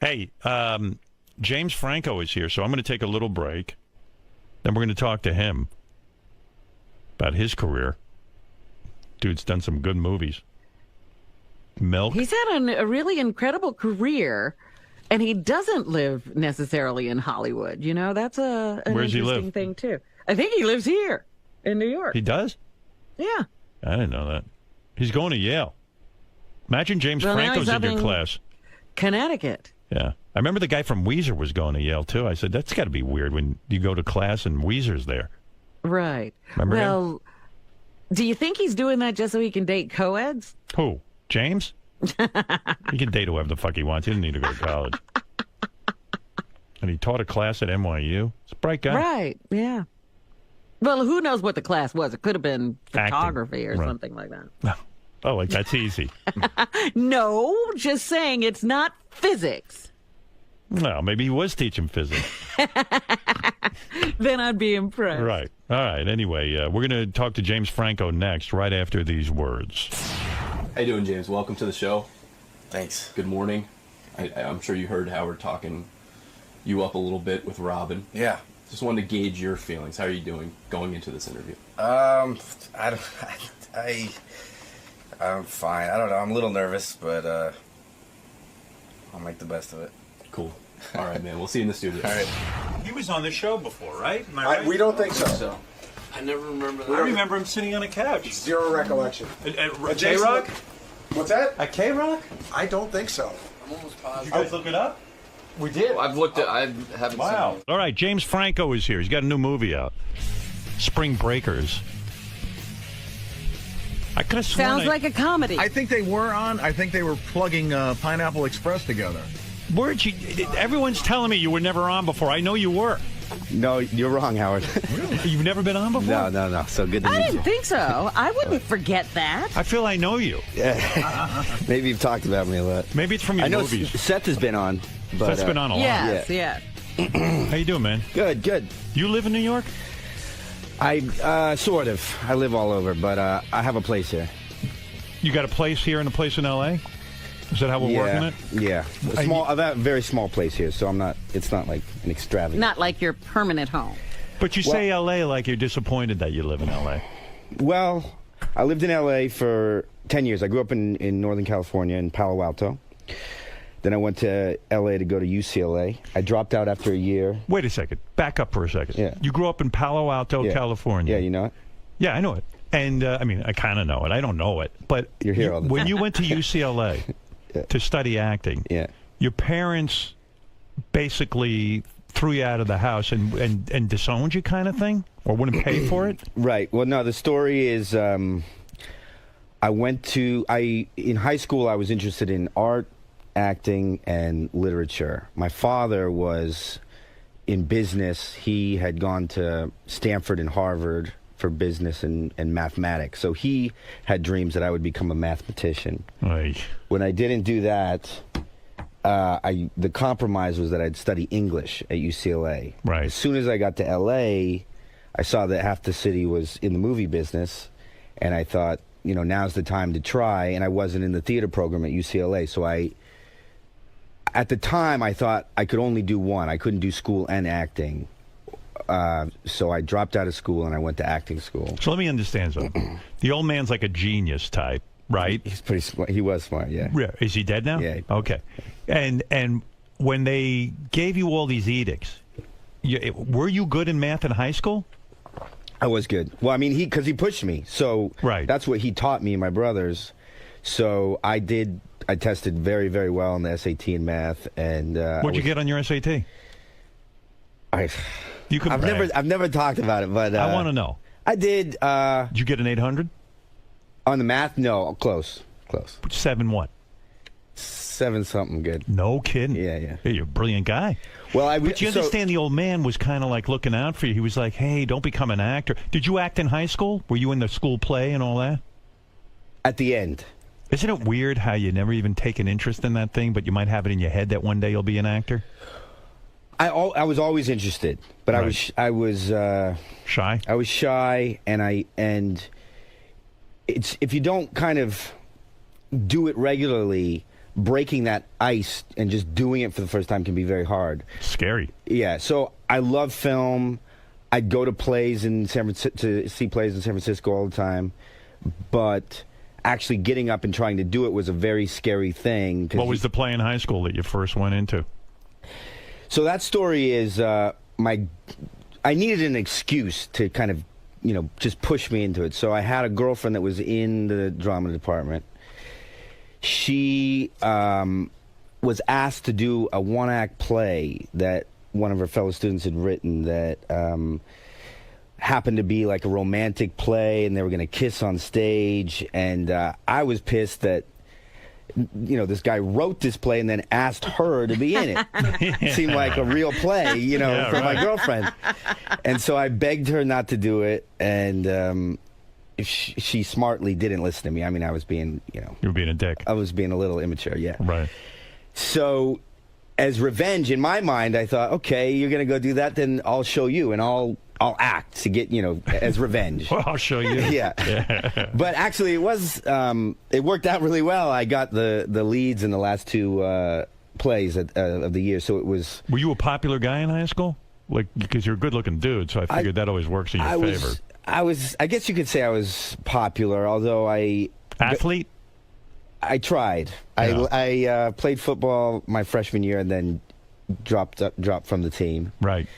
Hey, James Franco is here, so I'm going to take a little break. Then we're going to talk to him about his career. Dude's done some good movies. Milk. He's had a really incredible career, and he doesn't live necessarily in Hollywood. You know, that's an Where's he interesting live? thing, too. I think he lives here in New York. He does? Yeah. I didn't know that. He's going to Yale. Imagine James Well, now Franco's he's in your up in class. Connecticut. Yeah. I remember the guy from Weezer was going to Yale, too. I said, that's got to be weird when you go to class and Weezer's there. Right. Remember well, him? Do you think he's doing that just so he can date co-eds? Who? James? He can date whoever the fuck he wants. He didn't need to go to college. And he taught a class at NYU. He's a bright guy. Right, yeah. Well, who knows what the class was? It could have been photography or Right. something like that. Oh, like that's easy. No, just saying it's not physics. Well, maybe he was teaching physics. Then I'd be impressed. Right. All right. Anyway, we're going to talk to James Franco next, right after these words. How you doing, James? Welcome to the show. Thanks. Good morning. I'm sure you heard Howard talking you up a little bit with Robin. Yeah. Just wanted to gauge your feelings. How are you doing going into this interview? I'm fine. I don't know. I'm a little nervous, but I'll make the best of it. Cool. All right, man. We'll see you in the studio. All right. He was on the show before, right? Am I right? We don't think so. I never remember I remember him sitting on a couch. Zero recollection. At Jason- K-Rock? What's that? At K-Rock? I don't think so. I'm almost Did you positive. guys look it up? We did. I've looked at. I haven't Wow. seen. All right. James Franco is here. He's got a new movie out, Spring Breakers. I could have sworn Sounds like a comedy. I think they were on. I think they were plugging Pineapple Express together. Weren't you? Everyone's telling me you were never on before. I know you were. No, you're wrong, Howard. You've never been on before? No. So good to I meet you. didn't think so. I wouldn't forget that. I feel I know you. Maybe you've talked about me a lot. Maybe it's from your I know movies. Seth has been on. But, That's been on a lot. Yes, yes. How you doing, man? Good. You live in New York? I sort of. I live all over, but I have a place here. You got a place here and a place in L.A.? Is that how we're working it? Yeah. I have a very small place here, so I'm not. It's not like an extravagant. Not like your permanent home. But you say L.A. like you're disappointed that you live in L.A. Well, I lived in L.A. for 10 years. I grew up in Northern California in Palo Alto. Then I went to L.A. to go to UCLA. I dropped out after a year. Wait a second. Back up for a second. Yeah. You grew up in Palo Alto, Yeah. California. Yeah, you know it? Yeah, I know it. And, I mean, I kind of know it. I don't know it. But You're here all the when time. you went to UCLA Yeah. to study acting, Yeah. your parents basically threw you out of the house and disowned you kind of thing? Or wouldn't pay for it? Right. Well, no, the story is in high school, I was interested in art, acting, and literature. My father was in business. He had gone to Stanford and Harvard for business and mathematics. So he had dreams that I would become a mathematician. Oy. When I didn't do that, the compromise was that I'd study English at UCLA. Right. As soon as I got to LA, I saw that half the city was in the movie business, and I thought, now's the time to try. And I wasn't in the theater program at UCLA, so at the time, I thought I could only do one. I couldn't do school and acting. So I dropped out of school and I went to acting school. So let me understand something. The old man's like a genius type, right? He's pretty smart. He was smart, yeah. Yeah. Is he dead now? Yeah. Okay. And when they gave you all these edicts, were you good in math in high school? I was good. Well, I mean, because he pushed me. So Right. that's what he taught me and my brothers. So I tested very, very well in the SAT and math. And What'd you get on your SAT? You could brag. I've never talked about it, but I want to know. I did. Did you get an 800? On the math, no, close. 7 what? 7 something good. No kidding. Yeah. Hey, you're a brilliant guy. Well, But you understand the old man was kind of like looking out for you. He was like, hey, don't become an actor. Did you act in high school? Were you in the school play and all that? At the end. Isn't it weird how you never even take an interest in that thing, but you might have it in your head that one day you'll be an actor? I was always interested, but Right. I was Shy? I was shy, and it's if you don't kind of do it regularly, breaking that ice and just doing it for the first time can be very hard. Scary. Yeah, so I love film. I'd go to plays in San Francisco, to see plays in San Francisco all the time, but actually getting up and trying to do it was a very scary thing. What was the play in high school that you first went into? So that story is I needed an excuse to kind of, just push me into it. So I had a girlfriend that was in the drama department. She was asked to do a one-act play that one of her fellow students had written that happened to be like a romantic play, and they were going to kiss on stage. And I was pissed that, this guy wrote this play and then asked her to be in it. It seemed like a real play, for my girlfriend. And so I begged her not to do it, and she smartly didn't listen to me. I mean, I was being, You were being a dick. I was being a little immature, yeah. Right. So, as revenge, in my mind, I thought, okay, you're going to go do that, then I'll show you, and I'll act to get, as revenge. Well, I'll show you. Yeah. But actually, it worked out really well. I got the leads in the last two plays of the year, so it was... Were you a popular guy in high school? Like, because you're a good-looking dude, so I figured that always works in your favor. I guess you could say I was popular, although Athlete? I tried. Yeah. I played football my freshman year and then dropped from the team. Right.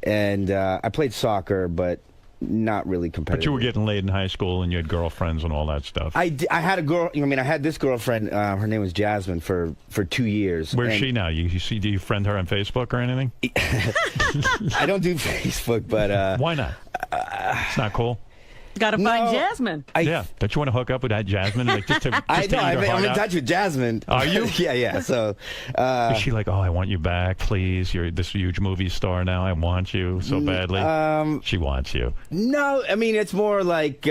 And I played soccer, but not really competitive. But you were getting laid in high school, and you had girlfriends and all that stuff. I had a girl. I had this girlfriend. Her name was Jasmine for 2 years. Where's she now? Do you friend her on Facebook or anything? I don't do Facebook, but why not? It's not cool. Got to find Jasmine. Yeah, don't you want to hook up with that Jasmine? Like, just to I know. eat her I'm heart in out? touch with Jasmine. Are you? Yeah. So is she like, oh, I want you back, please? You're this huge movie star now. I want you so badly. She wants you. No, it's more like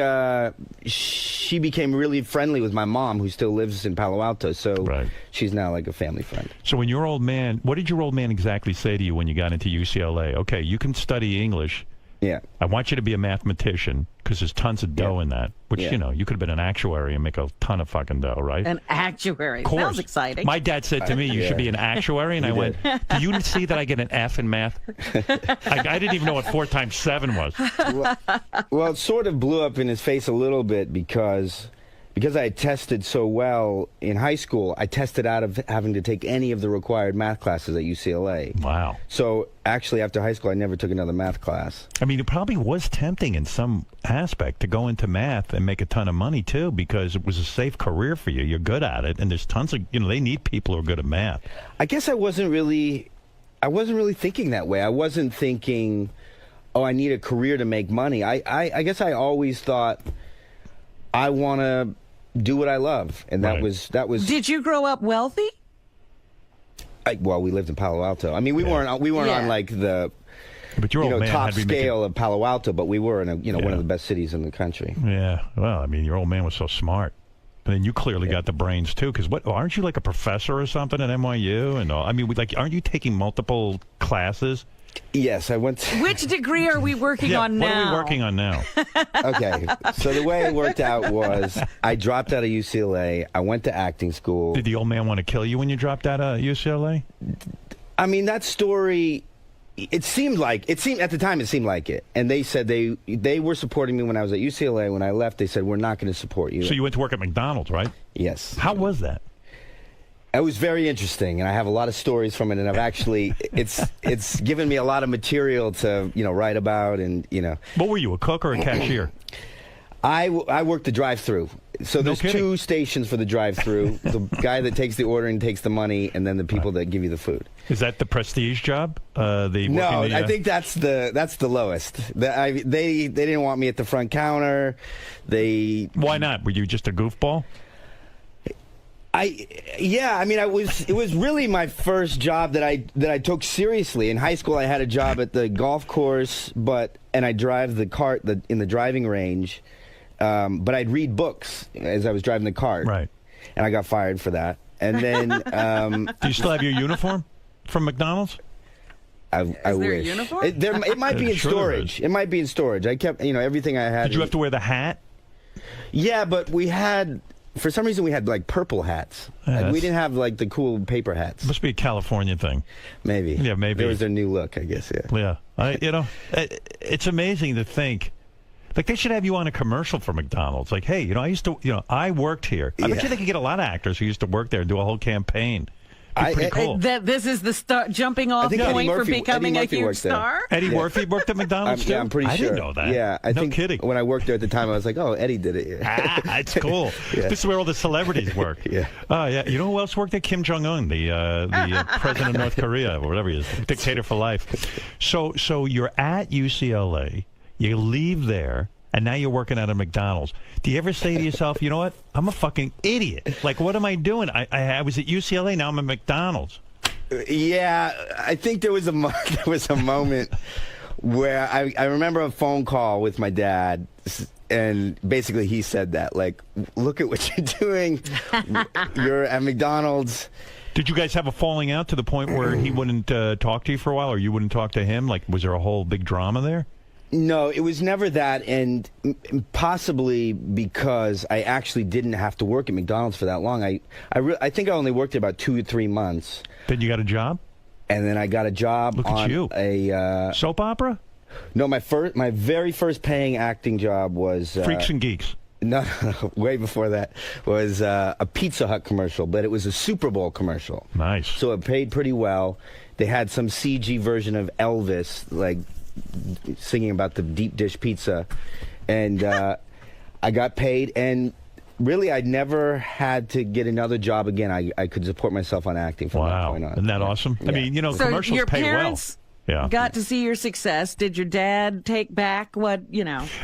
she became really friendly with my mom, who still lives in Palo Alto. So she's now like a family friend. So when your old man, what did your old man exactly say to you when you got into UCLA? Okay, you can study English. Yeah. I want you to be a mathematician because there's tons of dough in that, which, you could have been an actuary and make a ton of fucking dough, right? An actuary. Of course. Sounds exciting. My dad said to me, you should be an actuary. And I went, do you see that I get an F in math? I didn't even know what 4 times 7 was. Well, it sort of blew up in his face a little bit because I had tested so well in high school. I tested out of having to take any of the required math classes at UCLA. Wow. So actually, after high school, I never took another math class. It probably was tempting in some aspect to go into math and make a ton of money, too, because it was a safe career for you. You're good at it, and there's tons of, they need people who are good at math. I guess I wasn't really thinking that way. I wasn't thinking, oh, I need a career to make money. I guess I always thought, I want to do what I love, and that was. Did you grow up wealthy? Well, we lived in Palo Alto. We weren't on like the but your old man top had to be scale of Palo Alto, but we were in one of the best cities in the country. Yeah. Well, your old man was so smart. And then you clearly got the brains too, because aren't you like a professor or something at NYU and all? Aren't you taking multiple classes? Yes, I went to... Which degree are we working on now? What are we working on now? Okay, so the way it worked out was I dropped out of UCLA. I went to acting school. Did the old man want to kill you when you dropped out of UCLA? That story, at the time it seemed like it. And they said they were supporting me when I was at UCLA. When I left, they said, we're not going to support you. So you went to work at McDonald's, right? Yes. How was that? It was very interesting, and I have a lot of stories from it, and I've actually, it's given me a lot of material to, write about, and, What were you, a cook or a cashier? I worked the drive-thru. So there's 2 stations for the drive-thru. The guy that takes the order and takes the money, and then the people that give you the food. Is that the prestige job? No, I think that's the lowest. They didn't want me at the front counter. Why not? Were you just a goofball? It was really my first job that I took seriously. In high school, I had a job at the golf course, and I drive the cart in the driving range. But I'd read books as I was driving the cart. Right. And I got fired for that. And then... Do you still have your uniform from McDonald's? I Is there wish. a uniform? It might be in storage. It might be in storage. I kept, everything I had. Did you have to wear the hat? Yeah, but we had... for some reason we had like purple hats. Yeah, Like, we that's- didn't have like the cool paper hats. Must be a California thing. Maybe. Yeah, maybe. It was their new look, I guess. Yeah. Yeah. It's amazing to think. Like, they should have you on a commercial for McDonald's. Like, hey, I worked here. I bet Yeah. you they could get a lot of actors who used to work there and do a whole campaign. Be pretty cool. That this is the jumping off think Eddie point for Murphy- becoming a Eddie Murphy huge worked there. star. Eddie Murphy worked at McDonald's, too? Yeah, I'm pretty sure. I didn't know that. Yeah, I no think kidding. when I worked there at the time, I was like, oh, Eddie did it. Yeah. That's cool. Yeah. This is where all the celebrities work. Yeah. Oh, yeah. You know who else worked there? Kim Jong-un, the president of North Korea, or whatever he is, dictator for life. So you're at UCLA, you leave there, and now you're working at a McDonald's. Do you ever say to yourself, you know what? I'm a fucking idiot. Like, what am I doing? I was at UCLA, now I'm at McDonald's. Yeah, I think there was a moment where I remember a phone call with my dad, and basically he said that, like, look at what you're doing. You're at McDonald's. Did you guys have a falling out to the point where he wouldn't talk to you for a while, or you wouldn't talk to him? Like, was there a whole big drama there? No, it was never that, and possibly because I actually didn't have to work at McDonald's for that long. I think I only worked there about 2 or 3 months. Then you got a job? And then I got a job Look at on you. a Soap opera? no. My very first paying acting job was Freaks and Geeks. no, way before that was a Pizza Hut commercial, but it was a Super Bowl commercial. Nice. So it paid pretty well. They had some CG version of Elvis, like singing about the deep dish pizza, and I got paid, and really I never had to get another job again. I could support myself on acting from that Wow. point on. Isn't that awesome? I mean, So commercials your pay parents well. Yeah. got to see your success. Did your dad take back what,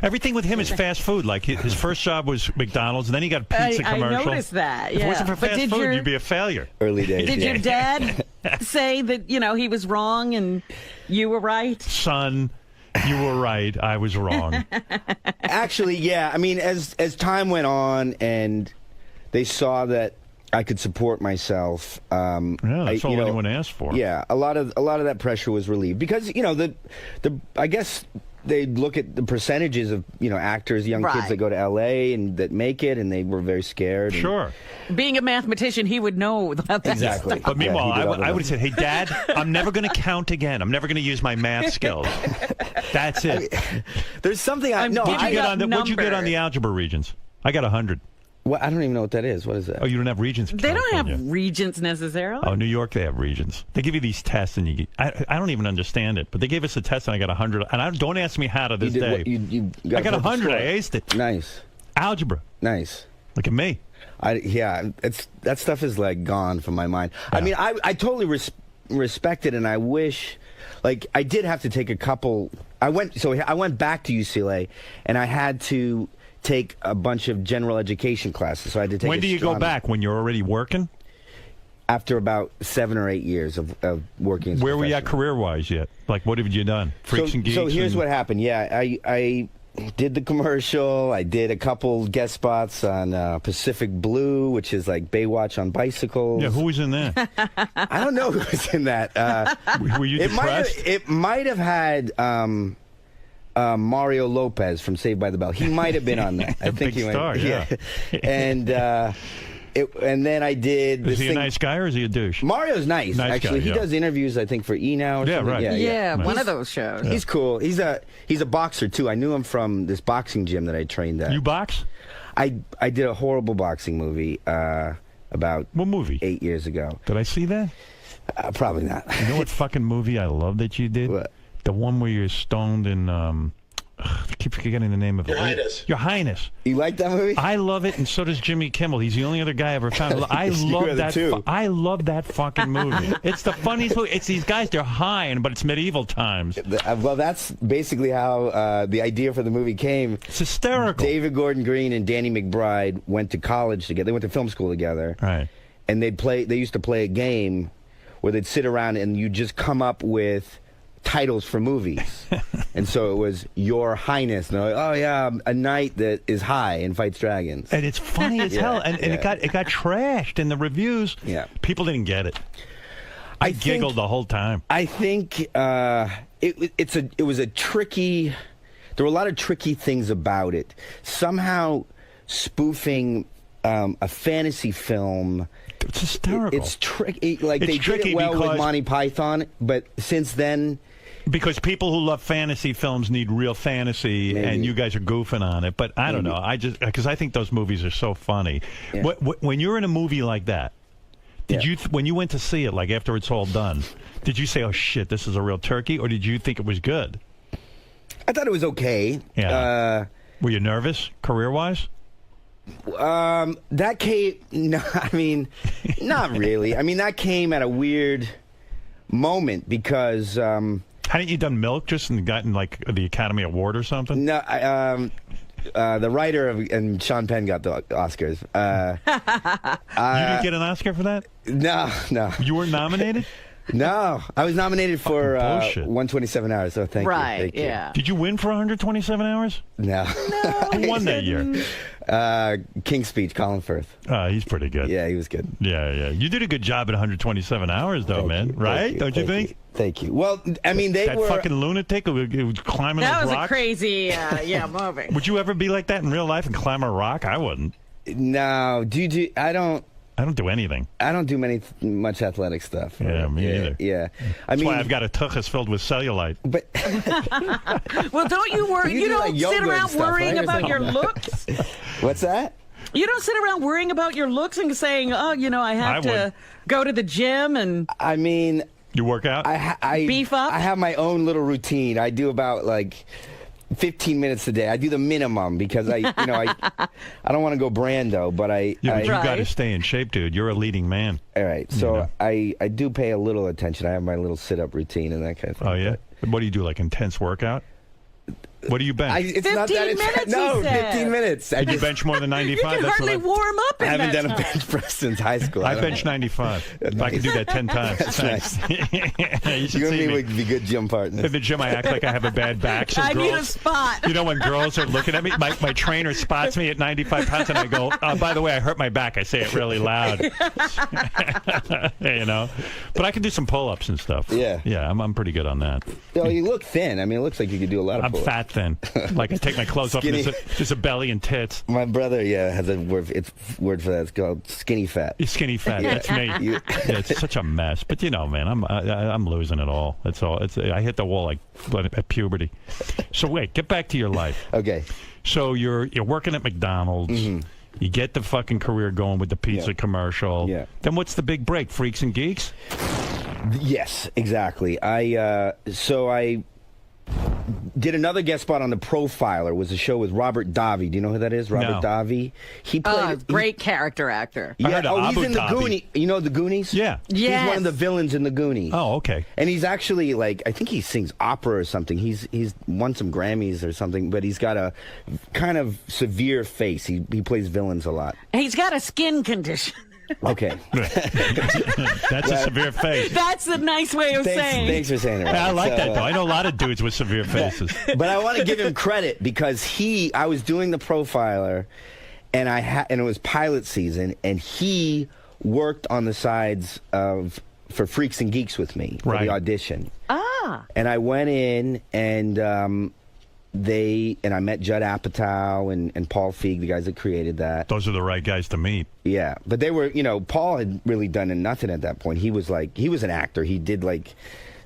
Everything with him is fast food. Like, his first job was McDonald's, and then he got a pizza I commercial. noticed that, If it yeah. wasn't for But fast did food, your- you'd be a failure. Early days. Did yeah. your dad say that, he was wrong and you were right? Son, you were right. I was wrong. Actually, yeah. I mean, as time went on, and they saw that I could support myself. Yeah, that's all anyone asked for. Yeah, a lot of that pressure was relieved because the I guess they look at the percentages of actors, young kids Right. that go to L.A. and that make it, and they were very scared. and- Sure. Being a mathematician, he would know about that Exactly. stuff. But meanwhile, he did all the I would have said, hey, Dad, I'm never going to count again. I'm never going to use my math skills. That's it. There's something I'm no. giving What'd you up get what'd you get on numbers. the algebra regents? I got 100. Well, I don't even know what that is. What is that? Oh, you don't have regents in They don't California. have regents necessarily. Oh, New York, they have regions. They give you these tests, and I don't even understand it. But they gave us a test, and I got 100. And don't ask me how to this You did day. what- you I got a 100. I aced it. Nice, Algebra. nice. Look at me. That stuff is like gone from my mind. I mean, I totally respect it, and I wish, like, I did have to take a couple. I went back to UCLA, and I had to take a bunch of general education classes. So I had to take. When do you go back? When you're already working? After about 7 or 8 years of working. As a Where were you at professional. career-wise yet? Like, what have you done? Freaks and Geeks? So here's and- what happened. Yeah, I did the commercial. I did a couple guest spots on Pacific Blue, which is like Baywatch on bicycles. Yeah, who was in there? I don't know who was in that. Were you It depressed? might have had Mario Lopez from Saved by the Bell. He might have been on that. I think Big he star, might. yeah. And then I did. Is this he a thing. nice guy or is he a douche? Mario's nice. Nice actually, guy, he yeah. does interviews. I think for E! Now. Or Yeah, something. right. Yeah, one He's- of those shows. He's cool. He's a boxer too. I knew him from this boxing gym that I trained at. You box? I did a horrible boxing movie about What movie? 8 years ago. Did I see that? Probably not. You know what fucking movie I love that you did? What? The one where you're stoned in. I keep forgetting the name of it. Your Highness. Your Highness. You like that movie? I love it, and so does Jimmy Kimmel. He's the only other guy I ever found. I You love are the that. two. I love that fucking movie. It's the funniest movie. It's these guys. They're high, but it's medieval times. Well, that's basically how the idea for the movie came. It's hysterical. David Gordon Green and Danny McBride went to college together. They went to film school together. Right. And they used to play a game where they'd sit around and you just come up with titles for movies. And so it was Your Highness. And they're like, oh yeah, a knight that is high and fights dragons. And it's funny as hell. And it got trashed in the reviews. Yeah. People didn't get it. I giggled the whole time. I think it was a tricky. There were a lot of tricky things about it. Somehow spoofing a fantasy film. It's hysterical. It's tricky. Like It's they did tricky it well with because- Monty Python, but since then, Because people who love fantasy films need real fantasy, Maybe. and you guys are goofing on it. But I don't know. Because I think those movies are so funny. Yeah. When you're in a movie like that, did Yeah. you when you went to see it, like after it's all done, did you say, "Oh shit, this is a real turkey," or did you think it was good? I thought it was okay. Yeah. Were you nervous, career-wise? That came. No, I mean, not really. I mean, that came at a weird moment because. Hadn't you done Milk just and gotten like the Academy Award or something? No, the writer and Sean Penn got the Oscars. You didn't get an Oscar for that? No. You weren't nominated? No, I was nominated for bullshit. 127 hours. So thank you. Right, Thank you. yeah. Did you win for 127 hours? No. Who won that year? King's Speech, Colin Firth. He's pretty good. Yeah, he was good. Yeah. You did a good job at 127 hours, though, Thank man. you, Right? thank you, Don't you thank think? Thank you. Well, I mean, they That were. fucking lunatic who was climbing That those was a rocks. crazy, movie. Would you ever be like that in real life and climb a rock? I wouldn't. No, I don't do anything. I don't do much athletic stuff. Yeah, me either. Yeah, I That's mean, why I've got a tuchus filled with cellulite. but Well, don't you worry. You You do, don't like, sit yoga and around stuff, worrying right? Or about your something? looks. what's that? You don't sit around worrying about your looks and saying, "Oh, I have I to would. go to the gym and I mean, You work out? I Beef up? I have my own little routine. I do about like 15 minutes a day. I do the minimum because I don't want to go Brando, but yeah, but you Right. got to stay in shape, dude. You're a leading man. all right. So Yeah. I do pay a little attention. I have my little sit-up routine and that kind of thing. Oh, yeah? What do you do, like intense workout? What do you bench? It's not that 15 minutes, he No, said. 15 minutes. I Did you just bench more than you 95? can That's what hardly warm up. I In haven't that done a time. bench press since high school. I don't bench know. 95. If I can do that 10 times. Thanks. you should You and see me me. would be good gym partners. In the gym, I act like I have a bad back. So I need a girls, spot. you know, when girls are looking at me, my trainer spots me at 95 pounds, and I go, by the way, I hurt my back. I say it really loud. But I can do some pull-ups and stuff. Yeah. Yeah, I'm pretty good on that. Oh, you look thin. I mean, it looks like you could do a lot of I'm pull-ups. fat thin. Like I take my clothes off, and Skinny. there's a belly and tits. My brother, has a word. It's word for that. It's called skinny fat. You're skinny fat. That's me. You- Yeah, it's such a mess. But man, I'm losing it all. That's all. I hit the wall like at puberty. So wait, get back to your life. Okay. So you're working at McDonald's. You get the fucking career going with the pizza Yeah. commercial. Yeah. Then what's the big break? Freaks and Geeks? Yes, exactly. I did another guest spot on The Profiler. Was a show with Robert Davi. Do you know who that is? Robert No. Davi. He played Great character actor. I Yeah. heard of Oh, he's Abu in the Dhabi. Goonies. You know the Goonies? Yeah. He's one Yes. of the villains in the Goonies. Oh, okay. And he's actually like, I think he sings opera or something. He's won some Grammys or something, but he's got a kind of severe face. He plays villains a lot. He's got a skin condition. Okay. That's a severe face. That's the nice way of saying. Thanks for saying it. Yeah, I like So, that though. I know a lot of dudes with severe faces. But I want to give him credit because I was doing The Profiler, and and it was pilot season, and he worked on the sides for Freaks and Geeks with me for Right. the audition. Ah. And I went in, and I met Judd Apatow and Paul Feig, the guys that created that. Those are the right guys to meet. Yeah, but they were, Paul had really done nothing at that point. He was an actor. He did like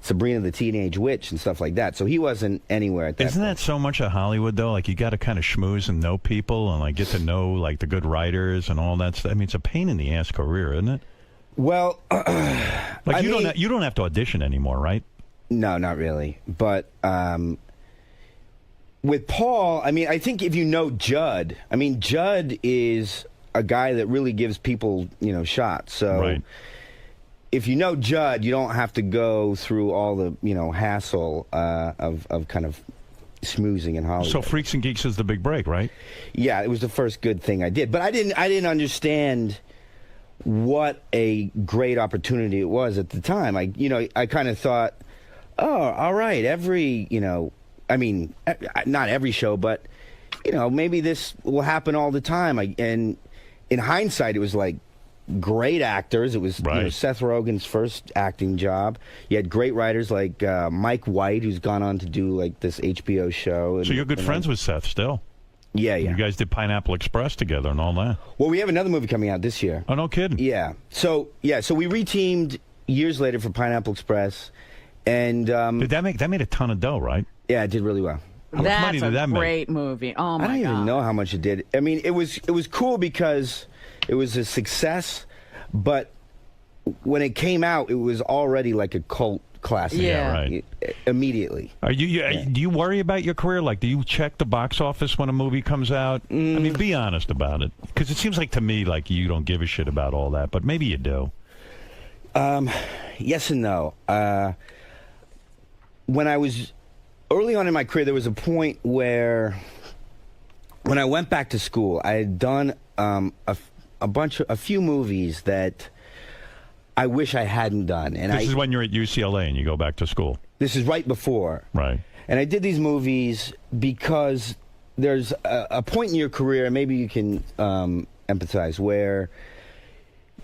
Sabrina the Teenage Witch and stuff like that. So he wasn't anywhere at that Isn't point. that so much of Hollywood though? Like you got to kind of schmooze and know people and like get to know like the good writers and all that stuff. I mean, it's a pain in the ass career, isn't it? Well, Like you don't have to audition anymore, right? no, not really. But with Paul, I mean, I think if you know Judd, Judd is a guy that really gives people, shots. So Right. if you know Judd, you don't have to go through all the, hassle of kind of schmoozing in Hollywood. So Freaks and Geeks is the big break, right? Yeah, it was the first good thing I did. But I didn't understand what a great opportunity it was at the time. I kind of thought, oh, all right, not every show, but maybe this will happen all the time. And in hindsight, it was like great actors. It was Right. Seth Rogen's first acting job. You had great writers like Mike White, who's gone on to do like this HBO show. So you're good friends with Seth still. Yeah, yeah. You guys did Pineapple Express together and all that. Well, we have another movie coming out this year. Oh, no kidding. Yeah. So we reteamed years later for Pineapple Express, and Did that made a ton of dough, right? yeah, it did really well. How much money That's did a that make? great movie. Oh my I don't god! even know how much it did. I mean, it was cool because it was a success, but when it came out, it was already like a cult classic. Yeah. Right. Immediately. Are you? Do you worry about your career? Like, do you check the box office when a movie comes out? I mean, be honest about it, because it seems like to me like you don't give a shit about all that, but maybe you do. Yes and no. When I was early on in my career, there was a point where, when I went back to school, I had done a few movies that I wish I hadn't done, and This is when you're at UCLA and you go back to school, this is right before. right? And I did these movies because there's a point in your career, and maybe you can empathize, where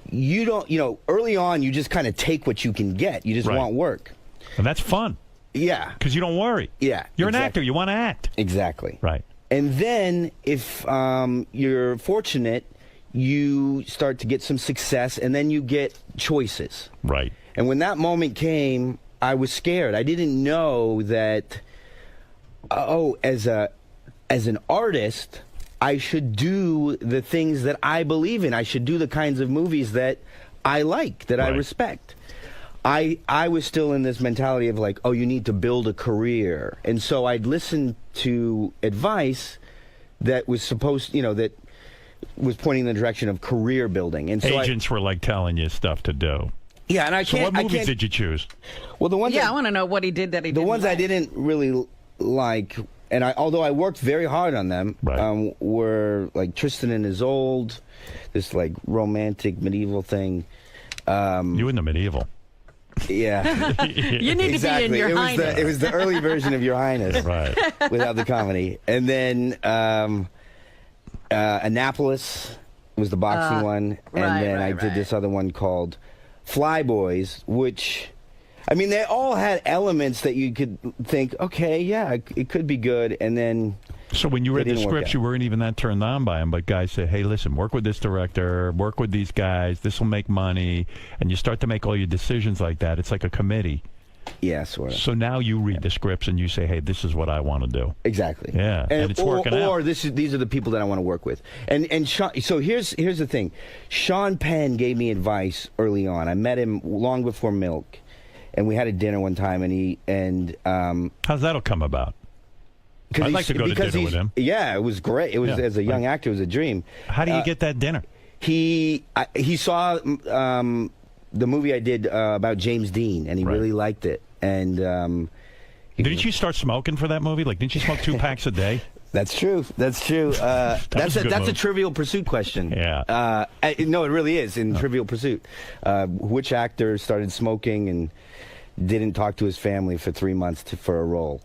you don't, early on, you just kind of take what you can get. You just Right. want work. And that's fun Yeah. because you don't worry. Yeah. You're an exactly. actor. You want to act, Exactly. right? And then, if you're fortunate, you start to get some success, and then you get choices. Right. And when that moment came, I was scared. I didn't know that, as an artist, I should do the things that I believe in. I should do the kinds of movies that I like, that I Right. respect. I was still in this mentality of like, oh, you need to build a career. And so I'd listen to advice that was that was pointing in the direction of career building. And so Agents were like telling you stuff to do. yeah, and I So can't. what I movies can't, did you choose? well, the ones Yeah, I that, want to know what he did that he the didn't ones I like. didn't really like, and although I worked very hard on them, Right. were like Tristan and Isolde, this like romantic medieval thing. You in the medieval. Yeah, You need exactly. to be in Your it was Highness. it was the early version of Your Highness, Right. without the comedy. And then Annapolis was the boxing one, and right, then I right, did right. this other one called Flyboys, which, I mean, they all had elements that you could think, okay, yeah, it could be good, and then So when you read the didn't work scripts, out. you weren't even that turned on by them, but guys say, hey, listen, work with this director, work with these guys, this will make money, and you start to make all your decisions like that. It's like a committee. yeah, sort of. So now you read the scripts and you say, hey, this is what I want to do. Exactly. Yeah, and it's working out. Or these are the people that I want to work with. And Sean, so here's the thing. Sean Penn gave me advice early on. I met him long before Milk, and we had a dinner one time, and How's that'll come about? I'd like to go to dinner with him. Yeah, it was great. It was, Yeah, as a young right. actor, it was a dream. How do you get that dinner? He saw the movie I did about James Dean, and he Right. really liked it. And Didn't you start smoking for that movie? Like, didn't you smoke 2 packs a day? that's true. That's true. was That's a good a move. Trivial Pursuit question. Yeah. No, it really is in Trivial Pursuit. Which actor started smoking and didn't talk to his family for 3 months for a role?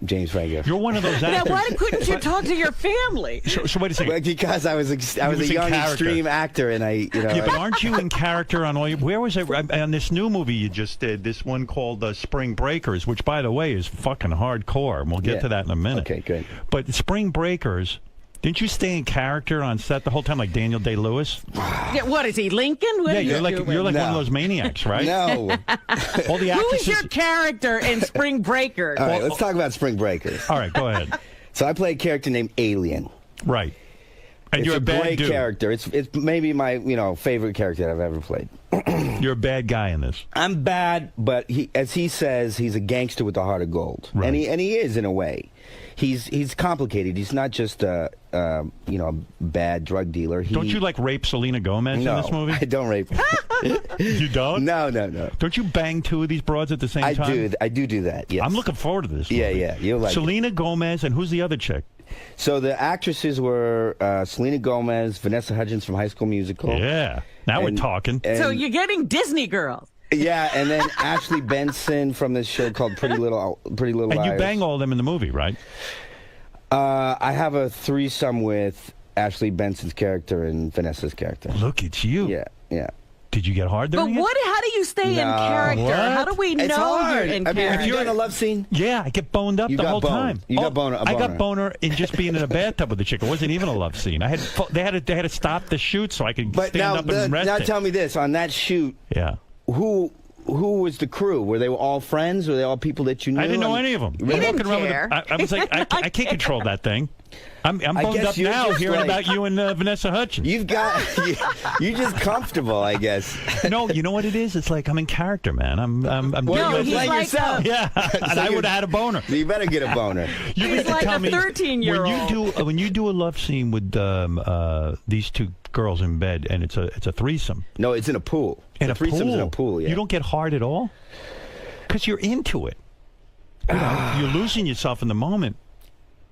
James Franco. You're one of those Now, actors. why couldn't you talk to your family? So wait a second. Well, because I was a was in young character. extreme actor, and Yeah, but aren't you in character on all your... Where was it? On this new movie you just did, this one called Spring Breakers, which, by the way, is fucking hardcore, and we'll get Yeah. to that in a minute. Okay, good. But Spring Breakers, didn't you stay in character on set the whole time, like Daniel Day-Lewis? Yeah, what is he, Lincoln? What Yeah, are you you're like doing? one of No. those maniacs, right? No. All the Who actresses... is your character in Spring Breakers? All right, let's talk about Spring Breakers. All right, go ahead. So I play a character named Alien. Right. And It's you're a bad great dude. character. It's maybe my favorite character that I've ever played. You're a bad guy in this. I'm bad, but as he says, he's a gangster with a heart of gold, Right. and he is in a way. He's complicated. He's not just a bad drug dealer. Don't you like rape Selena Gomez No, in this movie? I don't rape. You don't? No. Don't you bang 2 of these broads at the same time? I do that. Yes. I'm looking forward to this. Yeah, movie. yeah, you'll like it. Selena Gomez, and who's the other chick? So the actresses were Selena Gomez, Vanessa Hudgens from High School Musical. Yeah. Now we're And- talking. and- So you're getting Disney girls. Yeah, and then Ashley Benson from this show called Pretty Little And you Liars. bang all of them in the movie, right? I have a threesome with Ashley Benson's character and Vanessa's character. Look, it's you. Yeah. Did you get hard But during it? how do you stay in No. character? What? How do we know It's hard. you're in I mean, have character? you done a love scene? Yeah, I get boned up You the got whole boned. time. You got boner- a I got boner. boner in just being in a bathtub with the chick. It wasn't even a love scene. They had to stop the shoot so I could But stand up and rest now it. tell me this: on that shoot, Yeah. who was the crew? Were they all friends? Were they all people that you knew? I didn't know any of them. He didn't Walking around with care. I was like, I can't control that thing. I'm boned guess up you're now just hearing like- about you and Vanessa Hudgens. You've got you're just comfortable, I guess. No, you know what it is? It's like I'm in character, man. I'm Well, doing No, you're he's playing like yourself. yeah, and I would have had a boner. So you better get a boner. You He's need to like tell a me 13-year-old. when you do a love scene with these two girls in bed, and it's a threesome. No, it's in a pool. In the a threesome's pool. in a pool. Yeah. You don't get hard at all because you're into it. You know, you're losing yourself in the moment.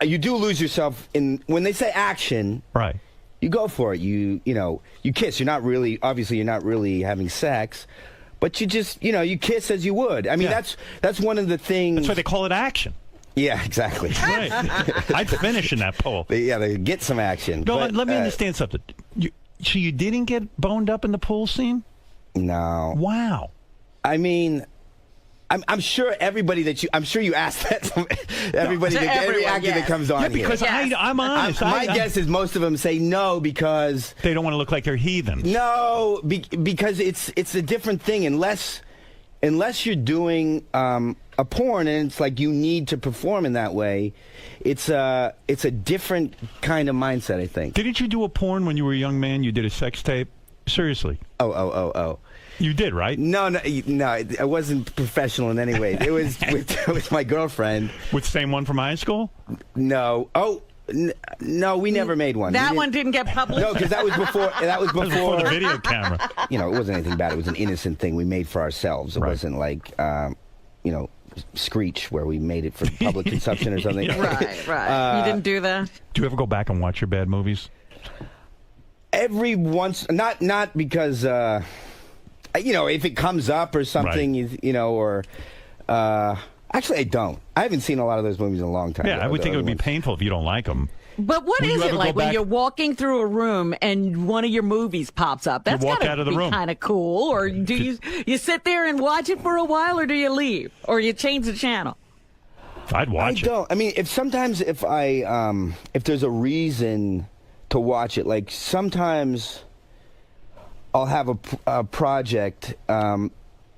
You do lose yourself in when they say action. Right. You go for it. You kiss. You're not really having sex, but you just you kiss as you would. I mean Yeah. that's one of the things. That's why they call it action. Yeah, exactly. Right. I'd finish in that pool. They get some action. No, but, let me understand something. So you didn't get boned up in the pool scene? No. Wow. I mean, I'm sure everybody I'm sure you asked that to everybody, To every everyone, actor yes. that comes on Yeah, because Yes. I'm honest. my guess is most of them say no because they don't want to look like they're heathens. no, because it's a different thing unless you're doing a porn and it's like you need to perform in that way. It's a different kind of mindset, I think. Didn't you do a porn when you were a young man? You did a sex tape? Seriously. Oh. You did, right? No, I wasn't professional in any way. It was with my girlfriend. With the same one from high school? No. Oh, no, we never made one. That We one didn't get published. No, because that was before. That was Before before. the video camera. It wasn't anything bad. It was an innocent thing we made for ourselves. It Right. wasn't like, Screech, where we made it for public consumption or something. Right. You didn't do that? Do you ever go back and watch your bad movies? Every once, not because, if it comes up or something, Right. Actually, I don't. I haven't seen a lot of those movies in a long time. Yeah, I would think it would be ones. painful if you don't like them. But what Will you is it ever go like when back- you're walking through a room and one of your movies pops up? That's walk gotta out of the be room. kind of cool. Or do you sit there and watch it for a while, or do you leave, or you change the channel? I'd watch it. don't. I mean, if there's a reason to watch it, like sometimes I'll have a project, and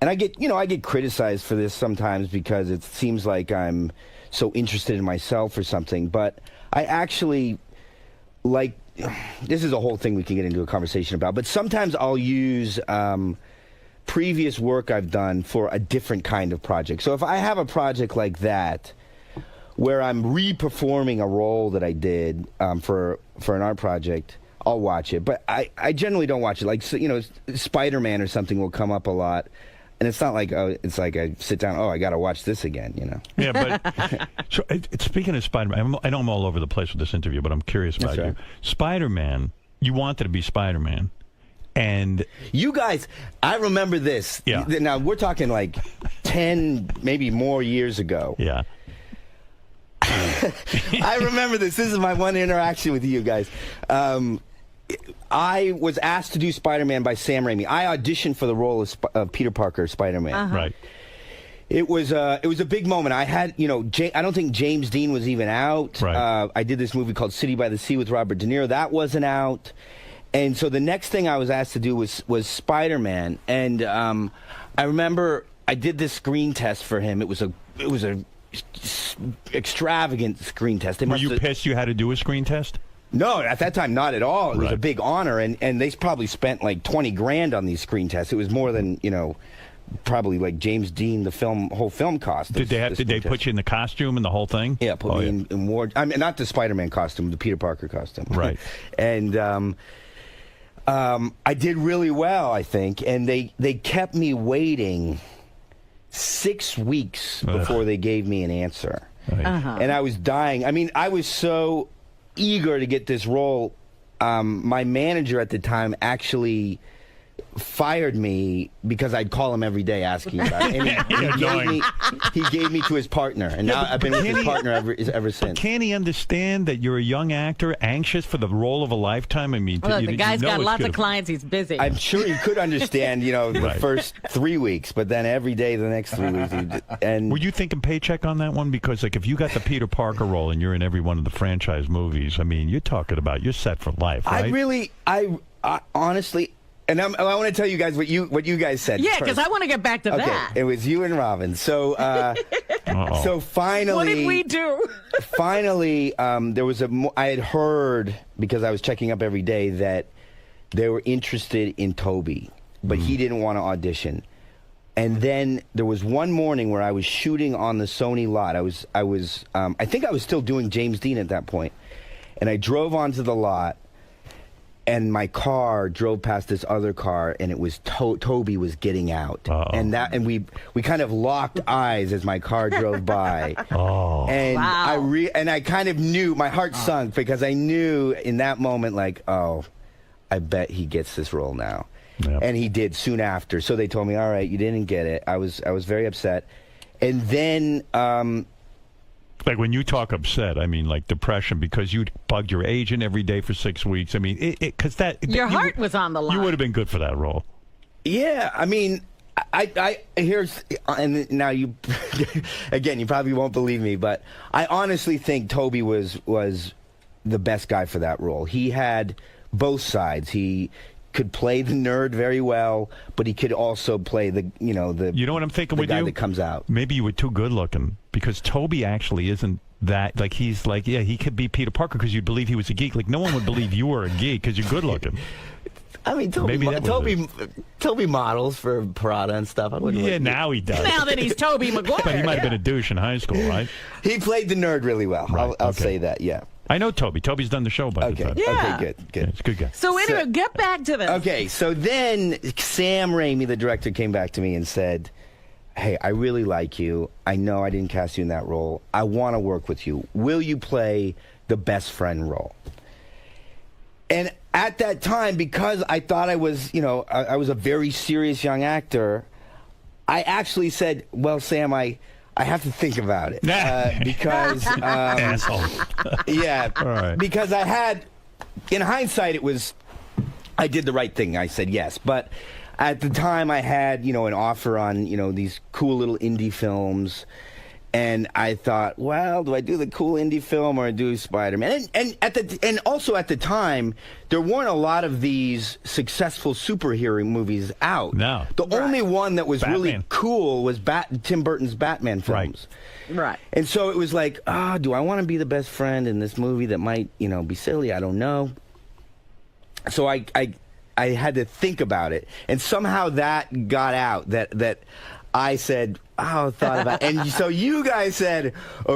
I get criticized for this sometimes because it seems like I'm so interested in myself or something, but I actually like, this is a whole thing we can get into a conversation about, but sometimes I'll use previous work I've done for a different kind of project. So if I have a project like that where I'm re-performing a role that I did for an art project, I'll watch it. But I generally don't watch it. Like, Spider-Man or something will come up a lot. And it's not like, it's like I sit down, I got to watch this again, Yeah, but so speaking of Spider-Man, I know I'm all over the place with this interview, but I'm curious about That's you. right. Spider-Man, you wanted to be Spider-Man, and You guys, I remember this. Yeah. Now, we're talking like 10, maybe more years ago. yeah, I remember this. This is my one interaction with you guys. I was asked to do Spider-Man by Sam Raimi. I auditioned for the role of Peter Parker, Spider-Man. right. It was a big moment. I had, I don't think James Dean was even out. Right. I did this movie called City by the Sea with Robert De Niro. That wasn't out. And so the next thing I was asked to do was Spider-Man. And I remember I did this screen test for him. It was a extravagant screen test. Were you pissed you had to do a screen test? No, at that time, not at all. It was Right. a big honor, and they probably spent like $20,000 on these screen tests. It was more than probably like James Dean, whole film cost. Did they put you in the costume and the whole thing? Yeah, put me in ward. I mean, not the Spider-Man costume, the Peter Parker costume. Right. And I did really well, I think, and they kept me waiting 6 weeks before they gave me an answer. Right. And I was dying. I mean, I was so eager to get this role. My manager at the time actually fired me because I'd call him every day asking about it. And he gave me to his partner, and now I've been with his partner ever since. Can't he understand that you're a young actor, anxious for the role of a lifetime? I mean, Look, the guy's got lots of clients. He's busy. I'm sure he could understand, the first 3 weeks, but then every day the next 3 weeks. And were you thinking paycheck on that one? Because like if you got the Peter Parker role and you're in every one of the franchise movies, I mean, you're talking about you're set for life, right? I honestly. And I want to tell you guys what you guys said. Yeah, because I want to get back to that. It was you and Robin. So, so finally, what did we do? Finally, there was I had heard, because I was checking up every day, that they were interested in Tobey, but he didn't want to audition. And then there was one morning where I was shooting on the Sony lot. I think I was still doing James Dean at that point, and I drove onto the lot. And my car drove past this other car, and it was Tobey was getting out, and we kind of locked eyes as my car drove by. And wow. I kind of knew, my heart sunk, because I knew in that moment, like, oh, I bet he gets this role now, and he did soon after. So they told me, all right, you didn't get it. I was very upset, and then. Like when you talk upset, I mean like depression, because you bugged your agent every day for 6 weeks. I mean, because your heart was on the line. You would have been good for that role. Yeah, I mean, I here's, and now you, again, you probably won't believe me, but I honestly think Tobey was the best guy for that role. He had both sides. He could play the nerd very well, but he could also play the You know what I'm thinking with you? The guy that comes out. Maybe you were too good looking, because Tobey actually isn't that, like, he's like, yeah, he could be Peter Parker because you'd believe he was a geek. Like, no one would believe you were a geek because you're good looking. I mean, Tobey models for Prada and stuff. Now he does. Now that he's Tobey Maguire. But he might have been a douche in high school, right? He played the nerd really well. Right. I'll say that, yeah. I know Tobey. Tobey's done the show by the time. Yeah. Okay, good. Yeah, he's a good guy. So anyway, get back to this. Okay, so then Sam Raimi, the director, came back to me and said, hey, I really like you. I know I didn't cast you in that role. I want to work with you. Will you play the best friend role? And at that time, because I thought I was, I was a very serious young actor, I actually said, well, Sam, I have to think about it because asshole. Yeah, right. Because I had, in hindsight, I did the right thing. I said yes, but at the time I had an offer on these cool little indie films, and I thought, well, do I do the cool indie film or do Spider-Man? And also at the time, there weren't a lot of these successful superhero movies out. No. The only one that was really cool was Tim Burton's Batman films. Right. And so it was like, do I want to be the best friend in this movie that might, be silly? I don't know. So I had to think about it, and somehow that got out that I said, thought about it. And so you guys said,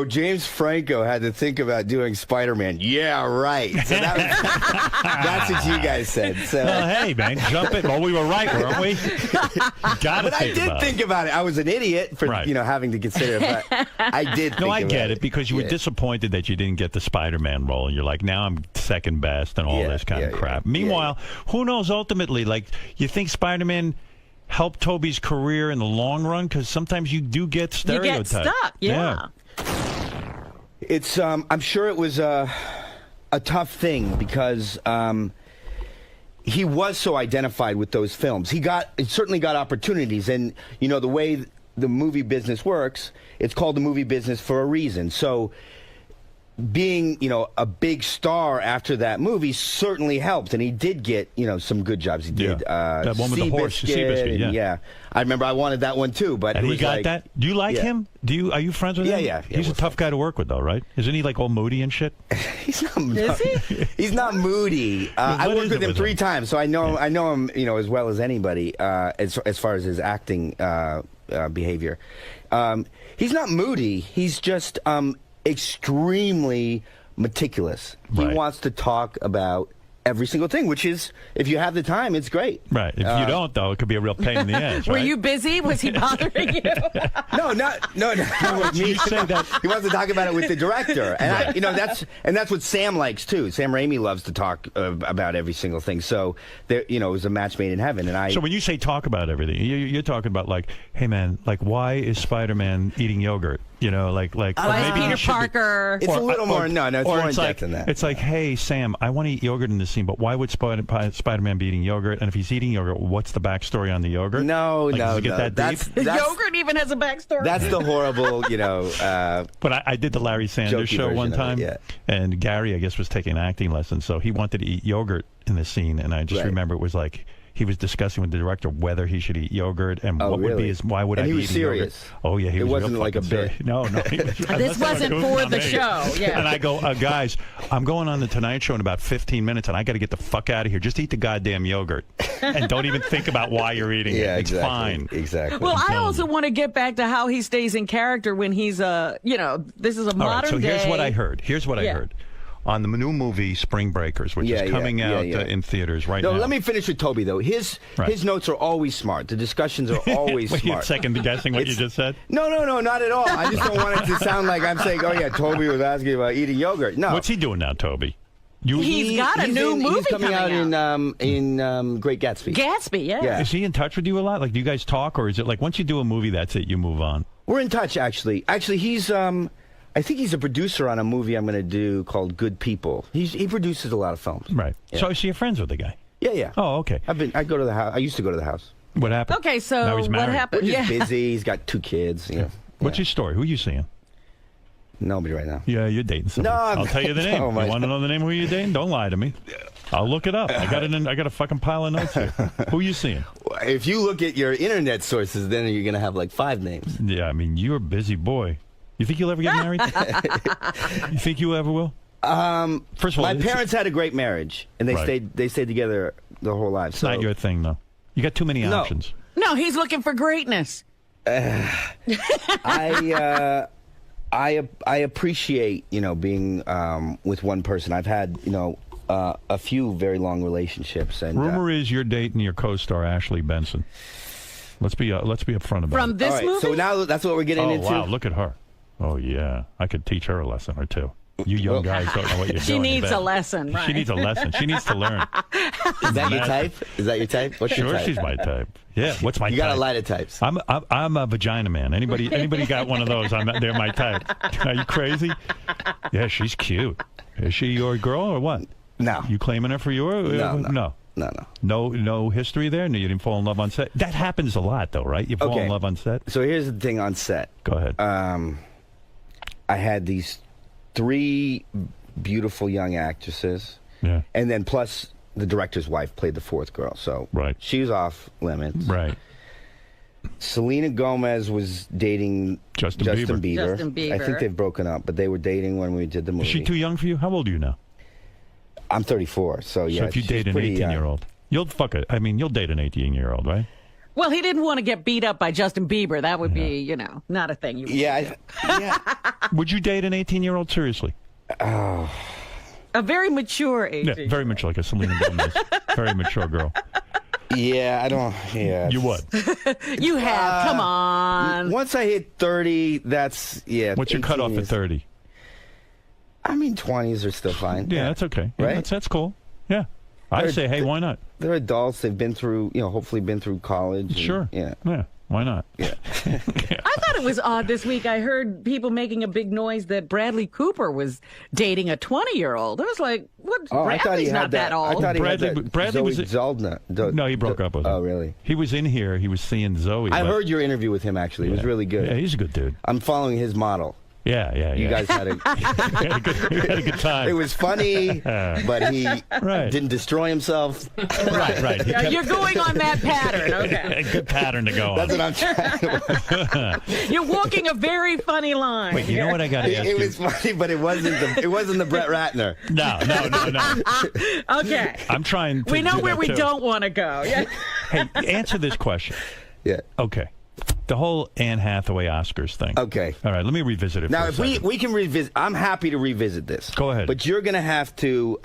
James Franco had to think about doing Spider-Man. Yeah, right. So that's what you guys said. So well, hey, man, jump it. Well, we were right, weren't we? But I did think about it. I was an idiot for having to consider it, but I did think about it. No, I get it, because you were disappointed that you didn't get the Spider-Man role, and you're like, now I'm second best and all this kind of crap. Meanwhile, who knows ultimately, like, you think Spider-Man help Tobey's career in the long run? Because sometimes you do get stereotyped. You get stuck, yeah. It's I'm sure it was a tough thing, because he was so identified with those films. He certainly got opportunities, and the way the movie business works, it's called the movie business for a reason. So being, a big star after that movie certainly helped, and he did get, some good jobs. He did that one with the horse, Seabiscuit, yeah. I remember I wanted that one too, but and he got that. Do you like him? Are you friends with him? Yeah. He's a tough guy to work with, though, right? Isn't he like all moody and shit? He's not. Is he? He's not moody. I worked with him 3 times, so I know him, as well as anybody, as far as his acting behavior. He's not moody. He's just extremely meticulous. He wants to talk about every single thing, which is, if you have the time, it's great. Right. If you don't, though, it could be a real pain in the ass. Were right? you busy? Was he bothering you? No, no. You say that. He wants to talk about it with the director, and that's what Sam likes too. Sam Raimi loves to talk about every single thing. So there, it was a match made in heaven. And So when you say talk about everything, you're talking about like, hey man, like why is Spider-Man eating yogurt? Like Why is maybe he Peter should be- Parker? It's a little more. No, it's or more in it's depth like, than that. It's like, hey Sam, I want to eat yogurt in this scene, but why would Spider-Man be eating yogurt? And if he's eating yogurt, what's the backstory on the yogurt? No, Like, does it get that deep? that's Yogurt even has a backstory. That's the horrible, But I did the Larry Sanders jokey show version one of it, time, yeah. and Gary, I guess, was taking acting lessons, so he wanted to eat yogurt in the scene, and I just Right. remember it was like he was discussing with the director whether he should eat yogurt and Oh, what would really? be his. Why would And I he be was eating serious. yogurt? Oh yeah, he It was. wasn't real like a fucking bit. serious. No. He was, This wasn't for the show. Yeah. And I go, guys, I'm going on the Tonight Show in about 15 minutes, and I got to get the fuck out of here. Just eat the goddamn yogurt, and don't even think about why you're eating Yeah, it. It's exactly. fine. Exactly. Well, I telling also you. want to get back to how he stays in character when he's this is a All modern right, so day. here's what I heard. I Yeah. heard. On the new movie Spring Breakers, which Yeah, is coming yeah, out yeah. in theaters right No, now. let me finish with Toby though. His notes are always smart. The discussions are always Wait, smart. second guessing what you just said? No, not at all. I just don't want it to sound like I'm saying, oh yeah, Toby was asking about eating yogurt. No. What's he doing now, Toby? He's got a new movie he's coming out in Great Gatsby. Gatsby, yeah. Yeah. Is he in touch with you a lot? Like, do you guys talk, or is it like once you do a movie, that's it, you move on? We're in touch actually. Actually, he's I think he's a producer on a movie I'm going to do called Good People. He produces a lot of films. Right. Yeah. So you're friends with the guy? Yeah. Oh, okay. I go to the house. I used to go to the house. What happened? Okay, so Now he's what married. happened? We're just busy. He's got 2 kids. What's your story? Who are you seeing? Nobody right now. Yeah, you're dating somebody. No, I'll tell you the name. Oh, my You want to know the name of who you're dating? Don't lie to me. I'll look it up. I got a fucking pile of notes here. Who are you seeing? If you look at your internet sources, then you're going to have like 5 names. Yeah, I mean, you're a busy boy. You think you'll ever get married? You think you ever will? First of all, My parents had a great marriage, and they stayed together their whole lives. It's not your thing, though. You got too many No. options. No, he's looking for greatness. I appreciate being with one person. I've had a few very long relationships, and Rumor is you're dating your co-star Ashley Benson. Let's be upfront about From it. this all right, movie? so now that's what we're getting Oh into. wow, look at her. Oh yeah, I could teach her a lesson or two. You young guys don't know what you're She doing. needs you a bet. lesson, right? She needs a lesson. She needs to learn. Is that your type? Is that your type? What's your Sure, type? she's my type. Yeah, what's my You type? got a lot of types. I'm a vagina man. Anybody got one of those? They're my type. Are you crazy? Yeah, she's cute. Is she your girl or what? No. You claiming her for your? No. No history there. No, you didn't fall in love on set. That happens a lot, though, right? You fall in love on set. So here's the thing on set. Go ahead. I had these 3 beautiful young actresses, Yeah. and then plus the director's wife played the 4th girl. So Right. she was off limits. Right. Selena Gomez was dating Justin Bieber. Justin Bieber. I think they've broken up, but they were dating when we did the movie. Is she too young for you? How old are you now? I'm 34, so yeah. So if you she's date an pretty young. 18-year-old, you'll fuck it. I mean, you'll date an 18-year-old, right? Well, he didn't want to get beat up by Justin Bieber. That would be, not a thing. Yeah, yeah. Would you date an 18-year-old seriously? A very mature age. Yeah, very much like a Selena Gomez. Very mature girl. Yeah, I don't. Yeah. You would. You have. Come on. Once I hit 30, that's What's your 18 cutoff at is- 30? I mean, 20s are still fine. Yeah, that's okay. Yeah, Right? that's cool. Yeah. I say, hey, why not? They're adults. They've been through, hopefully been through college. and- Sure. Yeah. Yeah. Why not? Yeah. I thought it was odd this week. I heard people making a big noise that Bradley Cooper was dating a 20-year-old. I was like, what? Oh, I thought he Bradley's had not that old. I thought he had Bradley- that Bradley was- Zoe Zaldana. No, he broke up with her. Oh, really? He was in here. He was seeing Zoe. I but- heard your interview with him, actually. It was really good. Yeah, he's a good dude. I'm following his model. Yeah. You guys had a... we had a good time. It was funny, but he Right. didn't destroy himself. right. He kept You're going on that pattern. Okay. a good pattern to go on. That's what I'm trying to... You're walking a very funny line. Wait, you know what I got to ask It you? was funny, but it wasn't the Brett Ratner. No. Okay. I'm trying to We know do where that we too. don't want to go. Yeah. Hey, answer this question. Yeah. Okay. The whole Anne Hathaway Oscars thing. Okay. All right, let me revisit it Now, for a if we second. can revisit, I'm happy to revisit this. Go ahead. But you're going to have to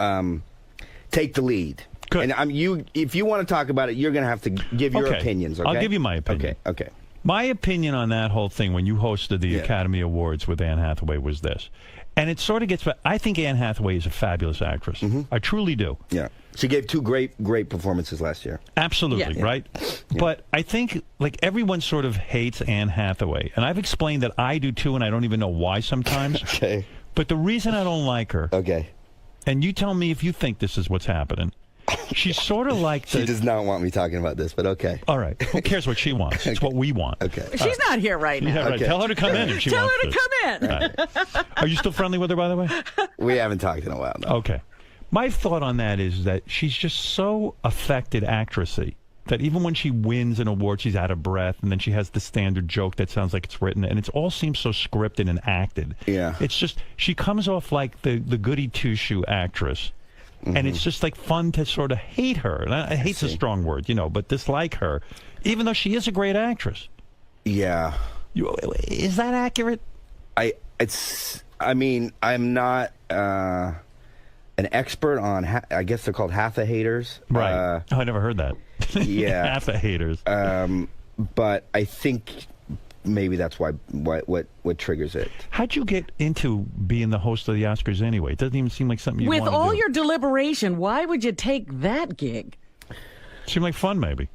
take the lead. Good. And if you want to talk about it, you're going to have to give your Okay. opinions. Okay, I'll give you my opinion. Okay. My opinion on that whole thing when you hosted the Yeah. Academy Awards with Anne Hathaway was this. And it sort of gets... I think Anne Hathaway is a fabulous actress. I truly do. Yeah, she gave 2 great performances last year. Absolutely, Yeah. right? But I think, like, everyone sort of hates Anne Hathaway. And I've explained that I do, too, and I don't even know why sometimes. Okay. But the reason I don't like her, Okay. and you tell me if you think this is what's happening, she's sort of like She the... does not want me talking about this, but okay. All right. Who cares what she wants? It's what we want. Okay. She's not here right now. Yeah, right. Okay. Tell her to come in if she Tell wants her to come in. Right. Are you still friendly with her, by the way? We haven't talked in a while, no. Okay. My thought on that is that she's just so affected actressy that even when she wins an award, she's out of breath, and then she has the standard joke that sounds like it's written, and it all seems so scripted and acted. Yeah. It's just, she comes off like the goody two-shoe actress, and it's just like fun to sort of hate her. And I hate's a strong word, but dislike her, even though she is a great actress. Yeah. Is that accurate? I'm not an expert on, I guess they're called hatha-haters. Right. I never heard that. Yeah. Hatha-haters. But I think maybe that's what triggers it. How'd you get into being the host of the Oscars anyway? It doesn't even seem like something you With want to all do. your deliberation, why would you take that gig? Seemed like fun, maybe.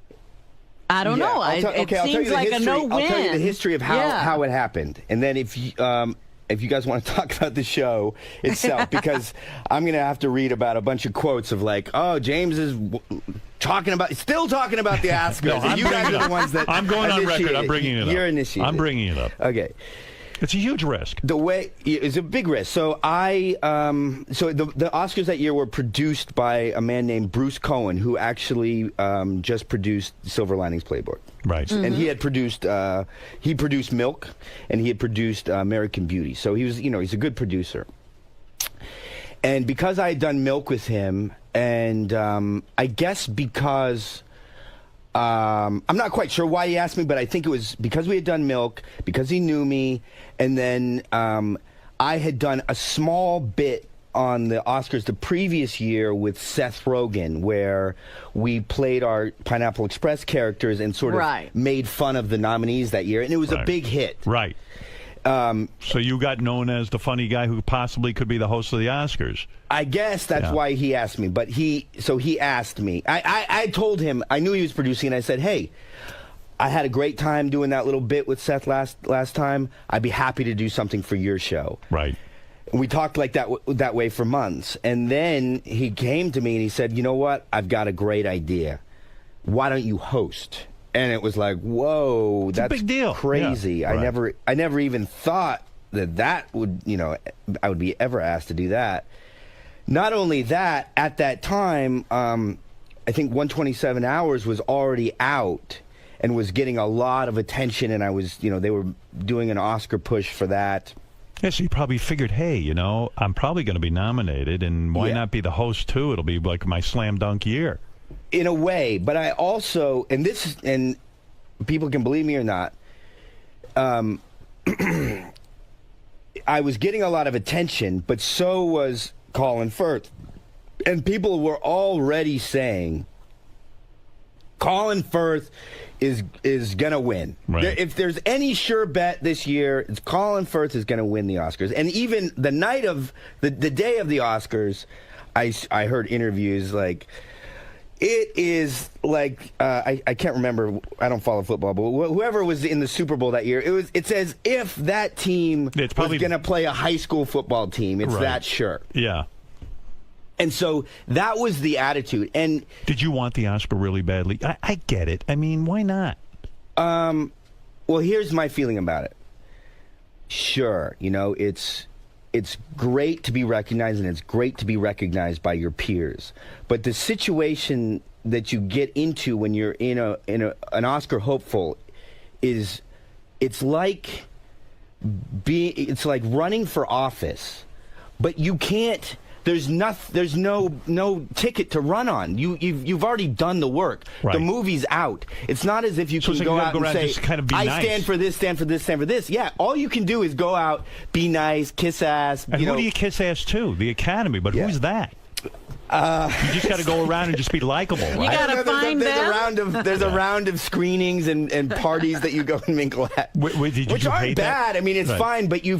I don't know. I'll tell It you seems the like history. a no-win. I'll tell you the history of how it happened, and then if you guys want to talk about the show itself, because I'm going to have to read about a bunch of quotes of like, oh, James is still talking about the Oscars. No, and I'm you guys bringing are it the ones that I'm going on record. initiated. I'm bringing it up. You're initiating. I'm bringing it up. Okay. It's a huge risk. It's a big risk. So the Oscars that year were produced by a man named Bruce Cohen, who actually just produced Silver Linings Playbook. Right. And he had produced Milk, and he had produced American Beauty. So he was, he's a good producer. And because I had done Milk with him, and I guess because I'm not quite sure why he asked me, but I think it was because we had done Milk, because he knew me, and then I had done a small bit on the Oscars the previous year with Seth Rogen, where we played our Pineapple Express characters and sort of made fun of the nominees that year, and it was a big hit. Right. So you got known as the funny guy who possibly could be the host of the Oscars. I guess that's why he asked me. But he asked me. I told him, I knew he was producing, and I said, hey, I had a great time doing that little bit with Seth last time. I'd be happy to do something for your show. Right. And we talked like that way for months. And then he came to me and he said, you know what? I've got a great idea. Why don't you host? And it was like, whoa, that's a big deal. Crazy. Yeah, right. I never even thought that would, I would be ever asked to do that. Not only that, at that time, I think 127 Hours was already out and was getting a lot of attention, and I was, they were doing an Oscar push for that. Yeah, so you probably figured, hey, I'm probably going to be nominated, and why not be the host too? It'll be like my slam dunk year. In a way, but I also, and people can believe me or not, I was getting a lot of attention, but so was Colin Firth. And people were already saying, Colin Firth is going to win. Right. If there's any sure bet this year, it's Colin Firth is going to win the Oscars. And even the night of, the day of the Oscars, I heard interviews like, it is like I can't remember. I don't follow football, but whoever was in the Super Bowl that year, it's as if that team was going to play a high school football team. It's that sure. Yeah. And so that was the attitude. And did you want the Oscar really badly? I get it. I mean, why not? Well, here's my feeling about it. Sure, it's great to be recognized, and it's great to be recognized by your peers. But the situation that you get into when you're in an Oscar hopeful it's like running for office, but you can't. There's no ticket to run on. You've already done the work. Right. The movie's out. It's not as if you can go out and say, I stand for this, stand for this, stand for this. Yeah, all you can do is go out, be nice, kiss ass. And who do you kiss ass to? The Academy, but who's that? You just got to go around and just be likable, You right? gotta find them. There's a round of screenings and parties that you go and mingle at, Did which you aren't hate bad. that? I mean, it's Right. fine, but you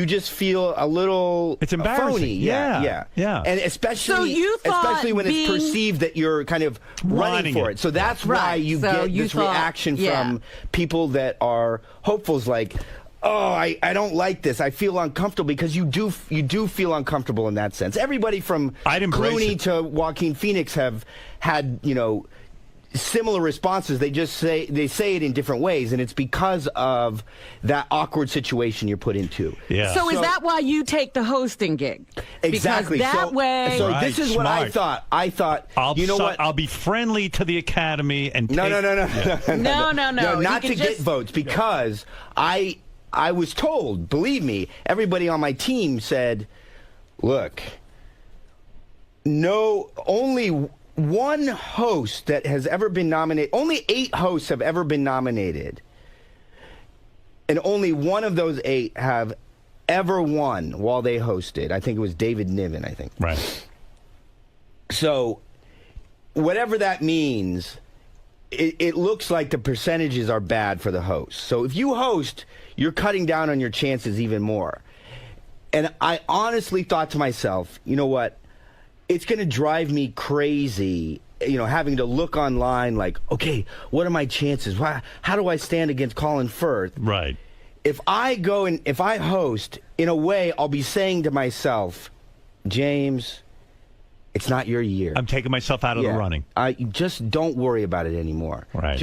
just feel a little It's embarrassing. phony. Yeah. And especially when it's being- perceived that you're kind of running for it. So that's why Right. you So get you this thought- reaction yeah. from people that are hopefuls, like, oh, I don't like this. I feel uncomfortable, because you do feel uncomfortable in that sense. Everybody from I'd embrace Clooney it. to Joaquin Phoenix have had, similar responses. They say it in different ways, and it's because of that awkward situation you're put into. Yeah. So is that why you take the hosting gig? Exactly. Because that way. So Right, this is what I smart. thought. I thought, what? I'll be friendly to the Academy and No. No. Not You to can get just- votes, because I was told, believe me, everybody on my team said, look, only one host that has ever been nominated, only 8 hosts have ever been nominated, and only one of those 8 have ever won while they hosted. I think it was David Niven, I think. Right. So, whatever that means, it looks like the percentages are bad for the host. So if you host, you're cutting down on your chances even more. And I honestly thought to myself, you know what? It's going to drive me crazy, having to look online like, okay, what are my chances? How do I stand against Colin Firth? Right. If I host, in a way, I'll be saying to myself, James, it's not your year. I'm taking myself out of the running. I just don't worry about it anymore. Right.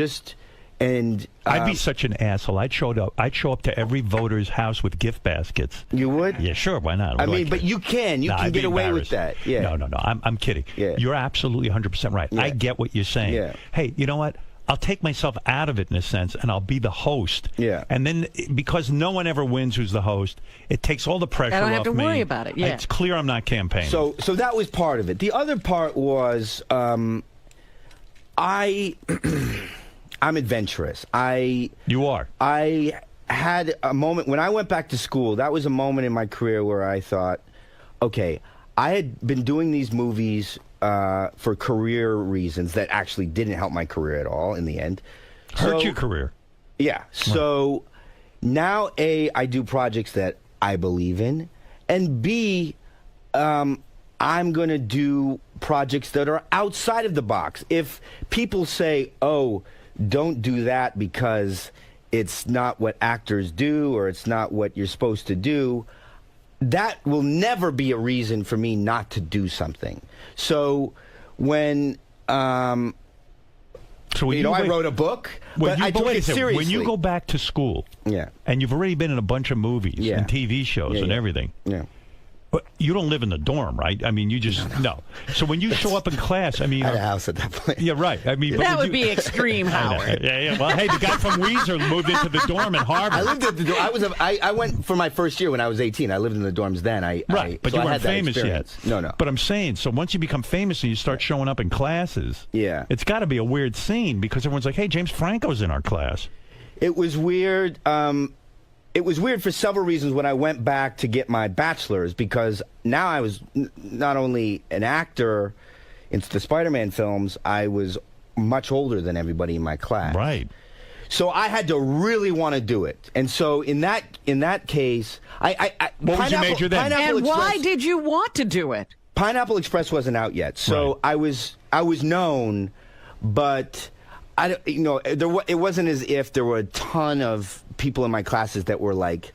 I'd be such an asshole. I'd show up to every voter's house with gift baskets. You would? Yeah, sure. Why not? I mean, but you can I'd get be away with that. embarrassed. Yeah. No. I'm kidding. Yeah. You're absolutely 100% right. Yeah. I get what you're saying. Yeah. Hey, you know what? I'll take myself out of it in a sense, and I'll be the host. Yeah. And then, because no one ever wins who's the host, it takes all the pressure off me. I don't have to worry about it, yeah. It's clear I'm not campaigning. So that was part of it. The other part was I'm adventurous. You are. I had a moment when I went back to school. That was a moment in my career where I thought, okay, I had been doing these movies for career reasons that actually didn't help my career at all in the end. Hurt your career. Yeah. So now, A, I do projects that I believe in, and B, I'm going to do projects that are outside of the box. If people say, oh, don't do that because it's not what actors do or it's not what you're supposed to do, that will never be a reason for me not to do something. So when I wrote a book, but I took it seriously. When you go back to school, yeah, and you've already been in a bunch of movies and TV shows and everything, but you don't live in the dorm, right? I mean, you just no. So when you show up in class, I mean, I had a house at that point. Yeah, right. I mean, That would be extreme, Howard. Yeah. Well, hey, the guy from Weezer moved into the dorm at Harvard. I lived at the dorm. I went for my first year when I was 18. I lived in the dorms then. But so you I weren't had that famous yet. experience. No. But I'm saying, so once you become famous and you start showing up in classes, yeah, it's got to be a weird scene because everyone's like, "Hey, James Franco's in our class." It was weird. It was weird for several reasons when I went back to get my bachelor's, because now I was not only an actor in the Spider-Man films, I was much older than everybody in my class. Right. So I had to really want to do it. And so in that case, what was your major then? And why did you want to do it? Pineapple Express wasn't out yet. So I was known, but it wasn't as if there were a ton of people in my classes that were like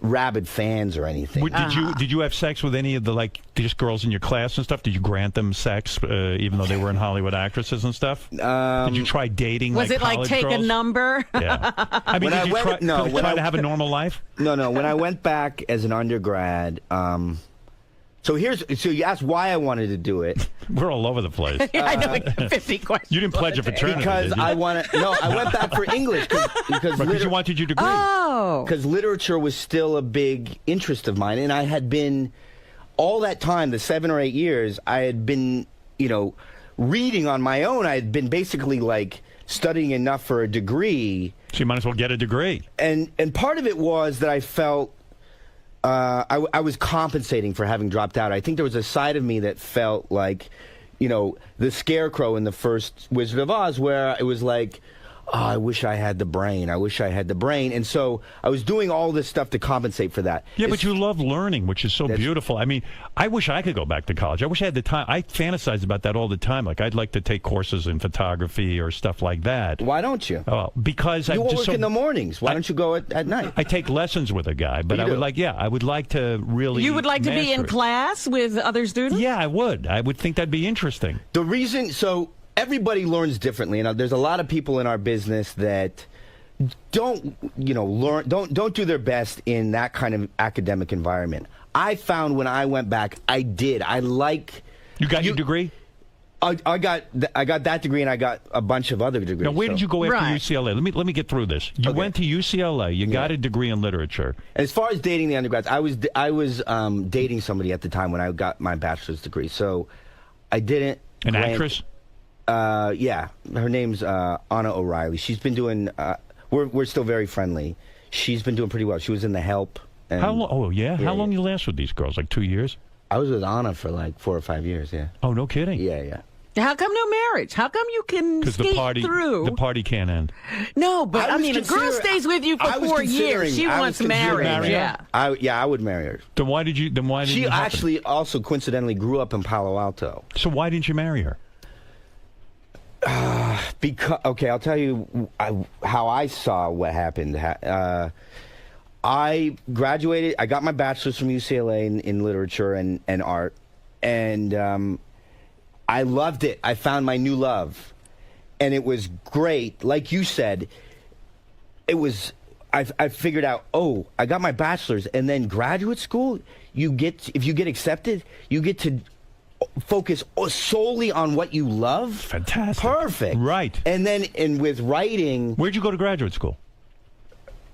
rabid fans or anything. Did you have sex with any of the just girls in your class and stuff? Did you grant them sex even though they were in Hollywood actresses and stuff? Did you try dating? Was it like take girls? A number? Yeah. I mean, did you try to have a normal life? No. When I went back as an undergrad. So you asked why I wanted to do it. We're all over the place. I know, 50 questions. You didn't pledge a fraternity, because did you? I went back for English because you wanted your degree. Oh, because literature was still a big interest of mine, and I had been all that time, the 7 or 8 years, I had been reading on my own. I had been basically studying enough for a degree. So you might as well get a degree. And part of it was that I felt I was compensating for having dropped out. I think there was a side of me that felt like, the Scarecrow in the first Wizard of Oz, where it was like, oh, I wish I had the brain. I wish I had the brain. And so I was doing all this stuff to compensate for that. Yeah, but you love learning, which is so beautiful. I mean, I wish I could go back to college. I wish I had the time. I fantasize about that all the time. Like, I'd like to take courses in photography or stuff like that. Why don't you? Oh, because You I'm just work in the mornings. Why don't you go at night? I take lessons with a guy, but You I would do? I would like to really. You would like to be in master it. class with other students? Yeah, I would. I would think that'd be interesting. The reason, so everybody learns differently, and there's a lot of people in our business that don't, learn, don't do their best in that kind of academic environment. I found when I went back, I did. I like. You got your degree? I got that degree, and I got a bunch of other degrees. Now, where did you go after Right. UCLA? Let me get through this. You Okay. went to UCLA. You got a degree in literature. As far as dating the undergrads, I was dating somebody at the time when I got my bachelor's degree, so I didn't. An grant- actress? Yeah, her name's Anna O'Reilly. She's been doing. We're still very friendly. She's been doing pretty well. She was in The Help. And How long? Oh, yeah. How long yeah. you last with these girls? Like 2 years? I was with Anna for like 4 or 5 years. Yeah. Oh, no kidding. Yeah. How come no marriage? How come you can Because skate through? the party can't end. No, but I I was mean, a girl considering- stays with you for I was 4 considering- years. She I was wants considering marriage. marrying Yeah. I would marry her. Then why did you? She it happen? actually also coincidentally grew up in Palo Alto. So why didn't you marry her? Because I'll tell you how I saw what happened. I graduated. I got my bachelor's from UCLA in literature and art, and I loved it. I found my new love, and it was great. Like you said, it was. I figured out. Oh, I got my bachelor's, and then graduate school. If you get accepted, you get to focus solely on what you love. Fantastic. Perfect. Right. And with writing. Where'd you go to graduate school?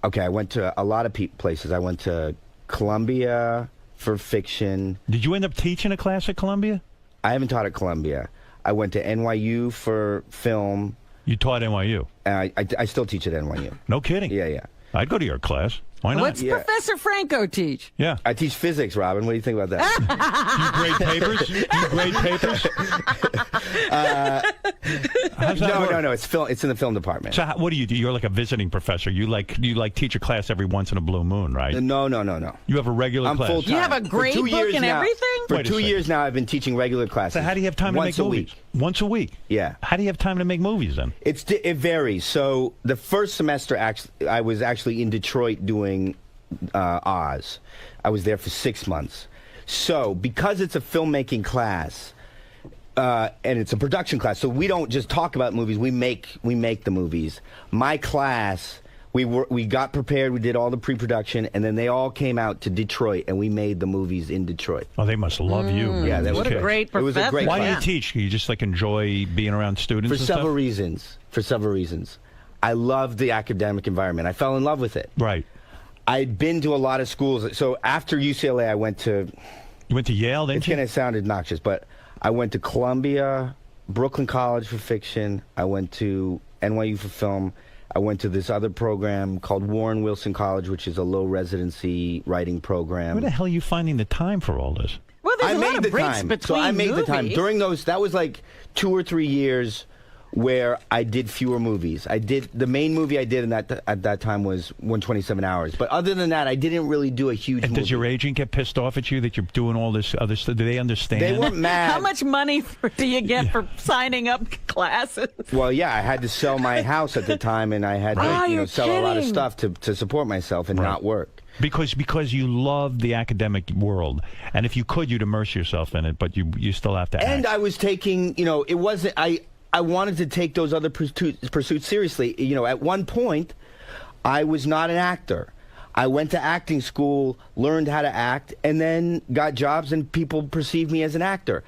Okay, I went to a lot of places. I went to Columbia for fiction. Did you end up teaching a class at Columbia? I haven't taught at Columbia. I went to NYU for film. You taught NYU. And I still teach at NYU. No kidding. Yeah. I'd go to your class. Why not? What's Yeah. Professor Franco teach? Yeah. I teach physics, Robin. What do you think about that? Do you grade papers? You grade papers? How's that work? No. It's film. It's in the film department. So what do? You're like a visiting professor. You teach a class every once in a blue moon, right? No. You have a regular I'm class. full time. You have a grade For 2 book years and now- everything? For Wait a 2 second. years now, I've been teaching regular classes. So how do you have time to once make a movies? week? Once a week? Yeah. How do you have time to make movies then? It varies. So the first semester, I was actually in Detroit doing Oz. I was there for 6 months. So because it's a filmmaking class, and it's a production class, so we don't just talk about movies. We make the movies. My class, we got prepared. We did all the pre-production, and then they all came out to Detroit, and we made the movies in Detroit. Oh, they must love you. Yeah, that What was a great It was a professor. great Why do you class. teach? You just like enjoy being around students For and several stuff? reasons. For several reasons. I loved the academic environment. I fell in love with it. Right. I'd been to a lot of schools. So after UCLA, I went to, You went to Yale, didn't it's you? going to sound obnoxious, but I went to Columbia, Brooklyn College for fiction. I went to NYU for film. I went to this other program called Warren Wilson College, which is a low residency writing program. Where the hell are you finding the time for all this? Well, there's I a lot made of the breaks time. between So I made the time. movies. During those, that was like 2 or 3 years where I did fewer movies. The main movie I did at that time was 127 Hours. But other than that, I didn't really do a huge And movie. does your agent get pissed off at you that you're doing all this other stuff? Do they understand? They weren't mad. How much money do you get for signing up classes? Well, yeah, I had to sell my house at the time, and I had to Oh, you're sell a lot of kidding. stuff to support myself and not work. Because you love the academic world, and if you could, you'd immerse yourself in it, but you still have to act. And I was taking, it wasn't, I wanted to take those other pursuits seriously. At one point, I was not an actor. I went to acting school, learned how to act, and then got jobs, and people perceived me as an actor.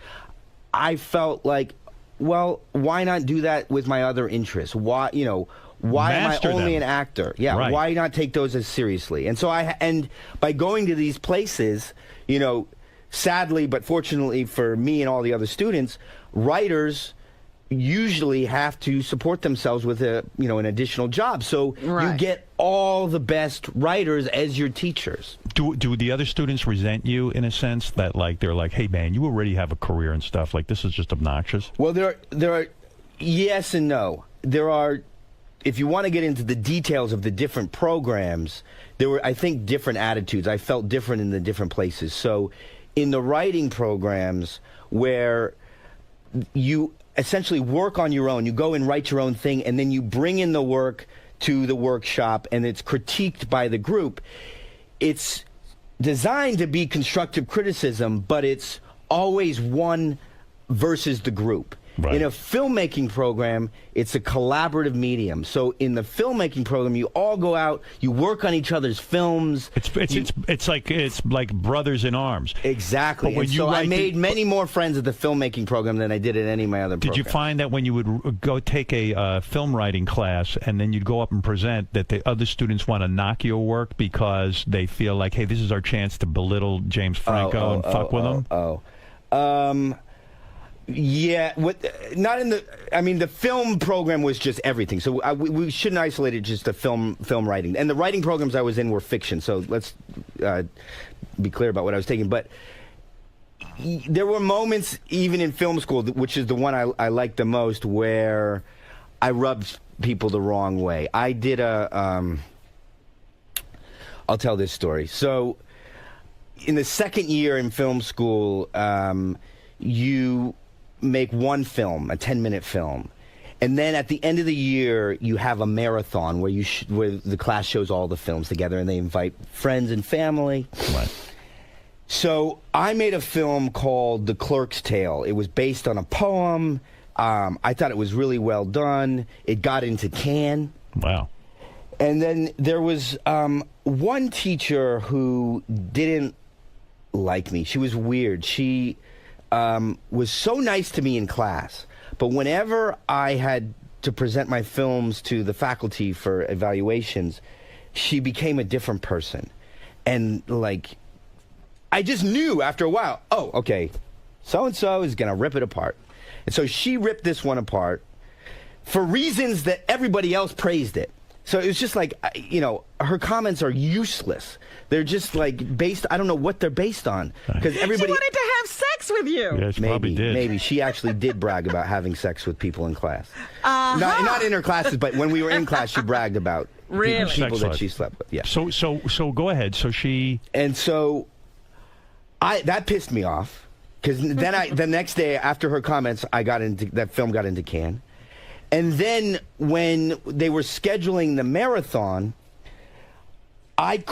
I felt like, well, why not do that with my other interests? Why Master am I only them. an actor? Yeah, Right. why not take those as seriously? And so and by going to these places, sadly but fortunately for me and all the other students, writers usually have to support themselves with an additional job. So you Right. get all the best writers as your teachers. Do the other students resent you in a sense that like they're like, hey man, you already have a career and stuff, like this is just obnoxious? Well, there are yes and no. There are, if you want to get into the details of the different programs, there were, I think, different attitudes. I felt different in the different places. So in the writing programs where you essentially work on your own, you go and write your own thing, and then you bring in the work to the workshop, and it's critiqued by the group. It's designed to be constructive criticism, but it's always one versus the group. Right. In a filmmaking program, it's a collaborative medium. So in the filmmaking program, you all go out, you work on each other's films. It's like brothers in arms. Exactly. But when And you so I write made many more friends at the filmmaking program than I did at any of my other programs. Did you find that when you would go take a film writing class and then you'd go up and present, that the other students want to knock your work because they feel like, hey, this is our chance to belittle James Franco and fuck with him? Yeah, not in the. I mean, the film program was just everything. So we shouldn't isolate it just to film writing. And the writing programs I was in were fiction. So let's be clear about what I was taking. But there were moments, even in film school, which is the one I liked the most, where I rubbed people the wrong way. I did I'll tell this story. So in the second year in film school, you make one film, a 10-minute film, and then at the end of the year you have a marathon where where the class shows all the films together and they invite friends and family. Right. So I made a film called The Clerk's Tale. It was based on a poem. I thought it was really well done. It got into Cannes. Wow. And then there was one teacher who didn't like me. She was weird. She was so nice to me in class, but whenever I had to present my films to the faculty for evaluations, she became a different person. And like, I just knew after a while, oh, okay, so-and-so is gonna rip it apart. And so she ripped this one apart for reasons that everybody else praised it. So it was just like, you know, her comments are useless. They're just like based, I don't know what they're based on. Because everybody. She wanted to have sex with you. Yeah, she probably did. Maybe. She actually did brag about having sex with people in class. Not in her classes, but when we were in class, she bragged about Really? people Sex that life. she slept with. Yeah. So go ahead. So she. And so that pissed me off. Because then the next day after her comments, that film got into Cannes. And then when they were scheduling the marathon, I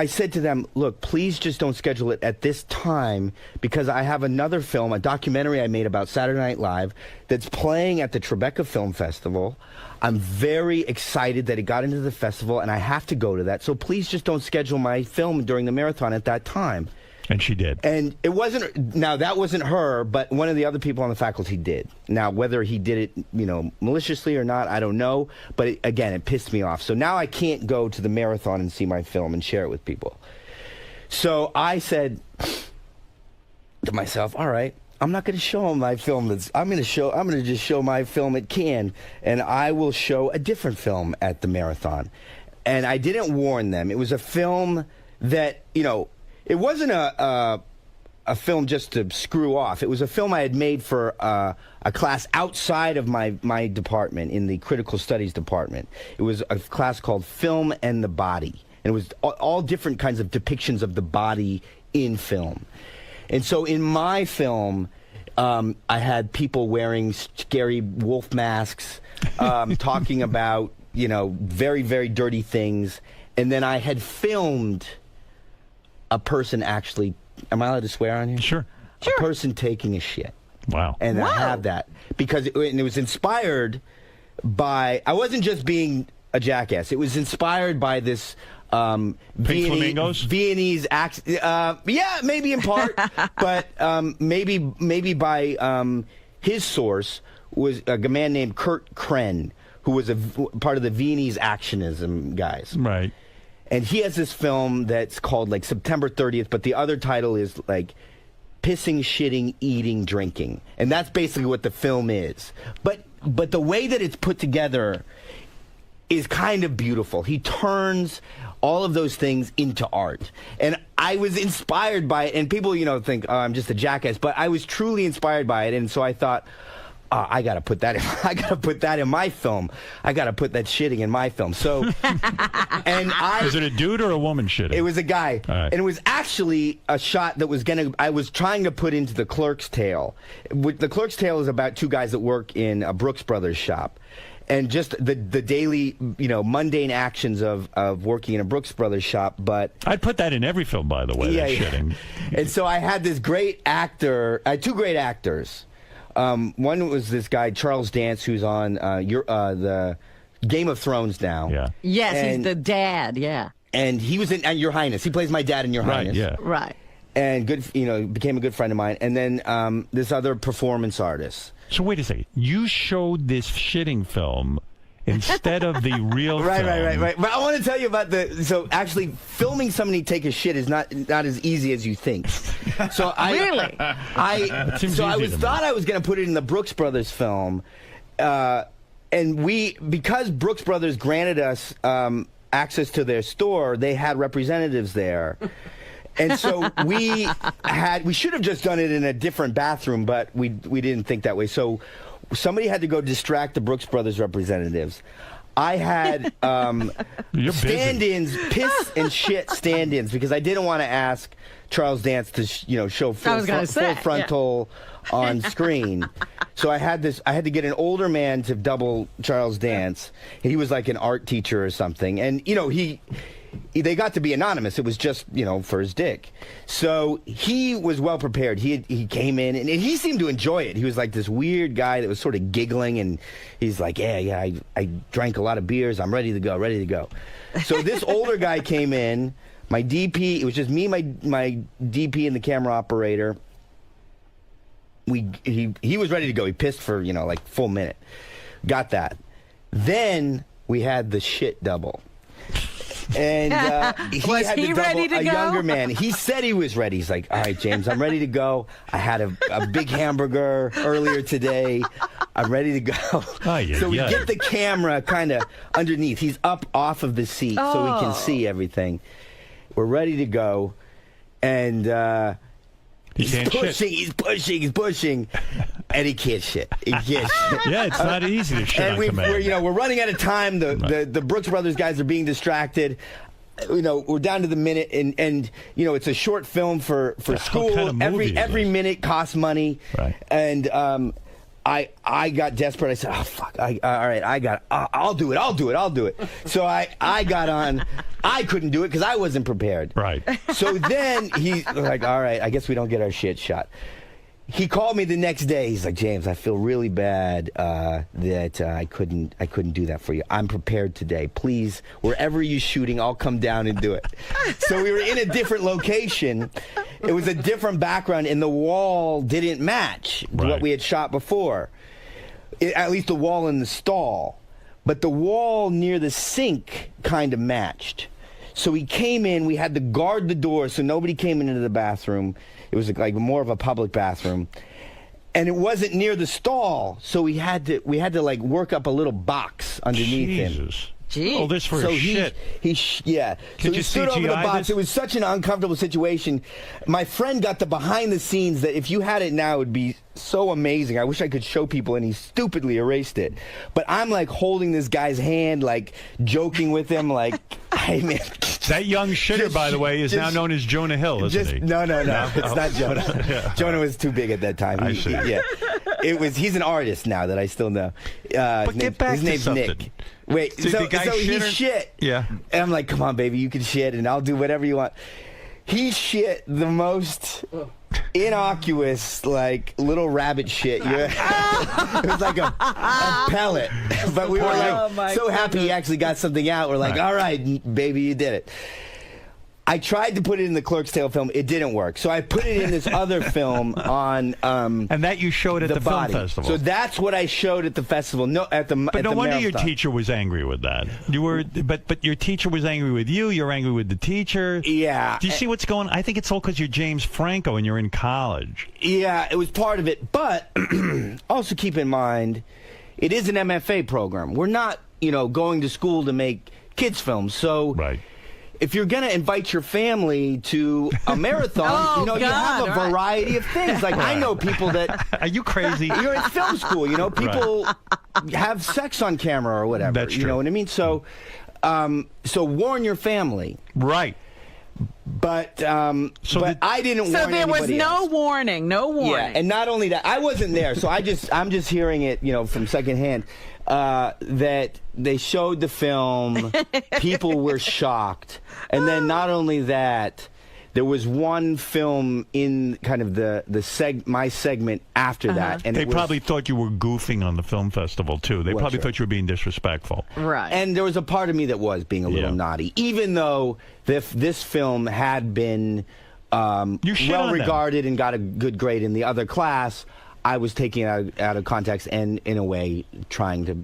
said to them, look, please just don't schedule it at this time because I have another film, a documentary I made about Saturday Night Live that's playing at the Tribeca Film Festival. I'm very excited that it got into the festival and I have to go to that. So please just don't schedule my film during the marathon at that time. And she did. And it wasn't, now that wasn't her, but one of the other people on the faculty did. Now, whether he did it, you know, maliciously or not, I don't know. But again, it pissed me off. So now I can't go to the marathon and see my film and share it with people. So I said to myself, all right, I'm not going to show him my film. I'm going to just show my film at Cannes, and I will show a different film at the marathon. And I didn't warn them. It was a film that, you know, it wasn't a film just to screw off. It was a film I had made for a class outside of my department, in the critical studies department. It was a class called Film and the Body. And it was all different kinds of depictions of the body in film. And so in my film, I had people wearing scary wolf masks, talking about, you know, very, very dirty things. And then I had filmed a person actually, am I allowed to swear on here? Sure. A person taking a shit. Wow. And I have that because it was inspired by, I wasn't just being a jackass. It was inspired by this Viennese accent. Yeah, maybe in part, but maybe by his source was a man named Kurt Kren, who was part of the Viennese actionism guys. Right. And he has this film that's called like September 30th, but the other title is like Pissing, Shitting, Eating, Drinking. And that's basically what the film is. But the way that it's put together, is kind of beautiful. He turns all of those things into art. And I was inspired by it. And people, think, oh, I'm just a jackass. But I was truly inspired by it. And so I thought, I got to put that in, I got to put that in my film. I got to put that shitting in my film. So, Was it a dude or a woman shitting? It was a guy. All right. And it was actually a shot that I was trying to put into The Clerk's Tale. The Clerk's Tale is about two guys that work in a Brooks Brothers shop. And just the daily, mundane actions of working in a Brooks Brothers shop. But I'd put that in every film, by the way. Yeah, shitting. And so I had this great actor. I had two great actors. One was this guy Charles Dance, who's on the Game of Thrones now. Yeah. Yes, And- he's the dad. Yeah. And he was in Your Highness. He plays my dad in Your Right. Highness. Yeah. Right. And became a good friend of mine. And then this other performance artist. So wait a second. You showed this shitting film instead of the real film. Right. But I want to tell you about so actually filming somebody take a shit is not as easy as you think. So Really? seems I easy to me. thought I was going to put it in the Brooks Brothers film, and because Brooks Brothers granted us access to their store, they had representatives there. And so we should have just done it in a different bathroom, but we didn't think that way. So somebody had to go distract the Brooks Brothers representatives. I had You're busy. stand-ins, piss and shit stand-ins, because I didn't want to ask Charles Dance to show full frontal on screen. So I had to get an older man to double Charles Dance. He was like an art teacher or something, and they got to be anonymous. It was just, for his dick. So he was well prepared. He came in, and he seemed to enjoy it. He was like this weird guy that was sort of giggling, and he's like, yeah, I drank a lot of beers. I'm ready to go. So this older guy came in. My DP, it was just me, my DP, and the camera operator. He was ready to go. He pissed for, full minute. Got that. Then we had the shit double. And Was had he to double ready to a go? younger man. He said he was ready. He's like, all right, James, I'm ready to go. I had a big hamburger earlier today. I'm ready to go. So we get the camera kind of underneath. He's up off of the seat so we can see everything. We're ready to go. And he's pushing, and he can't shit. Yeah, it's not easy to shit And on command. we're running out of time. The Brooks Brothers guys are being distracted. We're down to the minute, and it's a short film for school. kind of movie is Every this? minute costs money. Right. And I got desperate. I said, "Oh fuck! All right, I'll do it." So I got on. I couldn't do it because I wasn't prepared. Right. So then he's like, "All right, I guess we don't get our shit shot." He called me the next day. He's like, James, I feel really bad that I couldn't do that for you. I'm prepared today. Please, wherever you're shooting, I'll come down and do it. So we were in a different location. It was a different background, and the wall didn't match what we had shot before. At least the wall in the stall. But the wall near the sink kind of matched. So he came in. We had to guard the door so nobody came into the bathroom. It was like more of a public bathroom, and it wasn't near the stall, so we had to like work up a little box underneath him. Gee. Oh, this for So shit. Yeah. So Did he you stood over the CGI box. this? It was such an uncomfortable situation. My friend got the behind the scenes that if you had it now, it would be so amazing. I wish I could show people, and he stupidly erased it. But I'm like holding this guy's hand, like joking with him, like, hey man. That young shitter, by the way, is now known as Jonah Hill, isn't he? No. It's not Jonah. Jonah was too big at that time. I see. Yeah. He's an artist now that I still know. But get back his to name's something. Nick. Wait, Did so the guy he shit or- shit. Yeah. And I'm like, come on, baby, you can shit, and I'll do whatever you want. He shit the most innocuous, like, little rabbit shit. It was like a pellet. But we were like so happy he actually got something out. We're like, all right, baby, you did it. I tried to put it in the Clerk's Tale film. It didn't work. So I put it in this other film on And that you showed at the film Body. festival. So that's what I showed at the festival. No, at the But at no the wonder your marathon. teacher was angry with that. You were, but your teacher was angry with you. You're angry with the teacher. Yeah. Do you see what's going on? I think it's all because you're James Franco and you're in college. Yeah, it was part of it. But also keep in mind, it is an MFA program. We're not, going to school to make kids films. So Right. if you're going to invite your family to a marathon, Oh, you have a God, right. variety of things. Like I know people that Are you crazy? you're in film school, people have sex on camera or whatever. That's You true. know what I mean? So, so warn your family. Right. But So but I didn't So warn there was anybody no else. warning, no warning. Yeah, and not only that, I wasn't there, so I'm just hearing it, from secondhand. That they showed the film, people were shocked, and then not only that, there was one film in kind of my segment after that, and They it was, probably thought you were goofing on the film festival, too. They Well, probably sure. thought you were being disrespectful. Right. and there was a part of me that was being a little Yeah. naughty, even though this film had been You shit well on them. regarded and got a good grade in the other class. I was taking it out of context and, in a way, trying to,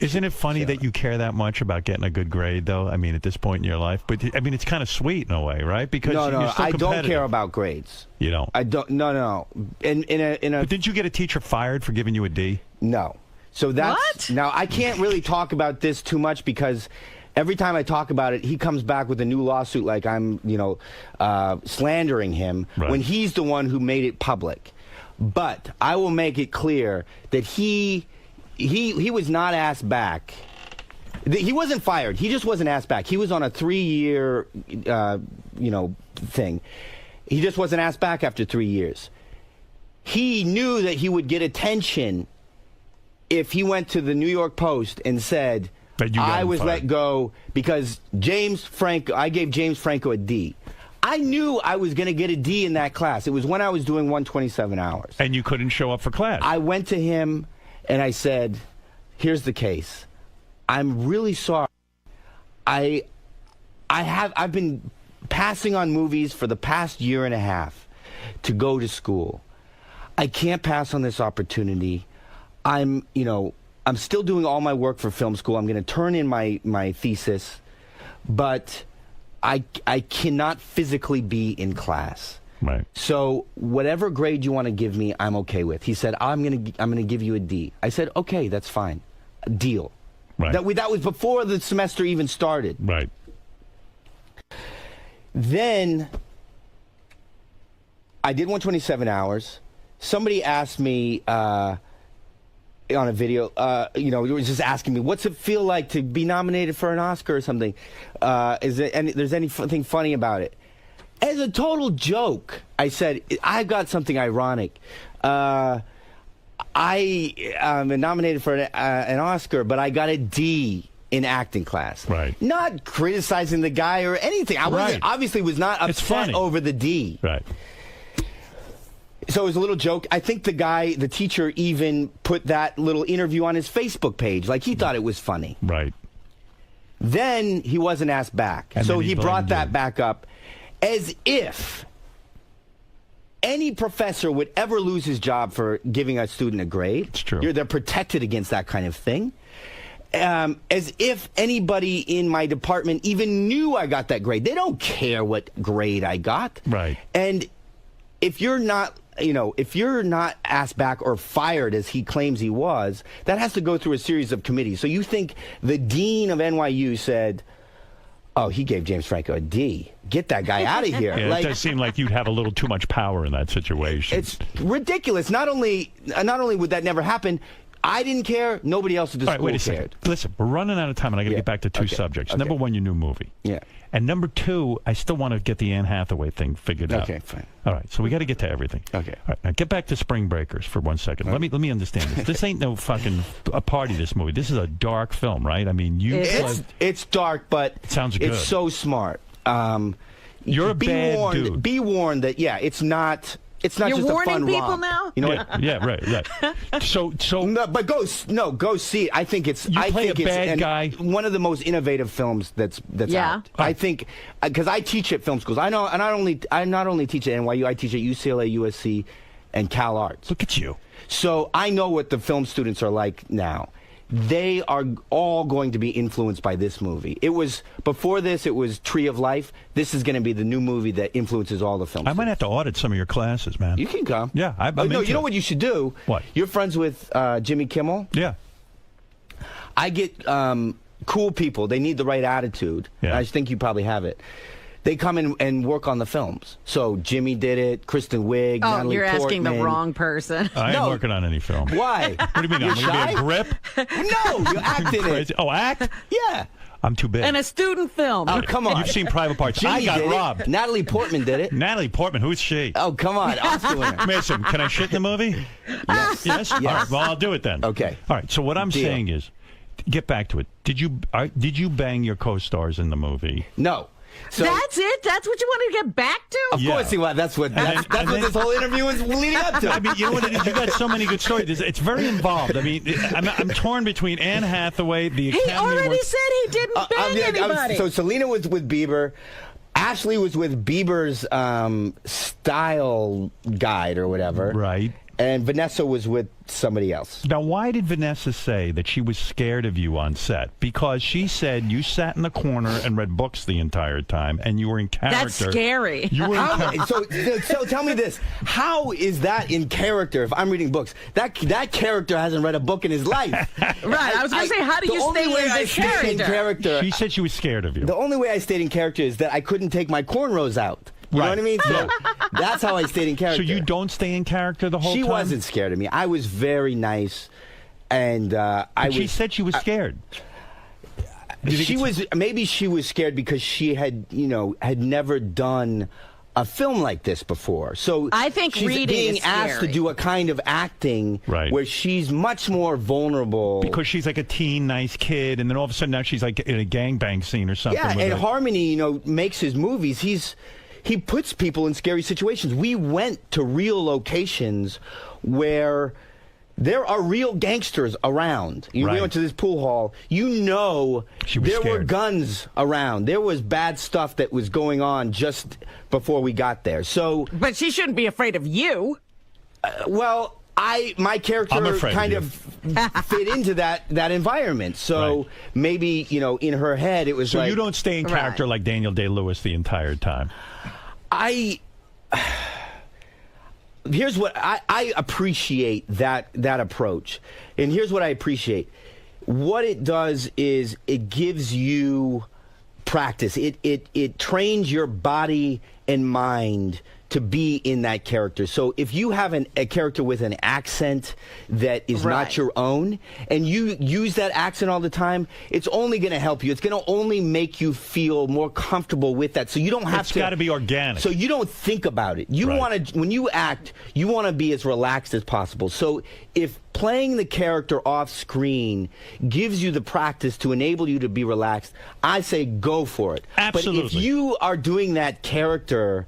Isn't it funny that you care that much about getting a good grade, though? I mean, at this point in your life. But, I mean, it's kind of sweet in a way, right? Because No, you're still I don't competitive. care about grades. You don't? I don't. No. In a But didn't you get a teacher fired for giving you a D? no. So that's What? now I can't really talk about this too much because every time I talk about it, he comes back with a new lawsuit like I'm, slandering him Right. when he's the one who made it public. But I will make it clear that he was not asked back. He wasn't fired. He just wasn't asked back. He was on a 3-year, thing. He just wasn't asked back after 3 years. He knew that he would get attention if he went to the New York Post and said, That you got I him was fired. let go because I gave James Franco a D. I knew I was going to get a D in that class. It was when I was doing 127 hours. And you couldn't show up for class. I went to him and I said, here's the case. I'm really sorry. I've been passing on movies for the past year and a half to go to school. I can't pass on this opportunity. I'm still doing all my work for film school. I'm going to turn in my thesis, but I cannot physically be in class. Right. So whatever grade you want to give me, I'm okay with. He said, I'm gonna give you a D. I said, okay, that's fine. A deal. Right. That was before the semester even started. Right. Then I did 127 hours. Somebody asked me on a video, it was just asking me, what's it feel like to be nominated for an Oscar or something? There's anything funny about it? As a total joke, I said, I've got something ironic. I am nominated for an Oscar, but I got a D in acting class. Right. Not criticizing the guy or anything. I Right. obviously was not It's upset funny. over the D. Right. So it was a little joke. I think the teacher even put that little interview on his Facebook page. Like he thought it was funny. Right. Then he wasn't asked back. And So then he he brought blamed that you. back up as if any professor would ever lose his job for giving a student a grade. It's true. They're protected against that kind of thing. As if anybody in my department even knew I got that grade. They don't care what grade I got. Right. And if you're not asked back or fired as he claims he was, that has to go through a series of committees. So you think the dean of NYU said, oh, he gave James Franco a D. Get that guy out of here. Yeah, it does seem like you'd have a little too much power in that situation. It's ridiculous. Not only would that never happen, I didn't care. Nobody else at the All right, school wait a cared. second. Listen, we're running out of time, and I got to Yeah. get back to two Okay. subjects. Okay. Number one, your new movie. Yeah. And number two, I still want to get the Anne Hathaway thing figured out. Okay, fine. All right, so we got to get to everything. Okay. All right, now get back to Spring Breakers for 1 second. Let me understand this. This ain't no fucking a party. This movie. This is a dark film, right? I mean, It's dark, but Sounds good. it's so smart. You're a be bad warned, dude. Be warned that it's not You're just a warning fun people romp. now? You know what? yeah, right. So No, but go see it. I think it's. You I play think a it's bad guy? one of the most innovative films that's Yeah. out. I think because I teach at film schools. I not only teach at NYU. I teach at UCLA, USC, and Cal Arts. look at you. So I know what the film students are like now. They are all going to be influenced by this movie. It was before this. It was Tree of Life. This is going to be the new movie that influences all the film. I might have to audit some of your classes, man. You can come. Yeah, I'm no, into you know it. what you should do? What? You're friends with Jimmy Kimmel. Yeah. I get cool people. They need the right attitude. Yeah. I think you probably have it. They come in and work on the films. So Jimmy did it, Kristen Wiig, Oh, Natalie you're asking the Portman. wrong person. I ain't No. working on any film. Why? What do you mean? You're I'm going to shy? be a grip? No, you act in it. Crazy. Oh, act? Yeah. I'm too big. And a student film. Oh, come on. You've seen Private Parts. Jimmy I got did it. robbed. Natalie Portman did it. Natalie Portman, who's she? Oh, come on. Oscar winner. Mason, can I shit in the movie? Yes. Yes? All right, well, I'll do it then. Okay. All right, so what I'm Deal. saying is, get back to it. Did you bang your co-stars in the movie? No. So, That's it? That's what you wanted to get back to? of Yeah. course he was. That's what then- this whole interview was leading up to. I mean, you know what it is? You got so many good stories. It's very involved. I mean, I'm torn between Anne Hathaway, the He Academy already Award- said he didn't bang anybody. So Selena was with Bieber. Ashley was with Bieber's style guide or whatever. Right. And Vanessa was with somebody else. Now, why did Vanessa say that she was scared of you on set? Because she said you sat in the corner and read books the entire time, and you were in character. That's scary. You were in character. So tell me this: how is that in character? If I'm reading books, that character hasn't read a book in his life. Right. I was going to say, how do you stay in the character? She said she was scared of you. The only way I stayed in character is that I couldn't take my cornrows out. You know Right. what I mean? So that's how I stayed in character. So you don't stay in character the whole She time? wasn't scared of me. I was very nice, and She said she was scared. Maybe she was scared because she had never done a film like this before. So I think she's reading being is asked scary. to do a kind of acting Right. where she's much more vulnerable. Because she's like a teen, nice kid, and then all of a sudden now she's like in a gangbang scene or something. Yeah, with and her. Harmony, makes his movies. He puts people in scary situations. We went to real locations where there are real gangsters around. We Right. went to this pool hall. She was There were scared. guns around. There was bad stuff that was going on just before we got there. So, But she shouldn't be afraid of you. well, my character I'm afraid kind of of fit into that environment. So Right. maybe, in her head it was So like... you don't stay in character Right. like Daniel Day-Lewis the entire time. Here's what I appreciate that approach, and here's what I appreciate. What it does is it gives you practice. It trains your body and mind to be in that character. So if you have a character with an accent that is Right. not your own, and you use that accent all the time, it's only going to help you. It's going to only make you feel more comfortable with that. So you don't have It's to. got to be organic. So you don't think about it. You Right. want to, when you act, you want to be as relaxed as possible. So if playing the character off screen gives you the practice to enable you to be relaxed, I say go for it. But if Absolutely. you are doing that character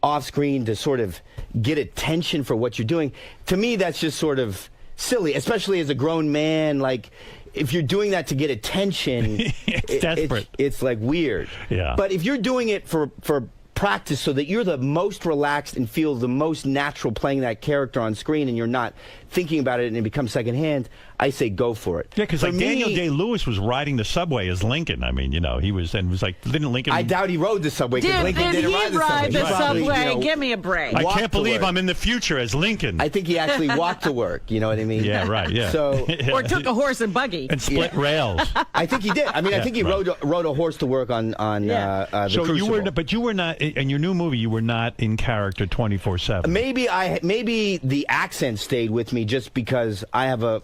off screen to sort of get attention for what you're doing, to me that's just sort of silly, especially as a grown man. Like, if you're doing that to get attention, It's desperate. It's like weird. Yeah. But if you're doing it for practice so that you're the most relaxed and feel the most natural playing that character on screen and you're not thinking about it and it becomes secondhand, I say go for it. Yeah, because For like me, Daniel Day-Lewis was riding the subway as Lincoln. I mean, he was like, didn't Lincoln? I doubt he rode the subway because Did Lincoln didn't he ride the ride subway. the He probably, subway? Give me a break. I walked can't to believe work. I'm in the future as Lincoln. I think he actually walked to work. You know what I mean? Yeah, right. Yeah. So Or took a horse and buggy. and split Yeah. rails. I think he did. I mean, I Yeah, think he right. rode a horse to work on Yeah. the So you Crucible. but you were not in your new movie. You were not in character 24/7. Maybe the accent stayed with me just because I have a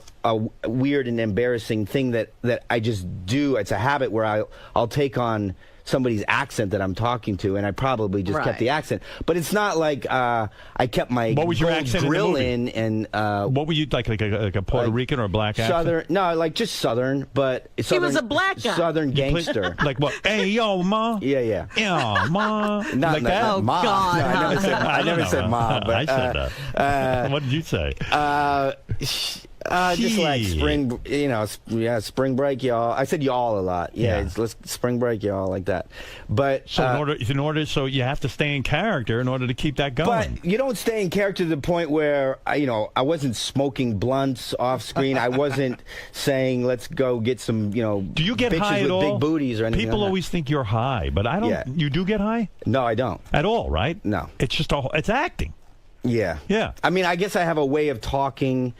weird and embarrassing thing that I just do. It's a habit where I'll take on somebody's accent that I'm talking to, and I probably just Right. kept the accent. But it's not like I kept my What was your gold accent in the grill movie? in and What were you like a Puerto like Rican or a black accent? Southern. No, like just Southern, but Southern, was a black guy. Southern You played- gangster. like what? Hey, yo, ma. Yeah, yeah. Yo, ma. Not like that? Oh, Ma. God, No, I never huh? said. I don't never know, said ma. But I said that. What did you say? Just like Shit. spring break, y'all. I said y'all a lot. Yeah, Yeah. let's spring break, y'all, like that. But So so you have to stay in character in order to keep that going. but you don't stay in character to the point where I wasn't smoking blunts off screen. I wasn't saying let's go get some do you get bitches high with at all? big booties or anything. People like that. always think you're high, but I don't. Yeah. You do get high No, I don't. at all, right? No. It's just it's acting. Yeah. Yeah. I mean, I guess I have a way of talking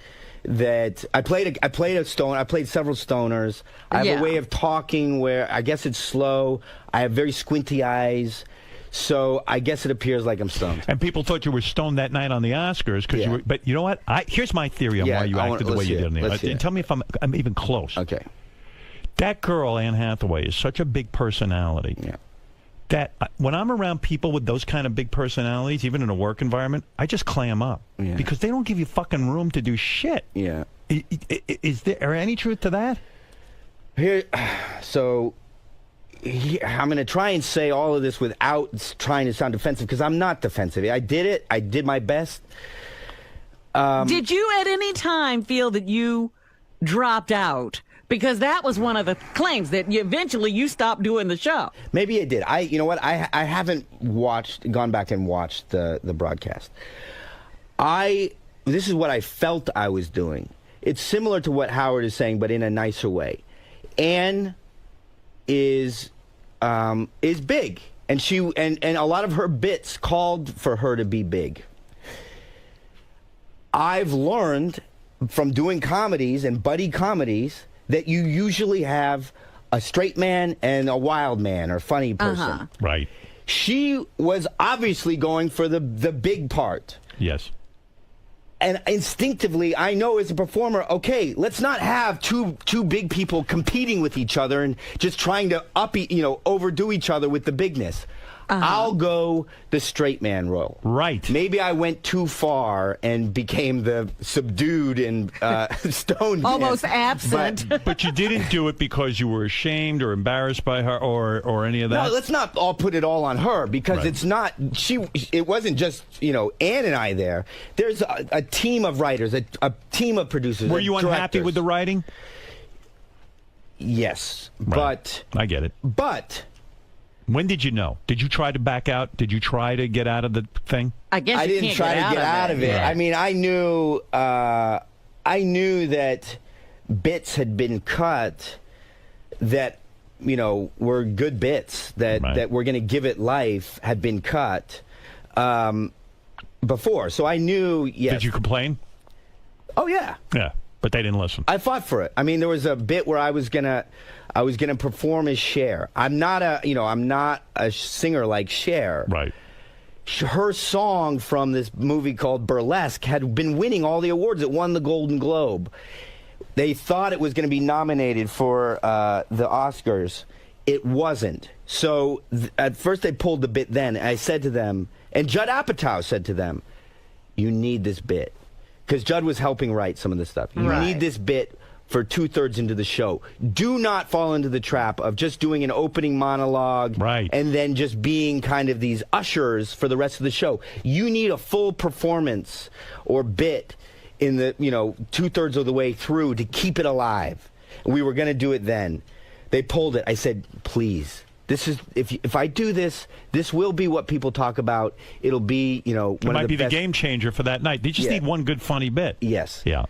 that I played several stoners. I have Yeah. a way of talking where I guess it's slow. I have very squinty eyes. So I guess it appears like I'm stoned. And people thought you were stoned that night on the Oscars because Yeah. you were. But you know what? Here's my theory on Yeah, why you acted the way let's you hear did. it. Let's hear it. Tell me if I'm even close. Okay. That girl, Anne Hathaway, is such a big personality. Yeah. That when I'm around people with those kind of big personalities, even in a work environment, I just clam up Yeah. because they don't give you fucking room to do shit. Yeah. Is there any truth to that? I'm going to try and say all of this without trying to sound defensive because I'm not defensive. I did it. I did my best. Did you at any time feel that you dropped out? Because that was one of the claims that eventually you stopped doing the show. Maybe I did. You know what? I haven't gone back and watched the broadcast. This is what I felt I was doing. It's similar to what Howard is saying, but in a nicer way. Anne is big, and a lot of her bits called for her to be big. I've learned from doing comedies and buddy comedies that you usually have a straight man and a wild man or funny person. Right. She was obviously going for the big part. Yes. And instinctively, I know as a performer, okay, let's not have two big people competing with each other and just trying to overdo each other with the bigness. I'll go the straight man role. Right. Maybe I went too far and became the subdued and stoned man. Almost absent. But you didn't do it because you were ashamed or embarrassed by her or any of that? No, let's not all put it all on her because Right. it's not. It wasn't just Ann and I there. There's a team of writers, a team of producers. Were you unhappy with the writing? Yes, Right. I get it. but. When did you know? Did you try to back out? Did you try to get out of the thing? I guess I you didn't can't try to get out of it. Right. I mean, I knew that bits had been cut that were good bits that were going to give it life had been cut before. So I knew. Yes. Did you complain? Oh yeah. Yeah, but they didn't listen. I fought for it. I mean, there was a bit where I was gonna perform as Cher. I'm not a singer like Cher. Right. Her song from this movie called Burlesque had been winning all the awards. It won the Golden Globe. They thought it was going to be nominated for the Oscars. It wasn't. So at first they pulled the bit then. And I said to them, and Judd Apatow said to them, you need this bit. Because Judd was helping write some of the stuff. You need this bit for 2/3 into the show. Do not fall into the trap of just doing an opening monologue and then just being kind of these ushers for the rest of the show. You need a full performance or bit in the 2/3 of the way through to keep it alive. And we were going to do it then. They pulled it. I said, please. This is if I do this, this will be what people talk about. It'll be It might be the game changer for that night. They just need one good funny bit. Yes. Yeah.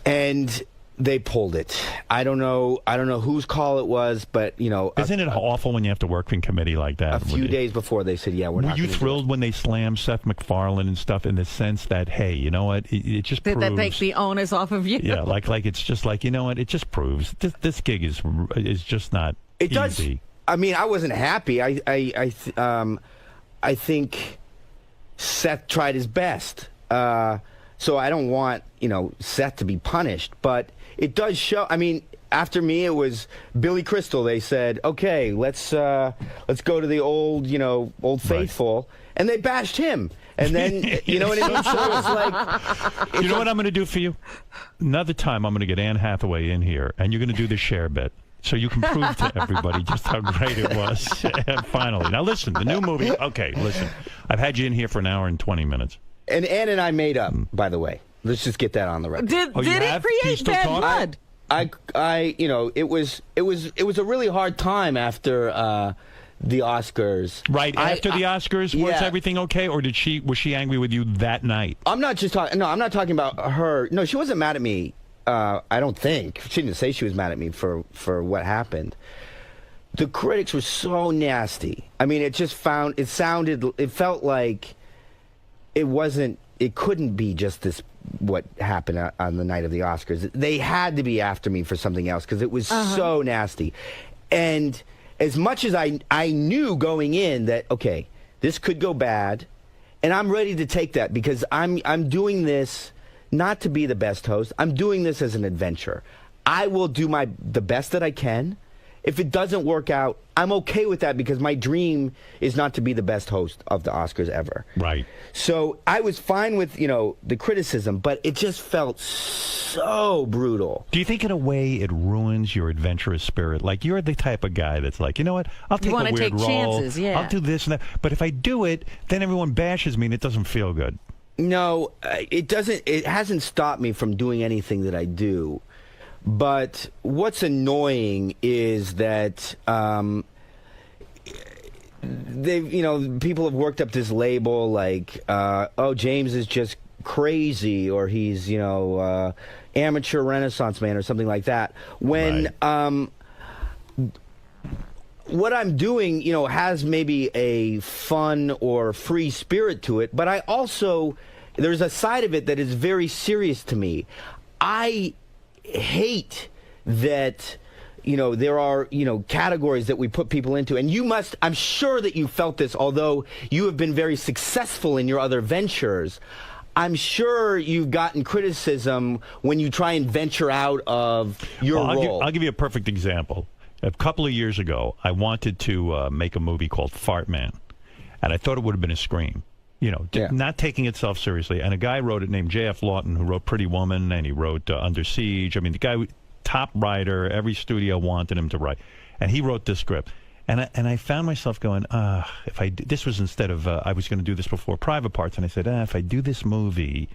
And they pulled it. I don't know whose call it was, but isn't it awful when you have to work in committee like that? A few days before they said, "Yeah, we're not." Were you thrilled when they slammed Seth MacFarlane and stuff in the sense that, hey, you know what? It just proves that takes the onus off of you. Yeah, like it's just like, you know what? It just proves this gig is just not It does. easy. I mean, I wasn't happy. I think Seth tried his best. So I don't want Seth to be punished, but it does show. I mean, after me, it was Billy Crystal. They said, "Okay, let's go to the old faithful," and they bashed him. And then you know what I mean? So it's like, you know what I'm going to do for you? Another time, I'm going to get Anne Hathaway in here, and you're going to do the Cher bit. So you can prove to everybody just how great it was. And finally. Now listen, the new movie. Okay, listen. I've had you in here for an hour and 20 minutes. And Ann and I made up, by the way. Let's just get that on the record. Did it create bad blood? It was a really hard time after the Oscars. Right after the Oscars, was everything okay, or was she angry with you that night? I'm not talking about her. No, she wasn't mad at me. I don't think she didn't say she was mad at me for what happened. The critics were so nasty. I mean, it felt like it couldn't be just this what happened on the night of the Oscars. They had to be after me for something else because it was so nasty. And as much as I knew going in that, okay, this could go bad, and I'm ready to take that because I'm doing this not to be the best host. I'm doing this as an adventure. I will do the best that I can. If it doesn't work out, I'm okay with that because my dream is not to be the best host of the Oscars ever. Right. So I was fine with, the criticism, but it just felt so brutal. Do you think in a way it ruins your adventurous spirit? Like you're the type of guy that's like, you know what? I'll take a weird take role. chances, yeah. I'll do this and that. But if I do it, then everyone bashes me and it doesn't feel good. No, it doesn't. It hasn't stopped me from doing anything that I do. But what's annoying is that people have worked up this label like, James is just crazy, or he's amateur Renaissance man, or something like that. When what I'm doing, has maybe a fun or free spirit to it, but I also there's a side of it that is very serious to me. I hate that there are categories that we put people into, and I'm sure that you felt this, although you have been very successful in your other ventures. I'm sure you've gotten criticism when you try and venture out of your role. I'll give you a perfect example. A couple of years ago, I wanted to make a movie called Fart Man, and I thought it would have been a scream. Not taking itself seriously. And a guy wrote it named J.F. Lawton, who wrote Pretty Woman, and he wrote Under Siege. I mean, the guy, top writer, every studio wanted him to write. And he wrote this script. And I found myself going, this was instead of, I was going to do this before Private Parts, and I said, if I do this movie,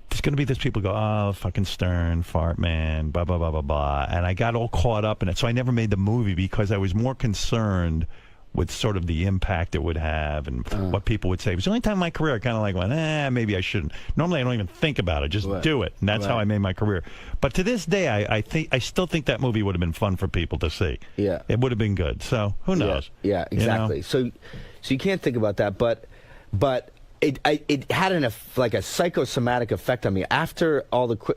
there's going to be this people go, oh, fucking Stern, Fart Man, blah, blah, blah, blah, blah. And I got all caught up in it. So I never made the movie because I was more concerned with sort of the impact it would have and what people would say. It was the only time in my career I kind of went, maybe I shouldn't. Normally I don't even think about it, just do it. And that's how I made my career. But to this day, I still think that movie would have been fun for people to see. Yeah. It would have been good. So who knows? Yeah, exactly. So you can't think about that, but it had a psychosomatic effect on me after all the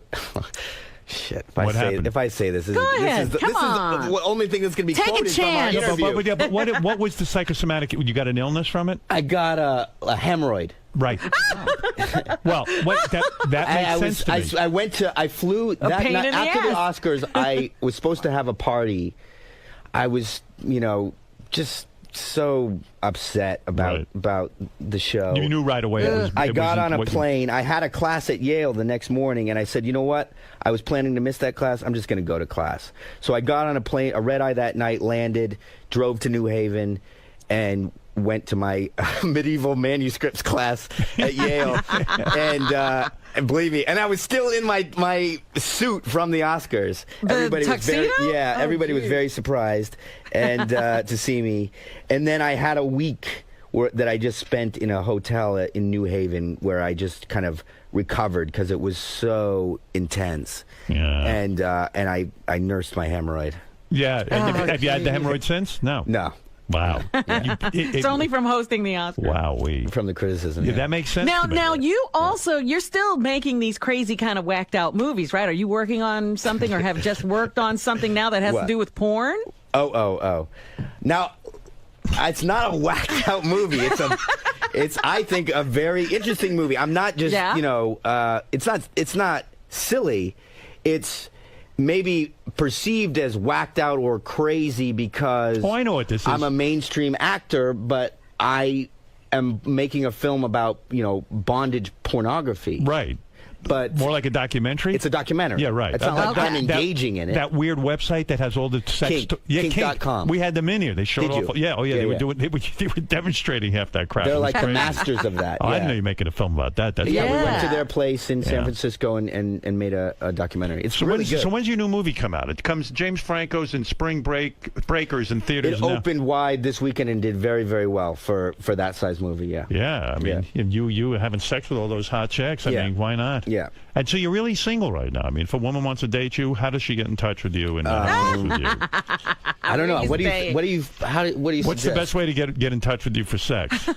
Shit! If I say this, this is the only thing that's going to be quoted from our interview. But what was the psychosomatic? You got an illness from it? I got a hemorrhoid. Right. Well, that makes sense to me. I flew that night after the Oscars. I was supposed to have a party. I was, just so upset about the show. You knew right away. I got on a plane. I had a class at Yale the next morning, and I said, you know what? I was planning to miss that class. I'm just going to go to class. So I got on a plane, a red-eye that night, landed, drove to New Haven, and went to my medieval manuscripts class at Yale. And believe me, and I was still in my suit from the Oscars. Everybody tuxedo? Everybody was very surprised and to see me. And then I had a week that I just spent in a hotel in New Haven where I just kind of recovered because it was so intense. Yeah. And I nursed my hemorrhoid. Yeah. Have you had the hemorrhoid since? No. No. Wow. It's only from hosting the Oscars. Wow. From the criticism. Yeah, that makes sense. Now you're still making these crazy kind of whacked out movies, right? Are you working on something or have just worked on something now that has to do with porn? Oh. Now, it's not a whacked out movie. It's I think a very interesting movie. I'm not just, it's not silly. It's maybe perceived as whacked out or crazy because I know what this is. I'm a mainstream actor, but I am making a film about, bondage pornography. Right. But more like a documentary? It's a documentary. Yeah, right. It's not like I'm engaging in it. That weird website that has all the sex... Kink.com. We had them in here. They showed off... Yeah, they were doing... They were demonstrating half that crap. They're like the masters of that. I didn't know you're making a film about that. We went to their place in San Francisco and made a documentary. It's really good. So when's your new movie come out? It comes... James Franco's in Spring Breakers in theaters now. It opened wide this weekend and did very, very well for that size movie, Yeah, I mean, you having sex with all those hot chicks, I mean, why not? Yeah. And so you're really single right now. I mean, if a woman wants to date you, how does she get in touch with you and with you? I don't know. What do you What's the suggest? best way to get in touch with you for sex?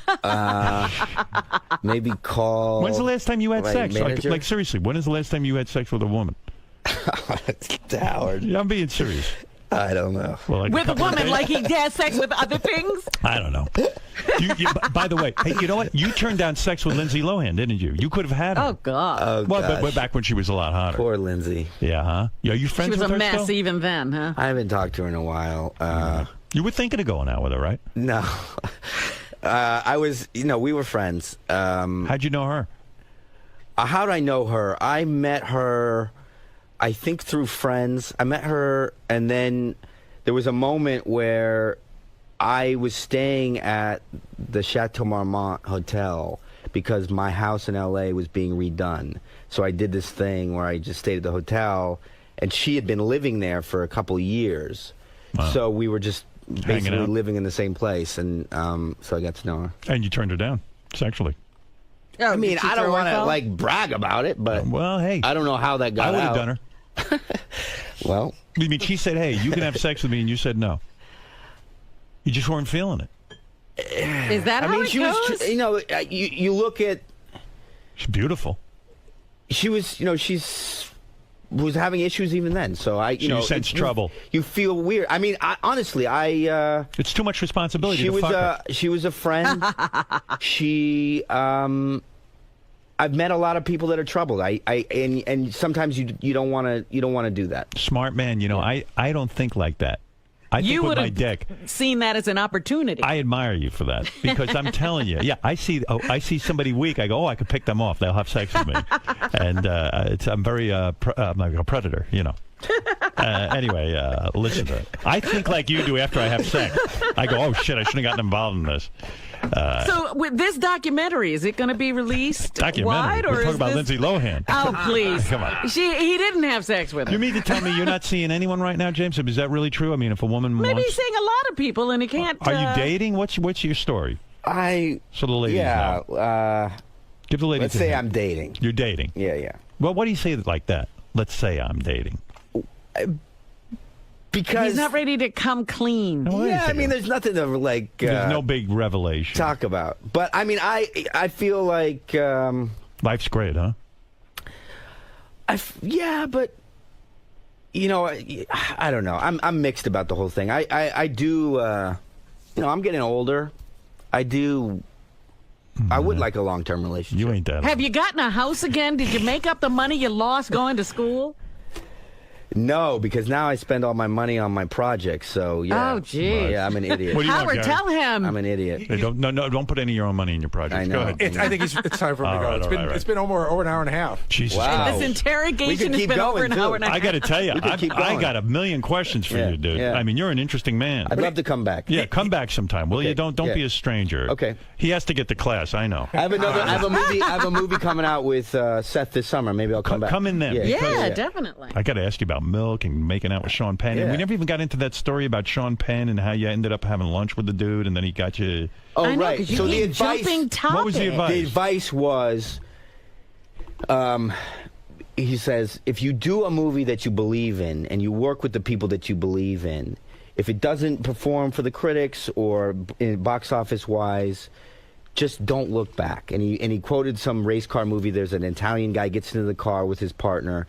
Maybe call. When's the last time you had my sex? manager? Like seriously, when is the last time you had sex with a woman? Howard. Yeah, I'm being serious. I don't know. Well, like With a woman, like he has sex with other things? I don't know. By the way, hey, you know what? You turned down sex with Lindsay Lohan, didn't you? You could have had her. Oh, God. Oh, well, gosh. but back when she was a lot hotter. Poor Lindsay. Yeah, huh? Yeah, are you She friends was with a her mess still? even then, huh? I haven't talked to her in a while. You were thinking of going out with her, right? No. I was, we were friends. How'd you know her? How'd I know her? I met her, I think, through friends. I met her, and then there was a moment where I was staying at the Chateau Marmont Hotel because my house in L.A. was being redone. So I did this thing where I just stayed at the hotel, and she had been living there for a couple of years. Wow. So we were just basically out. living in the same place, and so I got to know her. And you turned her down sexually. Oh, I mean, did she I don't throw want to herself? brag about it, but Well, hey, I don't know how that got I would have out. done her. Well, I mean, she said, "Hey, you can have sex with me," and you said no. You just weren't feeling it. Is that I how mean, it she goes? was, you look at, She's beautiful. she was, she's was having issues even then. So You sense trouble. You feel weird. I mean, honestly, It's too much responsibility she to was fuck her. she was a friend. I've met a lot of people that are troubled. And sometimes you don't want to do that. Smart man. I don't think like that. I You think with would my have dick. seen that as an opportunity. I admire you for that because I'm telling you, I see somebody weak. I go, oh, I could pick them off. They'll have sex with me, and I'm very I'm like a predator, Anyway, listen to it. I think like you do after I have sex. I go, oh shit, I shouldn't have gotten involved in this. So with this documentary, is it going to be released Documentary. wide, or We're is talking about this... Lindsay Lohan. Oh, please. Come on. He didn't have sex with her. You mean to tell me you're not seeing anyone right now, James? Is that really true? I mean, if a woman Maybe wants... he's seeing a lot of people, and he can't... Are you dating? What's your story? So the ladies know. Give the ladies Let's say I'm dating. You're dating. Yeah. Well, why do you say it like that? Let's say I'm dating. Because He's not ready to come clean. No, wait a yeah, I second. mean, there's nothing to like There's no big revelation. talk about. But I mean, I feel like Life's great, huh? yeah, but I don't know. I'm mixed about the whole thing. I do. I'm getting older. I do. I would like a long-term relationship. You ain't that. Have you gotten a house again? Did you make up the money you lost going to school? No, because now I spend all my money on my projects. So yeah. Oh, geez. Yeah, I'm an idiot. What do you want, Howard, Gary? tell him. I'm an idiot. Hey, don't put any of your own money in your projects. I know. Go ahead. I think it's time for him to All go. right, It's all been right. it's been over an hour and a half. Jesus Wow. Christ. This We interrogation could has keep been over going, an too. hour and a half. I got to tell you, We could keep I going. got a million questions for Yeah, you, dude. yeah. I mean, you're an interesting man. I'd love to come back. Yeah, come back sometime, will you? Okay, Don't yeah. be a stranger. Okay. He has to get to class. I know. I have a movie coming out with Seth this summer. Maybe I'll come back. Come in then, Yeah, definitely. I got to ask you about milk and making out with Sean Penn. And Yeah. we never even got into that story about Sean Penn and how you ended up having lunch with the dude, and then he got you. Oh, I know, right. 'cause you So the keep advice. jumping topics. What was the advice? The advice was, he says, if you do a movie that you believe in and you work with the people that you believe in, if it doesn't perform for the critics or in box office wise, just don't look back. And he quoted some race car movie. There's an Italian guy gets into the car with his partner.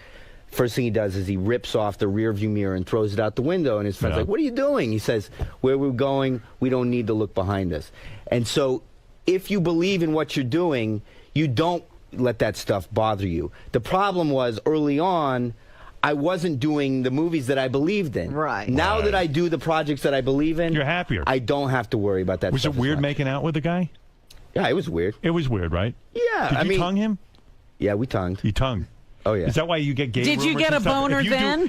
First thing he does is he rips off the rear view mirror and throws it out the window. And his friend's Yeah. like, what are you doing? He says, where we're going, we don't need to look behind us. And so if you believe in what you're doing, you don't let that stuff bother you. The problem was early on, I wasn't doing the movies that I believed in. Right. Now Right. that I do the projects that I believe in, You're happier. I don't have to worry about that Was stuff it as weird much. making out with the guy? Yeah, it was weird. It was weird, right? Yeah, Did I you mean, tongue him? yeah, we tongued. You tongued. Oh, yeah. Is that why you get gay Did you rumors get and a stuff? boner If you then?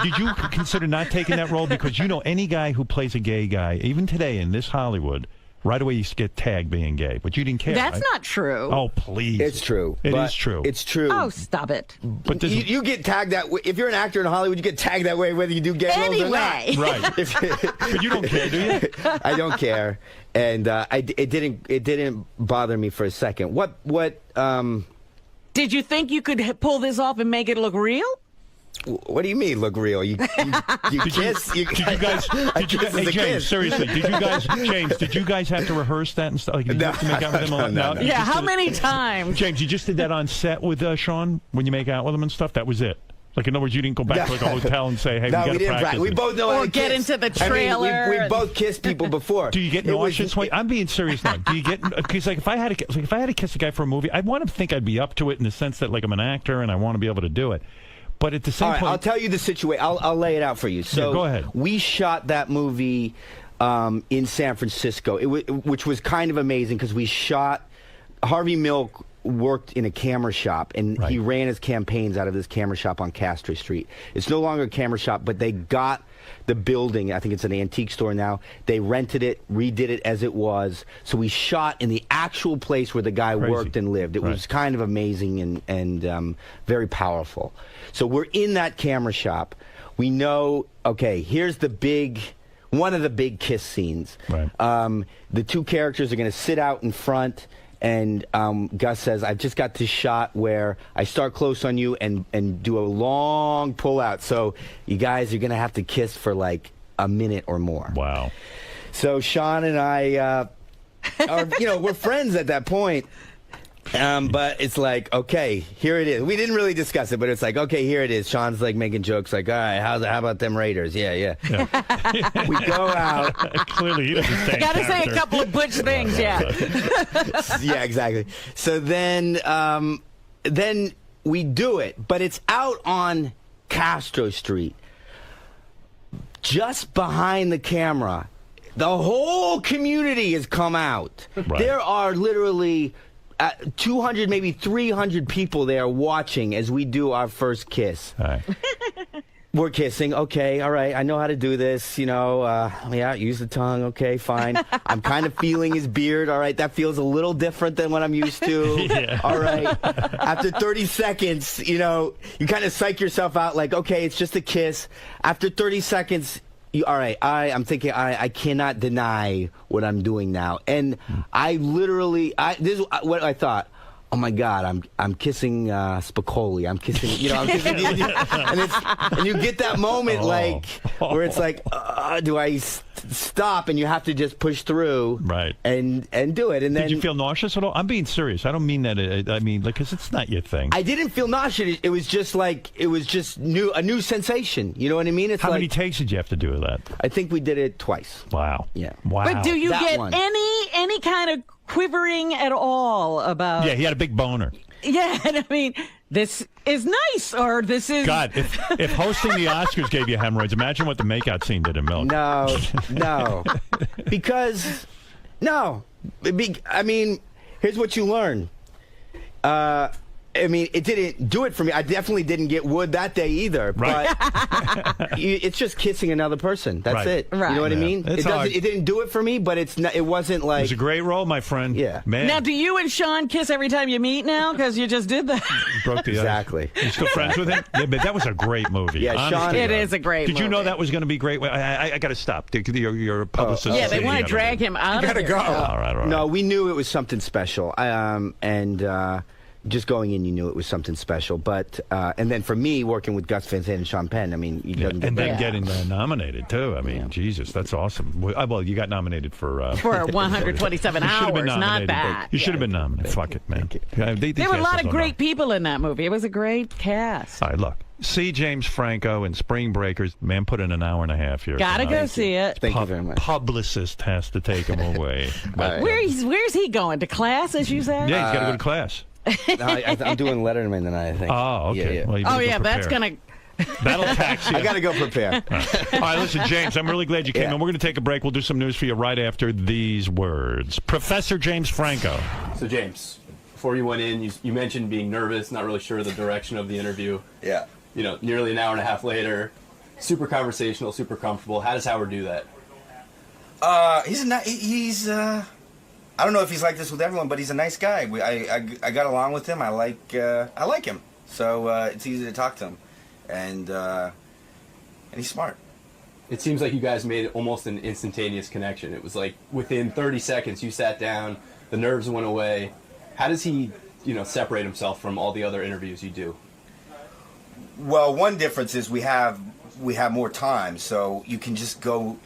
did you consider not taking that role? Because any guy who plays a gay guy, even today in this Hollywood, right away you get tagged being gay. But you didn't care, That's right? not true. Oh, please. It's true. It but is true. It's true. Oh, stop it. But this You get tagged that way. If you're an actor in Hollywood, you get tagged that way whether you do gay roles or not. Anyway. right. But you don't care, do you? I don't care, and it didn't bother me for a second. What Did you think you could pull this off and make it look real? What do you mean, look real? You kiss? Did you guys? Hey, James, seriously, did you guys have to rehearse that and stuff? Like, did you have to make out with him a lot? No. Yeah, how many times? James, you just did that on set with Sean when you make out with him and stuff? That was it? Like, in other words, you didn't go back to like a hotel and say, hey, no, we got to didn't practice. We both know how Or to get kiss. into the I mean, trailer. we both kissed people before. Do you get nauseous? Wait, I'm being serious now. Do you get, because like if I had to kiss a guy for a movie, I'd want to think I'd be up to it in the sense that like I'm an actor and I want to be able to do it. But at the same point, I'll tell you the situation. I'll lay it out for you. So yeah, go ahead. We shot that movie in San Francisco, which was kind of amazing because we shot. Harvey Milk worked in a camera shop, and he ran his campaigns out of this camera shop on Castro Street. It's no longer a camera shop, but they got the building. I think it's an antique store now. They rented it, redid it as it was. So we shot in the actual place where the guy worked and lived. It was kind of amazing and very powerful. So we're in that camera shop. We know, okay, here's one of the big kiss scenes. Right. The two characters are going to sit out in front. And Gus says, I've just got this shot where I start close on you and do a long pull out. So you guys are going to have to kiss for like a minute or more. Wow. So Sean and I are, we're friends at that point. But it's like, okay, here it is. We didn't really discuss it, but it's like, okay, here it is. Sean's like making jokes like, all right, how about them Raiders? Yeah. We go out. Clearly, he doesn't stay. Got to say a couple of butch things, yeah. Yeah, exactly. So then we do it, but it's out on Castro Street, just behind the camera. The whole community has come out. Right. There are literally 200, maybe 300 people there watching as we do our first kiss. All right. We're kissing. Okay, all right. I know how to do this. Yeah, use the tongue. Okay, fine. I'm kind of feeling his beard. All right, that feels a little different than what I'm used to. Yeah. All right. After 30 seconds, you kind of psych yourself out like, okay, it's just a kiss. After 30 seconds, all right, I'm thinking I cannot deny what I'm doing now. And I literally, this is what I thought. Oh my God, I'm kissing Spicoli. I'm kissing, I'm kissing, and you get that moment where it's like, do I stop? And you have to just push through, right? And do it. And then did you feel nauseous at all? I'm being serious. I don't mean that. I mean, because it's not your thing. I didn't feel nauseous. It was just a new sensation. You know what I mean? It's how many takes did you have to do with that? I think we did it twice. Wow. Yeah. Wow. But do you get one. any kind of quivering at all about? Yeah, he had a big boner. Yeah, and I mean, this is nice, or this is... God, if hosting the Oscars gave you hemorrhoids, imagine what the makeout scene did in Milk. No. Because, I mean, here's what you learn. It didn't do it for me. I definitely didn't get wood that day either. Right. But it's just kissing another person. That's it. Right. You know what I mean? It didn't do it for me, but it wasn't like... It was a great role, my friend. Yeah. Man. Now, do you and Sean kiss every time you meet now? Because you just did that. Broke the ice. Exactly. You still friends with him? Yeah, but that was a great movie. Yeah, Honestly, Sean... It is a great Did movie. you know that was going to be great? I got to stop. Your publicist. Yeah, they want to drag him out of gotta here. go. All right. No, we knew it was something special. Just going in, you knew it was something special. But and then for me, working with Gus Van Sant and Sean Penn, I mean, you doesn't get and then better. getting nominated too. I mean, Jesus, that's awesome. Well, you got nominated for 127 you should have been hours, not nominated. bad. You should have been nominated. Fuck it, man. There were a lot of great people in that movie. It was a great cast. All right, look. See James Franco in Spring Breakers. Man, put in an hour and a half here. Gotta go see it. Thank you very much. Publicist has to take him away. But, Where's he going? To class, as you said? yeah, he's got to go to class. I'm doing Letterman tonight, I think. Oh, okay. Yeah. Well, you better go that's prepare. going to... That'll tax you. I got to go prepare. All right, listen, James, I'm really glad you came Yeah. in. We're going to take a break. We'll do some news for you right after these words. Professor James Franco. So James, before you went in, you mentioned being nervous, not really sure of the direction of the interview. Yeah. Nearly an hour and a half later, super conversational, super comfortable. How does Howard do that? He's I don't know if he's like this with everyone, but he's a nice guy. I got along with him. I like him. So it's easy to talk to him, and he's smart. It seems like you guys made almost an instantaneous connection. It was like within 30 seconds you sat down, the nerves went away. How does he separate himself from all the other interviews you do? Well, one difference is we have more time, so you can just go,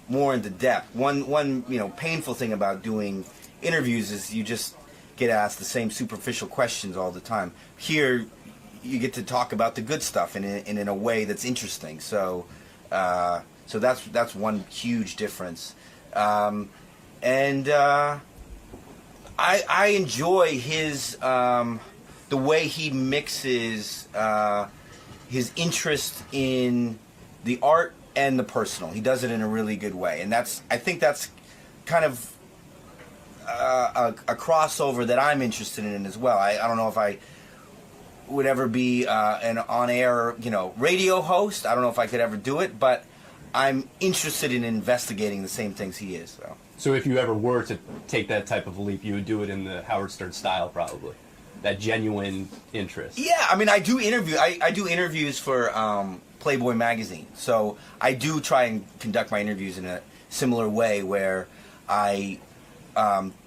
more into depth. One painful thing about doing interviews is you just get asked the same superficial questions all the time. Here, you get to talk about the good stuff and in a way that's interesting. So that's one huge difference. I enjoy his the way he mixes his interest in the art and the personal. He does it in a really good way, and I think that's kind of a crossover that I'm interested in as well. I don't know if I would ever be an on-air, radio host. I don't know if I could ever do it, but I'm interested in investigating the same things he is. So if you ever were to take that type of leap, you would do it in the Howard Stern style, probably. That genuine interest. Yeah, I mean, I do interviews for Playboy magazine, so I do try and conduct my interviews in a similar way where I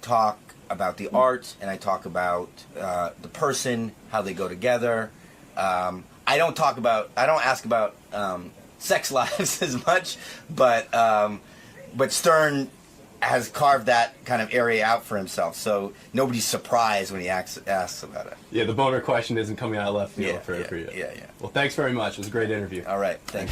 talk about the art and I talk about the person, how they go together. I don't ask about sex lives as much, but Stern has carved that kind of area out for himself, so nobody's surprised when he asks about it. Yeah, the boner question isn't coming out of left field for you. Yeah. Well, thanks very much. It was a great interview. All right, thanks.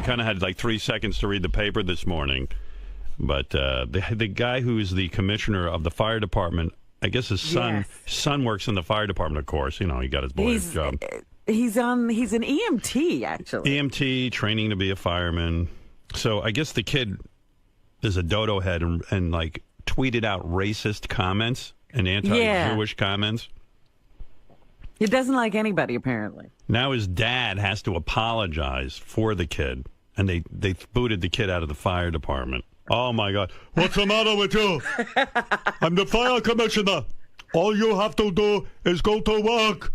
Kind of had like 3 seconds to read the paper this morning, but the guy who's the commissioner of the fire department, I guess his son works in the fire department. Of course, he got his boy's job. He's an EMT actually. EMT training to be a fireman. So I guess the kid is a dodo head and like tweeted out racist comments and anti-Jewish comments. He doesn't like anybody apparently. Now his dad has to apologize for the kid. And they booted the kid out of the fire department. Oh, my God. What's the matter with you? I'm the fire commissioner. All you have to do is go to work.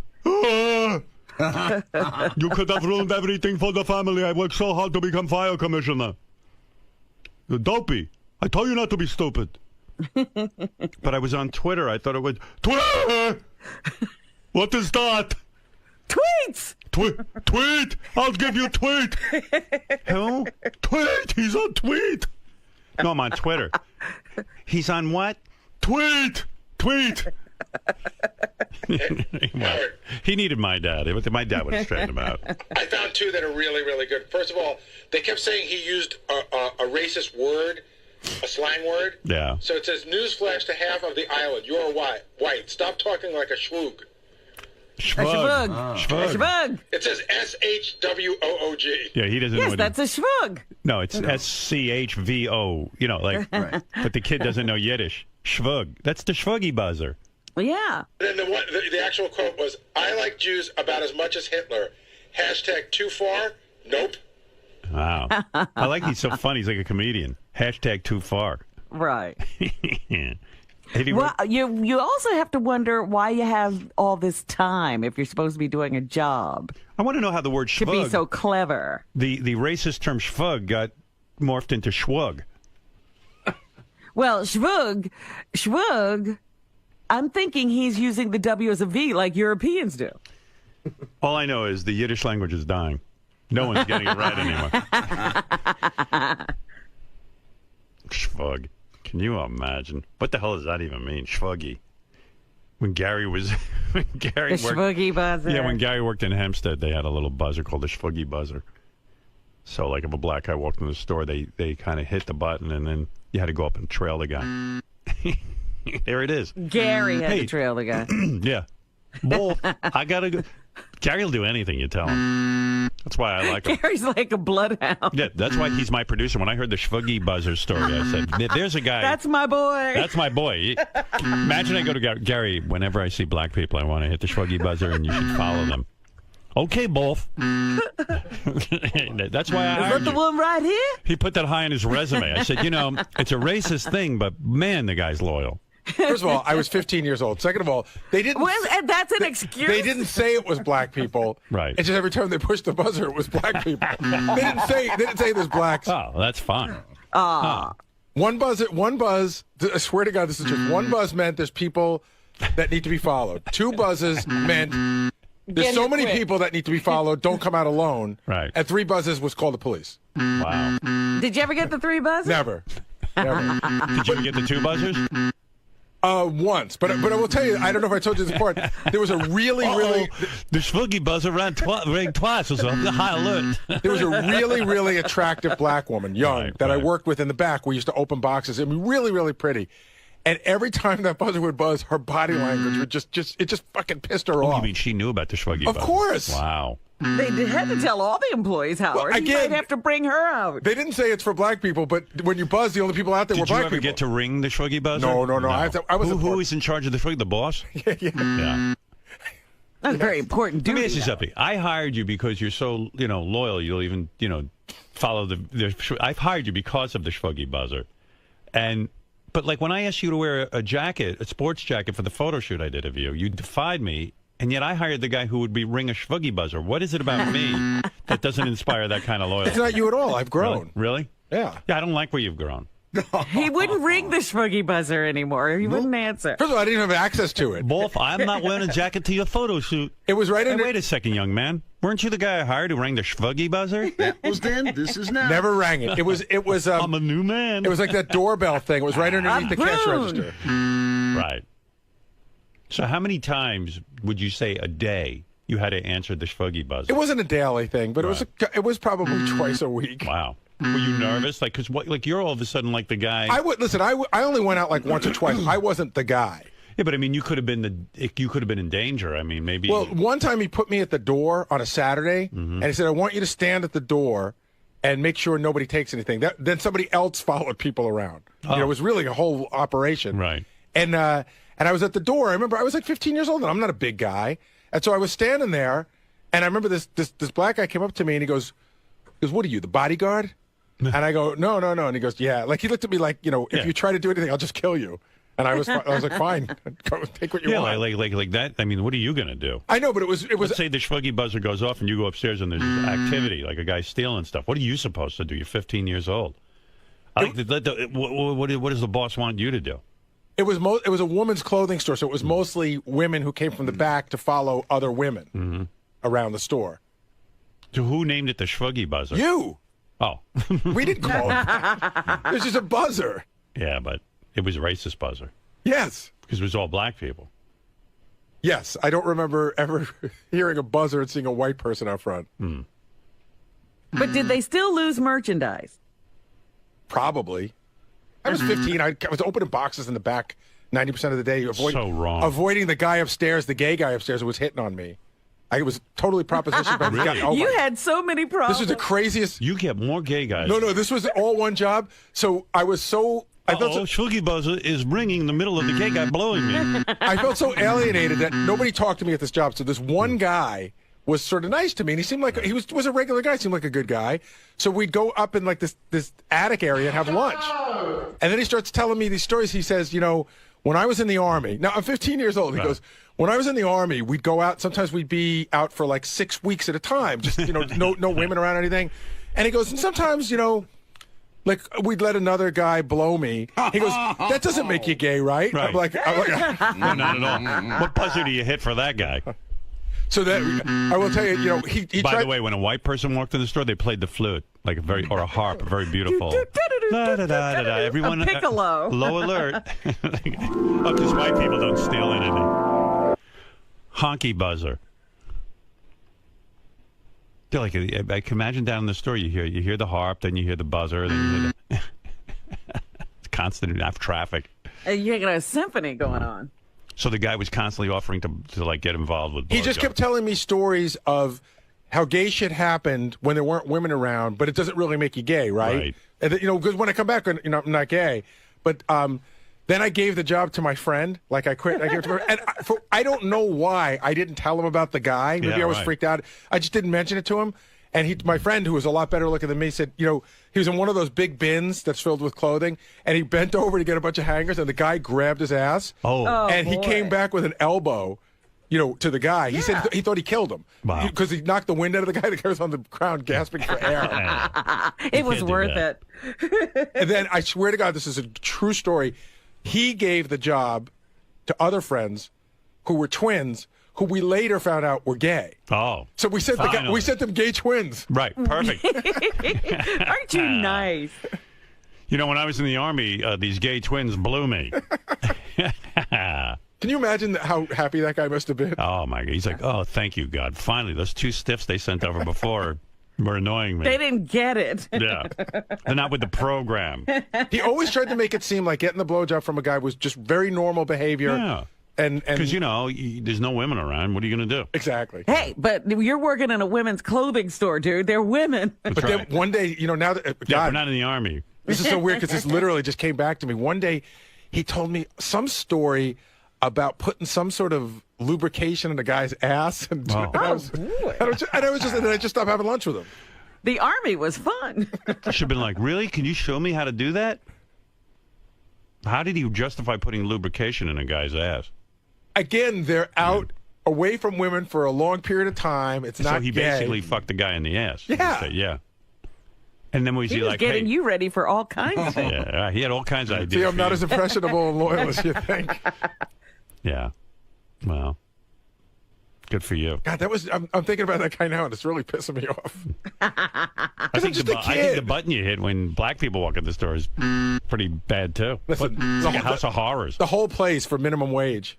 You could have ruined everything for the family. I worked so hard to become fire commissioner. You're dopey. I told you not to be stupid. But I was on Twitter. I thought it was... Twitter! What is that? Tweets! Tweet! I'll give you tweet! Who? Tweet! He's on tweet! No, I'm on Twitter. He's on what? Tweet! Tweet! He needed my dad. My dad would have straightened him out. I found two that are really, really good. First of all, they kept saying he used a racist word, a slang word. Yeah. So it says, newsflash to half of the island. You're white. Stop talking like a schwoog. Schwug. Schwug. It says SHWOOG. Yeah, he doesn't know. Yes, that's a schwug. No, it's SCHVO. Right. But the kid doesn't know Yiddish. Schwug. That's the schwuggy buzzer. Yeah. And then the actual quote was, I like Jews about as much as Hitler. # too far? Nope. Wow. I like he's so funny. He's like a comedian. # too far. Right. Well, you also have to wonder why you have all this time if you're supposed to be doing a job. I want to know how the word schwug... To be so clever. The racist term schwug got morphed into schwug. Well, schwug, I'm thinking he's using the W as a V like Europeans do. All I know is the Yiddish language is dying. No one's getting it right anymore. Schvug. Can you imagine? What the hell does that even mean? Schvuggy. When Gary was... when Gary The Schvuggy buzzer. Yeah, when Gary worked in Hempstead, they had a little buzzer called the Schvuggy buzzer. So, like, if a black guy walked in the store, they kind of hit the button, and then you had to go up and trail the guy. There it is. Gary had to trail the guy. Yeah. Bull, I got to go... Gary will do anything you tell him. That's why I like him. Gary's like a bloodhound. Yeah, that's why he's my producer. When I heard the Schvuggy buzzer story, I said, there's a guy. That's my boy. That's my boy. Imagine I go to Gary, whenever I see black people, I want to hit the Schvuggy buzzer, and you should follow them. Okay, Wolf. That's why I hired Is that the you. one right here? He put that high on his resume. I said, it's a racist thing, but man, the guy's loyal. First of all, I was 15 years old. Second of all, they didn't. Well, and that's an excuse. They didn't say it was black people. Right. It's just every time they pushed the buzzer, it was black people. They didn't say there's blacks. Oh, that's fine. One buzz. I swear to God, this is just one buzz meant there's people that need to be followed. Two buzzes meant there's so many people that need to be followed. Don't come out alone. Right. And three buzzes was call the police. Wow. Did you ever get the three buzzers? Never. Did you ever get the two buzzers? Once, but I will tell you, I don't know if I told you this part. There was a really the Schvuggy buzzer rang twice. It was a high alert. There was a really attractive black woman, young, Right, that I right. worked with in the back. We used to open boxes. I mean, really pretty. And every time that buzzer would buzz, her body language would just fucking pissed her Oh, off. you mean she knew about the Schvuggy Of buzzer? course. Wow. They had to tell all the employees, Howard. Well, You again- might have to bring her out. They didn't say it's for black people, but when you buzz, the only people out there were Did you black ever people. get to ring the Schvuggy buzzer? No. I was Who is in charge of the Schvuggy? The boss? Yeah. That's very important. Let me ask you something. I hired you because you're so, loyal. You'll even, follow the. I've hired you because of the Schvuggy buzzer, but like when I asked you to wear a jacket, a sports jacket for the photo shoot I did of you, you defied me, and yet I hired the guy who would ring a Schvuggy buzzer. What is it about me that doesn't inspire that kind of loyalty? It's not you at all. I've grown. Really? Yeah. Yeah, I don't like where you've grown. He wouldn't ring the Schvuggy buzzer anymore. He wouldn't answer. First of all, I didn't have access to it. Wolf, I'm not wearing a jacket to your photo shoot. It was right Hey, under. wait a second, young man. Weren't you the guy I hired who rang the Schvuggy buzzer? That was then. This is now. Never rang it. It was. I'm a new man. It was like that doorbell thing. It was right underneath the cash Boom. register. Right. So how many times would you say a day you had to answer the Schvuggy buzzer? It wasn't a daily thing, but it was probably twice a week. Wow. Were you nervous? Like, because like you're all of a sudden like the guy. I only went out like once or twice. I wasn't the guy. Yeah, but I mean, you could have been in danger. I mean, maybe. Well, one time he put me at the door on a Saturday, and he said, "I want you to stand at the door and make sure nobody takes anything." Then somebody else followed people around. It was really a whole operation. Right. And I was at the door. I remember I was like 15 years old, and I'm not a big guy, and so I was standing there, and I remember this black guy came up to me, and he goes, "What are you, the bodyguard?" And I go, no. And he goes, yeah. Like he looked at me like, if you try to do anything, I'll just kill you. And I was like, fine, go take what you want. like that. I mean, what are you gonna do? I know, but it was. Let's say the Schvuggy buzzer goes off and you go upstairs and there's activity, like a guy stealing stuff. What are you supposed to do? You're 15 years old. What does the boss want you to do? It was a woman's clothing store, so it was mostly women who came from the back to follow other women around the store. So who named it the Schvuggy buzzer? You. Oh. We didn't call it. It was just a buzzer. Yeah, but it was a racist buzzer. Yes. Because it was all black people. Yes, I don't remember ever hearing a buzzer and seeing a white person out front. But did they still lose merchandise? Probably. I was 15. I was opening boxes in the back 90% of the day. So wrong. Avoiding the guy upstairs, the gay guy upstairs who was hitting on me. I was totally propositioned by this guy. Oh, You had so many problems. This was the craziest. You get more gay guys. No, this was all one job. So I was so. I felt Schvuggy buzzer is ringing in the middle of the gay guy blowing me. I felt so alienated that nobody talked to me at this job. So this one guy was sort of nice to me, and he seemed like he was a regular guy. Seemed like a good guy. So we'd go up in like this attic area and have lunch. And then he starts telling me these stories. He says, when I was in the Army. Now I'm 15 years old. He goes, when I was in the Army, we'd go out. Sometimes we'd be out for like 6 weeks at a time. Just no women around or anything. And he goes, and sometimes like we'd let another guy blow me. He goes, that doesn't make you gay, right? Right. I'm like No, not at all. What buzzer do you hit for that guy? So that I will tell you, he By tried. the way, when a white person walked in the store, they played the flute, like or a harp, very beautiful. Da-da-da-da-da. Everyone, A piccolo. Low alert. Look, these white people don't steal anything. Honky buzzer. They're like, I can imagine down in the store, you hear the harp, then you hear the buzzer, then you hear the it's constant enough traffic. You got a symphony going on. So the guy was constantly offering to like get involved with. He just kept telling me stories of how gay shit happened when there weren't women around, but it doesn't really make you gay, right? Right. And because when I come back, I'm not gay. But then I gave the job to my friend. Like I quit. I gave it to her, and I don't know why I didn't tell him about the guy. Maybe I was freaked out. I just didn't mention it to him. And my friend, who was a lot better looking than me, said, he was in one of those big bins that's filled with clothing, and he bent over to get a bunch of hangers, and the guy grabbed his ass. And he came back with an elbow, to the guy. He said he thought he killed him. Wow. Because he knocked the wind out of the guy. The guy was on the ground gasping for air. It was worth it. And then, I swear to God, this is a true story. He gave the job to other friends who were twins, who we later found out were gay. Oh. So we sent them gay twins. Right. Perfect. Aren't you nice? When I was in the Army, these gay twins blew me. Can you imagine how happy that guy must have been? Oh, my God. He's like, oh, thank you, God. Finally, those two stiffs they sent over before were annoying me. They didn't get it. Yeah. They're not with the program. He always tried to make it seem like getting the blowjob from a guy was just very normal behavior. Yeah. Because, there's no women around. What are you going to do? Exactly. Hey, but you're working in a women's clothing store, dude. They're women. That's but right. then one day, now that Yeah, we're not in the Army. This is so weird because this literally just came back to me. One day, he told me some story about putting some sort of lubrication in a guy's ass, and I just stopped having lunch with him. The Army was fun. Should have been like, really? Can you show me how to do that? How did you justify putting lubrication in a guy's ass? Again, they're out away from women for a long period of time. It's not So he gay. basically fucked the guy in the ass. Yeah. Yeah. And then was He he was like, getting hey, you ready for all kinds of things. Yeah, he had all kinds of ideas. See, I'm for not you. as impressionable and loyal as you think. Yeah. Well, good for you. God, I'm thinking about that guy now, and it's really pissing me off. I think the button you hit when black people walk in the store is pretty bad, too. Listen, It's like a house of horrors. The whole place for minimum wage.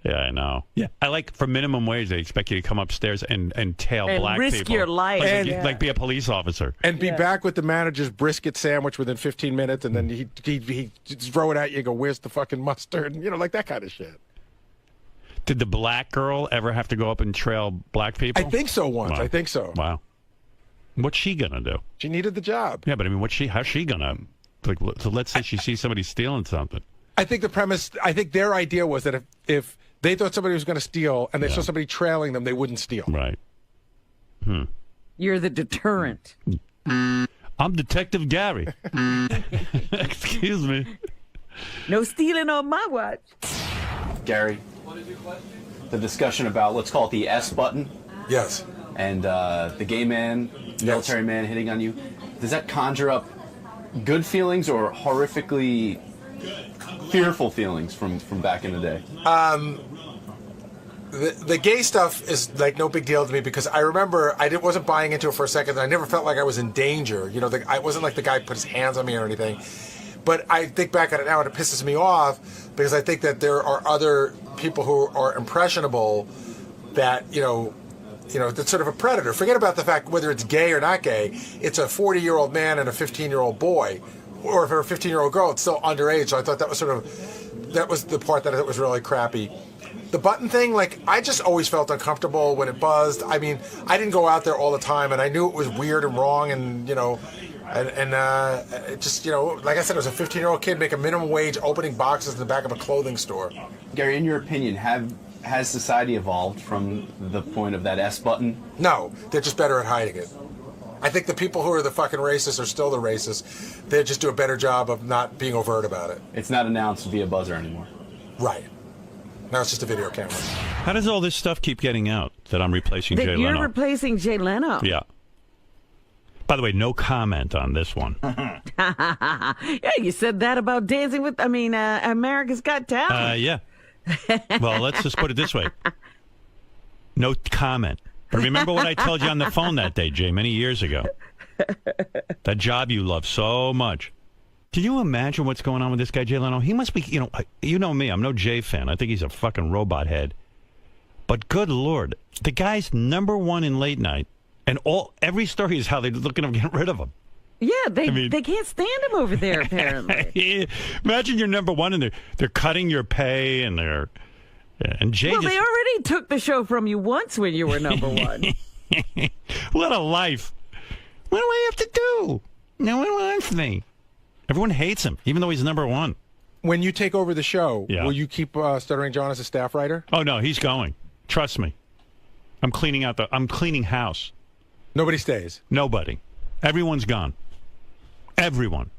Yeah, I know. Yeah, I like for minimum wage, they expect you to come upstairs and tail And black risk people. your life. Like be a police officer. And be back with the manager's brisket sandwich within 15 minutes, and then he throw it at you and go, where's the fucking mustard? Like that kind of shit. Did the black girl ever have to go up and trail black people? I think so once. Wow. I think so. Wow. What's she going to do? She needed the job. Yeah, but I mean, how's she going to, so let's say she sees somebody stealing something. I think their idea was that if they thought somebody was going to steal and they saw somebody trailing them, they wouldn't steal. Right. You're the deterrent. I'm Detective Gary. Excuse me. No stealing on my watch. Gary, the discussion about, let's call it the S button, Yes. and the gay man, military man hitting on you, does that conjure up good feelings or horrifically fearful feelings from back in the day? The gay stuff is like no big deal to me because I remember wasn't buying into it for a second. I never felt like I was in danger. I wasn't like the guy put his hands on me or anything. But I think back at it now and it pisses me off because I think that there are other people who are impressionable that, that's sort of a predator. Forget about the fact whether it's gay or not gay. It's a 40-year-old man and a 15-year-old boy. Or if they're a 15-year-old girl, it's still underage. So I thought that was the part that I thought was really crappy. The button thing, I just always felt uncomfortable when it buzzed. I mean, I didn't go out there all the time, and I knew it was weird and wrong, and, it just, like I said, I was a 15-year-old kid making minimum wage opening boxes in the back of a clothing store. Gary, in your opinion, has society evolved from the point of that S button? No, they're just better at hiding it. I think the people who are the fucking racists are still the racists. They just do a better job of not being overt about it. It's not announced via buzzer anymore. Right. Now it's just a video camera. How does all this stuff keep getting out that I'm replacing Jay Leno? You're replacing Jay Leno. Yeah. By the way, no comment on this one. Yeah, you said that about Dancing with, America's Got Talent. Yeah. Well, let's just put it this way. No comment. But remember what I told you on the phone that day, Jay, many years ago? That job you love so much. Can you imagine what's going on with this guy, Jay Leno? He must be, you know me. I'm no Jay fan. I think he's a fucking robot head. But good Lord, the guy's #1 in late night, and every story is how they're looking to get rid of him. Yeah, they can't stand him over there, apparently. Imagine you're #1 and they're cutting your pay and and Jay. Well, they already took the show from you once when you were #1. What a life! What do I have to do? No one wants me. Everyone hates him, even though he's #1. When you take over the show, Yeah. will you keep Stuttering John as a staff writer? Oh no, he's going. Trust me. I'm cleaning house. Nobody stays. Nobody. Everyone's gone. Everyone.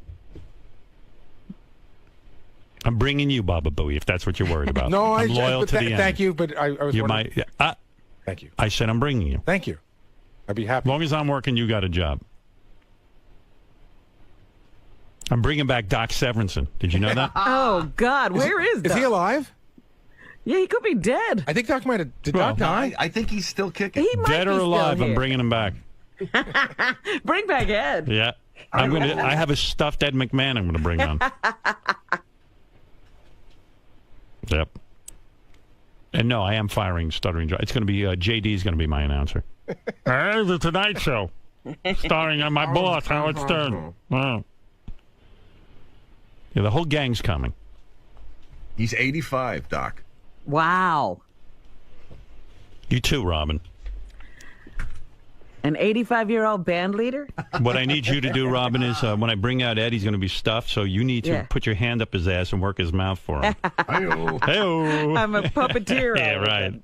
I'm bringing you, Baba Booey, if that's what you're worried about. No, I'm loyal to the end. Thank you, but I was You're wondering. Thank you. I said I'm bringing you. Thank you. I'd be happy. As long as I'm working, you got a job. I'm bringing back Doc Severinsen. Did you know that? Oh, God. Where is Doc? Is he alive? Yeah, he could be dead. I think Doc might have. Did Doc die? I think he's still kicking. He might Dead be or still alive, I'm here. bringing him back. Bring back Ed. Yeah. I have a stuffed Ed McMahon I'm going to bring on. Yep. And no, I am firing Stuttering John. It's going to be, JD's going to be my announcer. Hey, The Tonight Show. Starring on my boss, Howard Stern. Wow. Yeah, the whole gang's coming. He's 85, Doc. Wow. You too, Robin. An 85-year-old band leader? What I need you to do, Robin, is when I bring out Ed, he's going to be stuffed, so you need to put your hand up his ass and work his mouth for him. Hey-o. Hey-o. I'm a puppeteer. Yeah, right.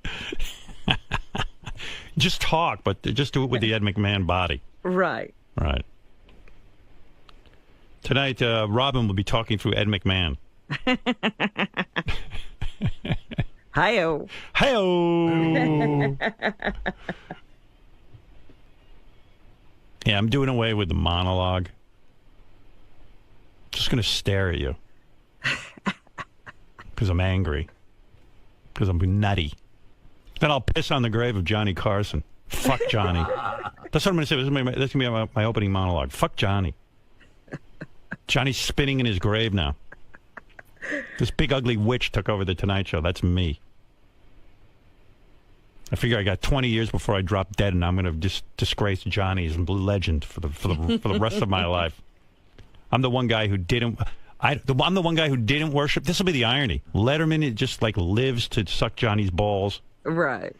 Just talk, but just do it with the Ed McMahon body. Right. Right. Tonight, Robin will be talking through Ed McMahon. Hi-oh. Hi-oh. Yeah, I'm doing away with the monologue. Just going to stare at you. Because I'm angry. Because I'm nutty. Then I'll piss on the grave of Johnny Carson. Fuck Johnny. That's what I'm going to say. That's going to be my opening monologue. Fuck Johnny. Johnny's spinning in his grave now. This big ugly witch took over the Tonight Show. That's me. I figure I got 20 years before I drop dead, and I'm going to just disgrace Johnny's legend for the rest of my life. I'm the one guy who didn't. I'm the one guy who didn't worship. This will be the irony. Letterman just like lives to suck Johnny's balls. Right.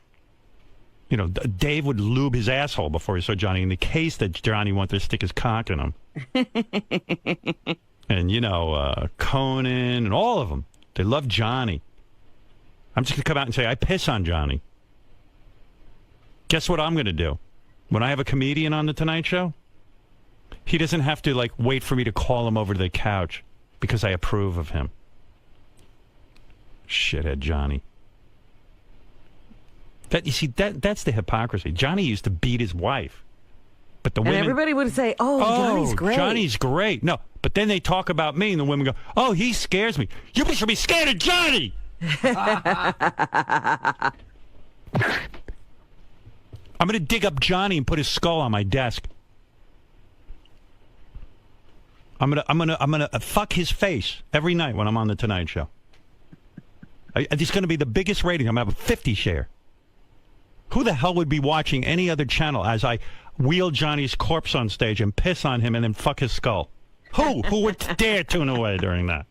You know, Dave would lube his asshole before he saw Johnny in the case that Johnny wanted to stick his cock in him. And, you know, Conan and all of them. They love Johnny. I'm just going to come out and say, I piss on Johnny. Guess what I'm going to do? When I have a comedian on The Tonight Show, he doesn't have to, like, wait for me to call him over to the couch because I approve of him. Shithead Johnny. You see, that's the hypocrisy. Johnny used to beat his wife. But the women, everybody would say, oh, Johnny's great. Johnny's great. No, but then they talk about me, and the women go, oh, he scares me. You should be scared of Johnny! I'm going to dig up Johnny and put his skull on my desk. I'm gonna fuck his face every night when I'm on The Tonight Show. It's going to be the biggest rating. I'm going to have a 50 share. Who the hell would be watching any other channel as I wheel Johnny's corpse on stage and piss on him and then fuck his skull? Who would dare tune away during that?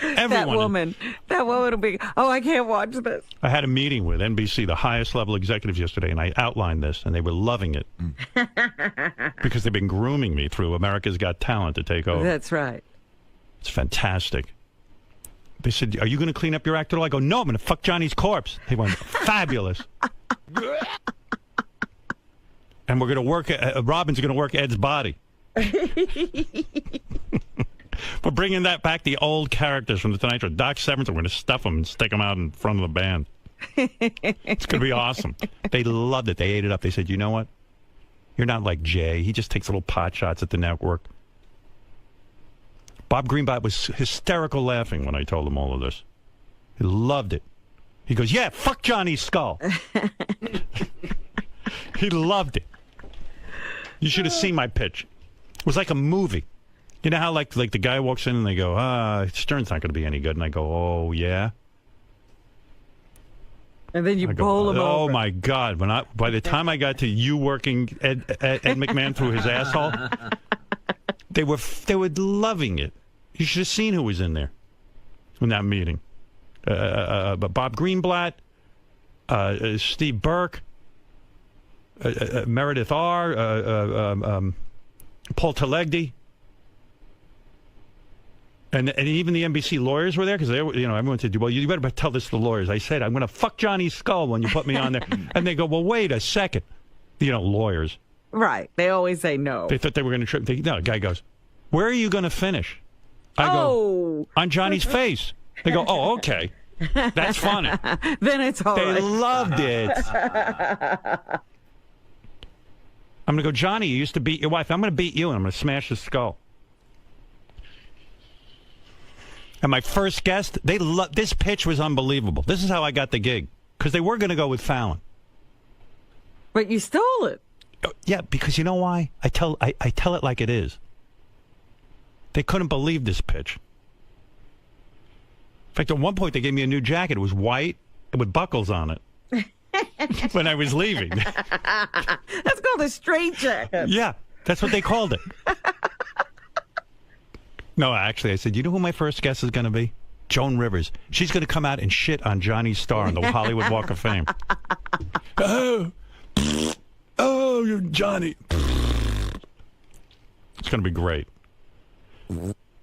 Everyone. That woman will be, oh, I can't watch this. I had a meeting with NBC, the highest level executives yesterday, and I outlined this, and they were loving it. Because they've been grooming me through America's Got Talent to take over. That's right. It's fantastic. They said, are you going to clean up your act at all? I go, no, I'm going to fuck Johnny's corpse. They went, fabulous. And we're going to work, Robin's going to work Ed's body. We're bringing that back, the old characters from The Tonight Show. Doc Severinsen, we're going to stuff them and stick them out in front of the band. It's going to be awesome. They loved it. They ate it up. They said, you know what? You're not like Jay. He just takes little pot shots at the network. Bob Greenblatt was hysterical laughing when I told him all of this. He loved it. He goes, yeah, fuck Johnny's skull. He loved it. You should have seen my pitch. It was like a movie. You know how like the guy walks in and they go, Stern's not going to be any good. And I go, oh, yeah? And then you bowl him over. Oh, my God. By the time I got to you working Ed McMahon through his asshole, they were loving it. You should have seen who was in there in that meeting. Bob Greenblatt, Steve Burke, Meredith R., Paul Telegdi, and even the NBC lawyers were there because everyone said, "Well, you better tell this to the lawyers." I said, "I'm going to fuck Johnny's skull when you put me on there," and they go, "Well, wait a second," lawyers. Right? They always say no. They thought they were going to trip. No, the guy goes, "Where are you going to finish?" I go, "On Johnny's face." They go, "Oh, okay." That's funny. Then it's all right. They loved it. I'm going to go, Johnny, you used to beat your wife. I'm going to beat you, and I'm going to smash his skull. And my first guest, this pitch was unbelievable. This is how I got the gig, because they were going to go with Fallon. But you stole it. Yeah, because you know why? I tell it like it is. They couldn't believe this pitch. In fact, at one point, they gave me a new jacket. It was white with buckles on it when I was leaving. That's called a straight jacket. Yeah, that's what they called it. No, actually, I said, you know who my first guest is going to be? Joan Rivers. She's going to come out and shit on Johnny's star on the Hollywood Walk of Fame. Oh, you're Johnny. It's going to be great.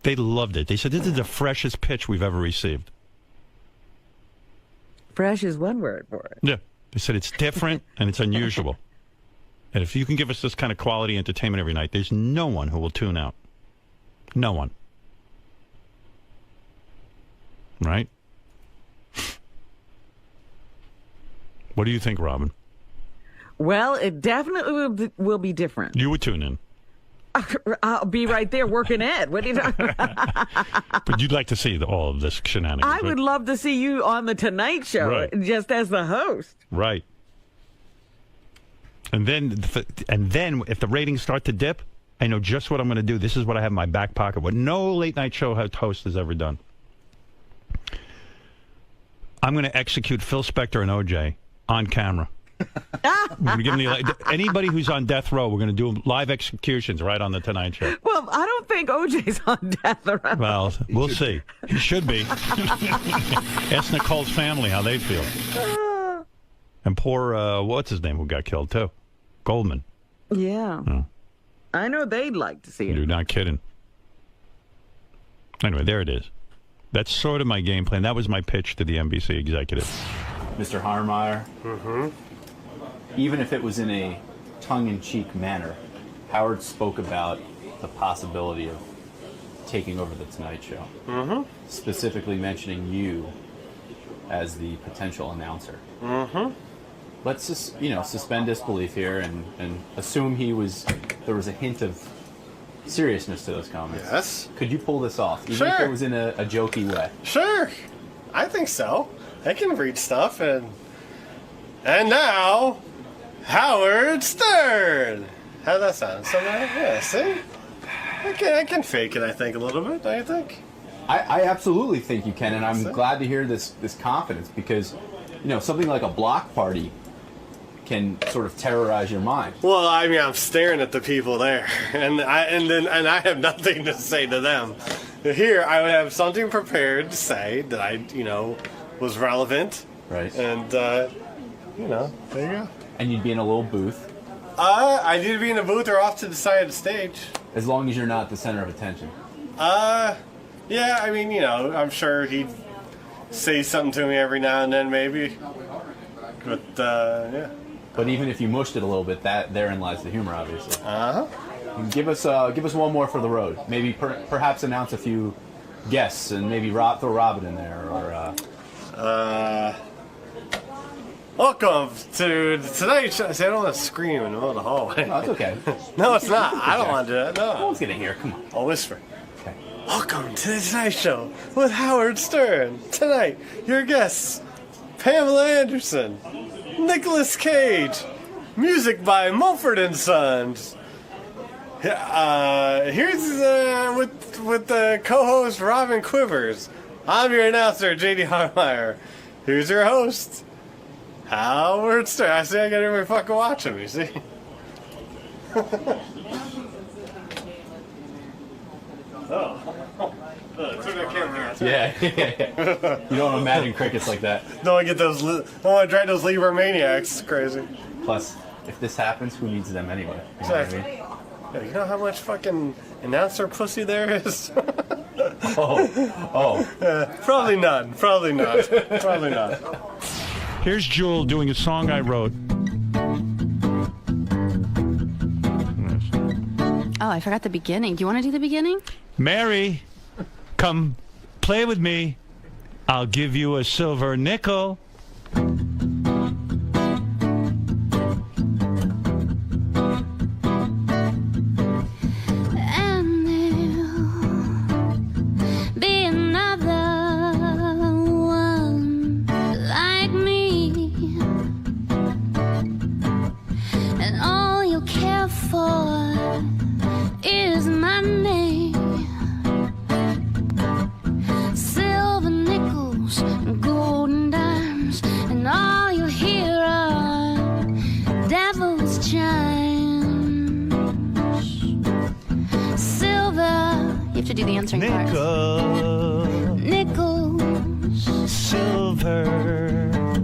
They loved it. They said, this is the freshest pitch we've ever received. Fresh is one word for it. Yeah. They said it's different and it's unusual. And if you can give us this kind of quality entertainment every night, there's no one who will tune out. No one. Right? What do you think, Robin? Well, it definitely will be different. You would tune in. I'll be right there working Ed. What are you talking about? But you'd like to see all of this shenanigans. I would love to see you on The Tonight Show, right, just as the host. Right. And then if the ratings start to dip, I know just what I'm going to do. This is what I have in my back pocket, what no late night show host has ever done. I'm going to execute Phil Spector and OJ on camera. We're going to give them anybody who's on death row, we're going to do live executions right on the Tonight Show. Well, I don't think OJ's on death row. Well, we'll see. He should be. Ask Nicole's family how they feel. And poor, what's his name, who got killed too? Goldman. Yeah. Oh. I know they'd like to see it. You're not kidding. Anyway, there it is. That's sort of my game plan. That was my pitch to the NBC executives. Mr. Harmeyer. Mm-hmm. Even if it was in a tongue-in-cheek manner, Howard spoke about the possibility of taking over the Tonight Show. Mm-hmm. Specifically mentioning you as the potential announcer. Mm-hmm. Let's just, suspend disbelief here and assume there was a hint of seriousness to those comments. Yes. Could you pull this off, even Sure. if it was in a jokey way? Sure. I think so. I can read stuff and now, Howard Stern. How'd that sound? Yeah, see? I can fake it, I think, a little bit, don't you think? I absolutely think you can, and I'm glad to hear this confidence because, something like a block party can sort of terrorize your mind. Well, I mean, I'm staring at the people there, and I have nothing to say to them. Here, I would have something prepared to say that I, was relevant. Right. And, there you go. And you'd be in a little booth. I need to be in a booth or off to the side of the stage. As long as you're not the center of attention. Yeah, I mean, I'm sure he'd say something to me every now and then, maybe. But, yeah. But even if you mushed it a little bit, therein lies the humor, obviously. Uh-huh. Give us one more for the road. Maybe perhaps announce a few guests and maybe throw Robin in there or. Welcome to Tonight Show. See, I don't want to scream in the middle of the hallway. No, it's okay. No, it's not. I don't want to do that. No. No one's gonna hear. Come on. I'll whisper. Okay. Welcome to the Tonight Show with Howard Stern. Tonight, your guests, Pamela Anderson, Nicolas Cage, music by Mumford and Sons. Here's with the co-host Robin Quivers. I'm your announcer, J.D. Harmeyer. Who's your host? Howard Stern. I see I got everybody fucking watching me, see? Turn that camera around. Yeah. You don't imagine crickets like that. Don't want to get those. Don't want to drag those Libra maniacs crazy. Plus, if this happens, who needs them anyway? You know what I mean? Yeah, you know how much fucking announcer pussy there is? Probably none. Probably not. Probably not. Here's Jewel doing a song I wrote. Oh, I forgot the beginning. Do you want to do the beginning? Mary, come play with me. I'll give you a silver nickel. And there'll be another one like me. And all you'll care for is my name. Silver nickels and golden dimes, and all you hear are devil's chimes. Silver, you have to do the answering parts. Nickels, Silver,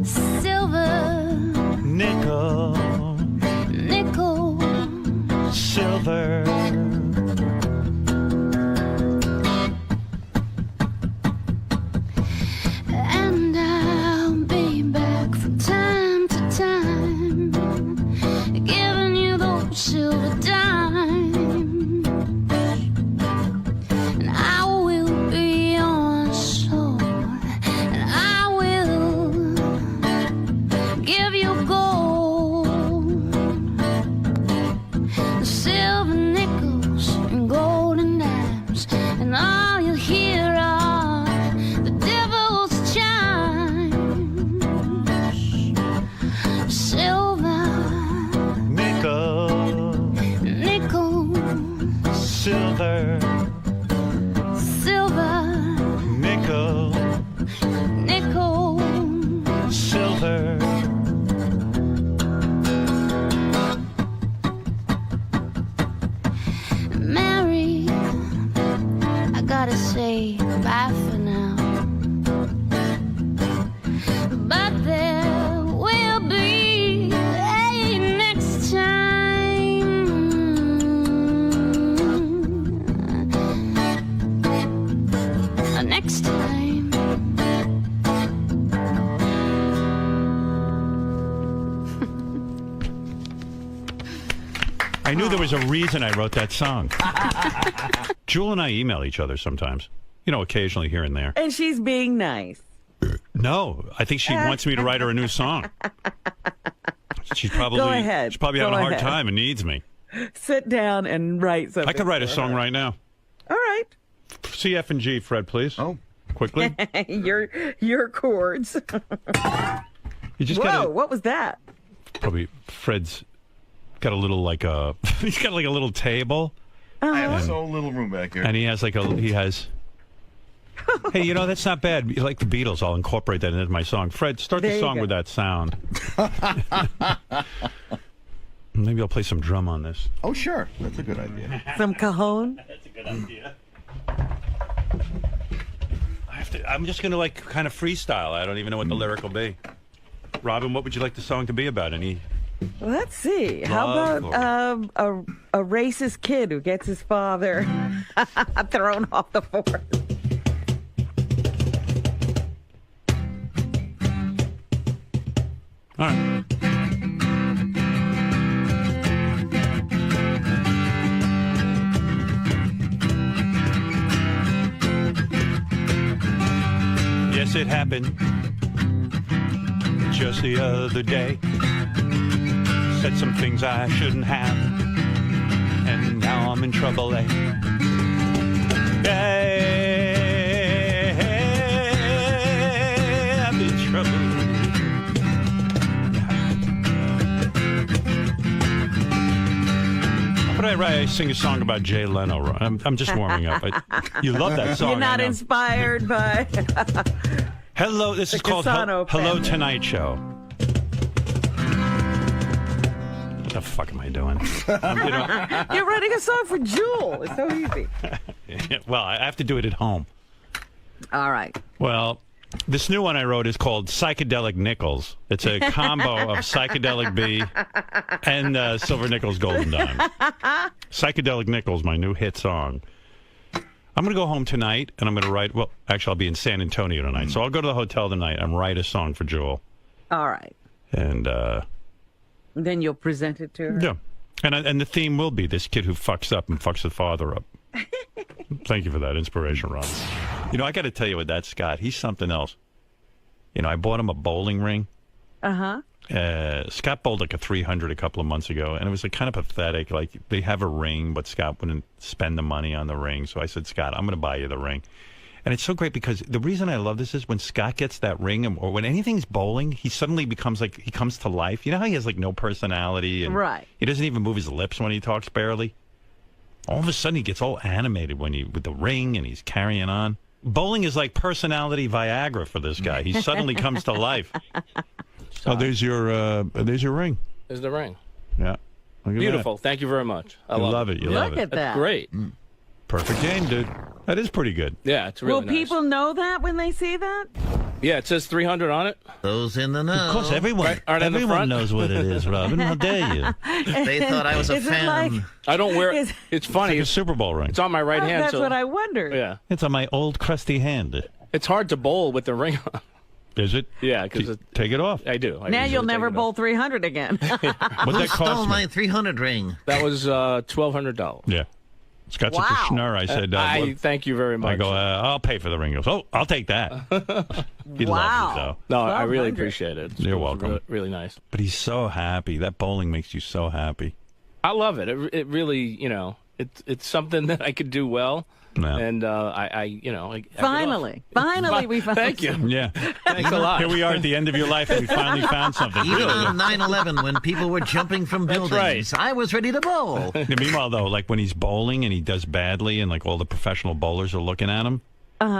silver, nickel, nickel, silver. and I'll be back from time to time, giving you those silver dimes, and I will be your soul, and I will give you gold, silver nickels and golden dimes, and all you hear are the devil's chimes. Silver, Nickel, nickel, silver, silver, nickel, nickel. silver. Mary, I gotta say bye for now. But there will be a next time. A next time. I knew there was a reason I wrote that song. Jewel and I email each other sometimes. You know, occasionally here and there. And she's being nice. No, I think she wants me to write her a new song. She's probably Go ahead. She's probably Go having a hard ahead. time and needs me. Sit down and write something. I could write a for song her. right now. All right. C, F, and G, Fred, please. Oh. Quickly. your chords. You just Whoa, gotta what was that? probably Fred's got a little like a he's got like a little table I have so little room back here. and he has hey, you know, that's not bad. You like the Beatles, I'll incorporate that into my song. Fred, start There the you song go. with that sound. Maybe I'll play some drum on this. Oh, sure. That's a good idea. Some cajon? That's a good idea. I'm just gonna like kind of freestyle. I don't even know what the lyric will be. Robin, what would you like the song to be about? Any Let's see. How Love about a racist kid who gets his father thrown off the force? All right. Yes, it happened just the other day. Said some things I shouldn't have, and now I'm in trouble, eh? Hey, I'm in trouble. I sing a song about Jay Leno? I'm just warming up. You love that song. You're not inspired by... Hello, this is called Hello Tonight Show. What the fuck am I doing? You're writing a song for Jewel. It's so easy. Well, I have to do it at home. All right. Well, this new one I wrote is called Psychedelic Nickels. It's a combo of Psychedelic B and Silver Nickels Golden Dime. Psychedelic Nickels, my new hit song. I'm going to go home tonight, and I'm going to write... Well, actually, I'll be in San Antonio tonight, so I'll go to the hotel tonight and write a song for Jewel. All right. And... then you'll present it to her? Yeah. And the theme will be this kid who fucks up and fucks his father up. Thank you for that inspiration, Ron. You know, I got to tell you with that Scott, he's something else. You know, I bought him a bowling ring. Uh-huh. Scott bowled like a 300 a couple of months ago, and it was like kind of pathetic. Like, they have a ring, but Scott wouldn't spend the money on the ring. So I said, Scott, I'm going to buy you the ring. And it's so great because the reason I love this is when Scott gets that ring, or when anything's bowling, he suddenly becomes like, he comes to life. You know how he has like no personality? And right. He doesn't even move his lips when he talks, barely. All of a sudden he gets all animated with the ring and he's carrying on. Bowling is like personality Viagra for this guy. He suddenly comes to life. Oh, there's your ring. There's the ring. Yeah. Beautiful. Thank you very much. I love it. You love it. Look at that. That's great. Perfect game, dude. That is pretty good. Yeah, it's really nice. Will people know that when they see that? Yeah, it says 300 on it. Those in the know. Of course, everyone knows what it is, Robin. How dare you? They thought I was a fan. I don't wear it. It's funny. It's a Super Bowl ring. It's on my right hand. That's what I wondered. Yeah. It's on my old crusty hand. It's hard to bowl with the ring on. Is it? Yeah, because take it off. I do. Now you'll never bowl 300 again. What'd that cost stole my 300 ring? That was $1,200. Yeah. Scott's such a schnurr. I said, thank you very much. I go, I'll pay for the ring. He goes, I'll take that. He loves it, though. No, I really appreciate it. You're welcome. Really nice. But he's so happy. That bowling makes you so happy. I love it. It really, it's something that I could do well. Yeah. And finally we found Thank you. Yeah. Thanks a lot. Here we are at the end of your life, and we finally found something. Even on 9/11, when people were jumping from buildings, I was ready to bowl. Meanwhile, though, like when he's bowling and he does badly, and like all the professional bowlers are looking at him,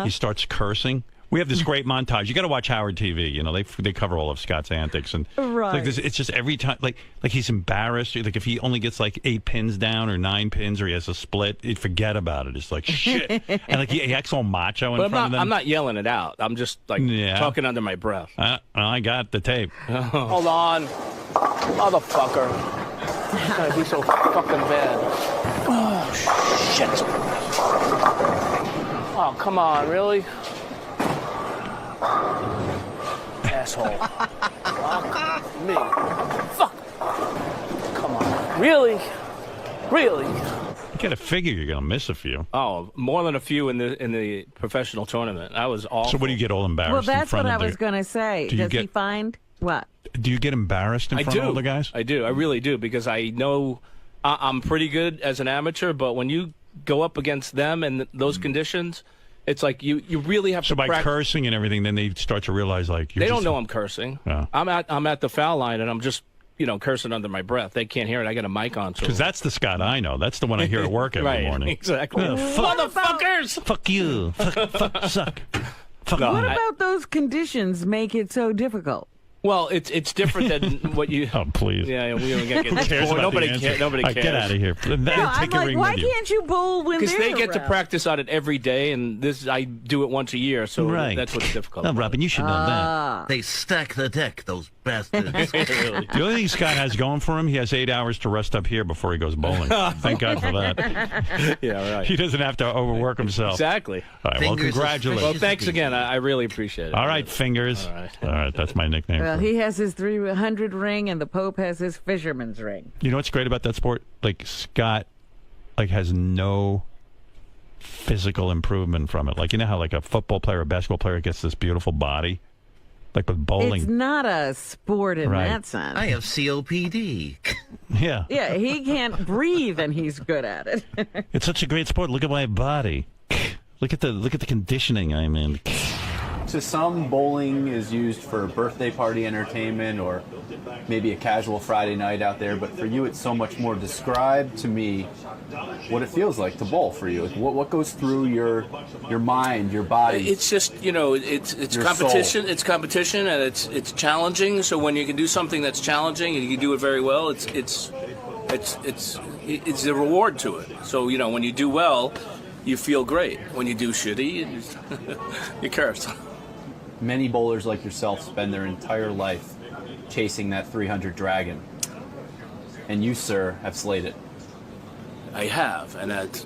he starts cursing. We have this great montage. You got to watch Howard TV. You know, they cover all of Scott's antics, and it's just every time, like he's embarrassed. Like if he only gets like 8 pins down or 9 pins, or he has a split, he'd forget about it. It's like shit, and like he acts all macho in front of them. I'm not yelling it out. I'm just like talking under my breath. I got the tape. Hold on, motherfucker. It's gonna be so fucking bad. Oh shit. Oh come on, really? Asshole. Fuck me. Fuck. Come on. Really? Really? You gotta figure you're gonna miss a few. Oh, more than a few in the professional tournament. I was awful. So what do you get all embarrassed? Well, that's in front what of I was gonna say. Does he find what? Do you get embarrassed in front of all the guys? I do. I really do, because I know I'm pretty good as an amateur, but when you go up against them in those conditions, it's like you really have to. So by cursing and everything, then they start to realize like they don't know I'm cursing. Yeah. I'm at the foul line and I'm just cursing under my breath. They can't hear it. I got a mic on. Because that's the Scott I know. That's the one I hear at work every morning. Exactly. Motherfuckers! Fuck you. Fuck suck. Fuck what about those conditions make it so difficult? Well, it's different than what you. Oh please! Yeah, we don't get nobody cares. Nobody cares. Get out of here. I'm like, why can't you bowl when because they get around? to practice on it every day, and I do it once a year, so that's what's difficult. No, Robin, you should know that. They stack the deck, those bastards. Really. The only thing Scott has going for him, he has 8 hours to rest up here before he goes bowling. Thank God for that. Yeah, right. He doesn't have to overwork himself. Exactly. All right. Well, congratulations. Well, thanks again. I really appreciate it. All right, Fingers. All right. That's my nickname. Well, he has his 300 ring, and the Pope has his fisherman's ring. You know what's great about that sport? Like Scott, has no physical improvement from it. Like you know how like a football player, or a basketball player gets this beautiful body. Like with bowling, it's not a sport in that sense. I have COPD. Yeah. Yeah, he can't breathe, and he's good at it. It's such a great sport. Look at my body. Look at the conditioning I'm in. It's To some, bowling is used for birthday party entertainment or maybe a casual Friday night out there, but for you it's so much more. Describe to me what it feels like to bowl for you. Like what goes through your mind, your body? It's just, it's competition. Soul. It's competition, and it's challenging. So when you can do something that's challenging and you can do it very well, it's a reward to it. So when you do well, you feel great. When you do shitty, you curse. Many bowlers like yourself spend their entire life chasing that 300 dragon. And you, sir, have slayed it. I have, and that,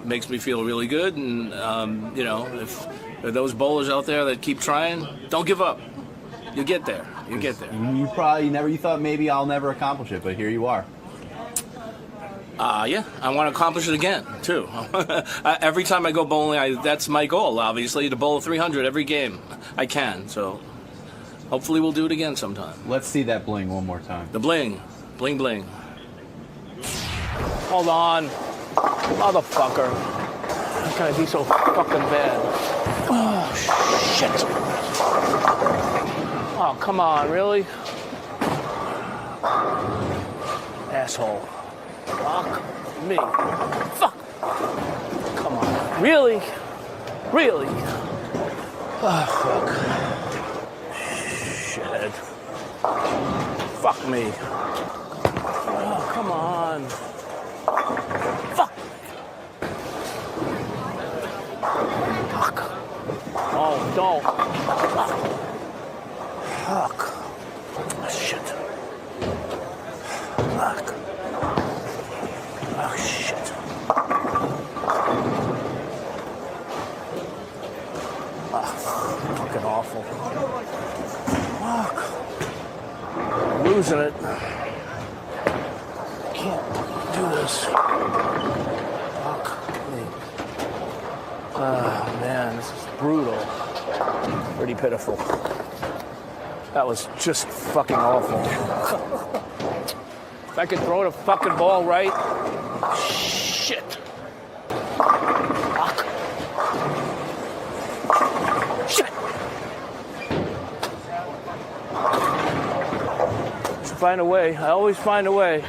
makes me feel really good. And, if there are those bowlers out there that keep trying, don't give up. You'll get there. You'll get there. You thought maybe I'll never accomplish it, but here you are. Yeah, I want to accomplish it again, too. Every time I go bowling, that's my goal, obviously, to bowl 300 every game I can. So hopefully we'll do it again sometime. Let's see that bling one more time. The bling. Bling, bling. Hold on. Motherfucker. How can I be so fucking bad? Oh, shit. Oh, come on, really? Asshole. Fuck me. Fuck. Come on. Really? Really? Oh, fuck. Shit. Fuck me. Oh, come on. Fuck. Fuck. Oh, don't. Fuck. Shit. Fuck. Oh, shit. Fucking awful. Fuck. I'm losing it. Can't do this. Fuck me. Oh, man, this is brutal. Pretty pitiful. That was just fucking awful. If I could throw the fucking ball right. Shit. Fuck. Shit. Find a way. I always find a way.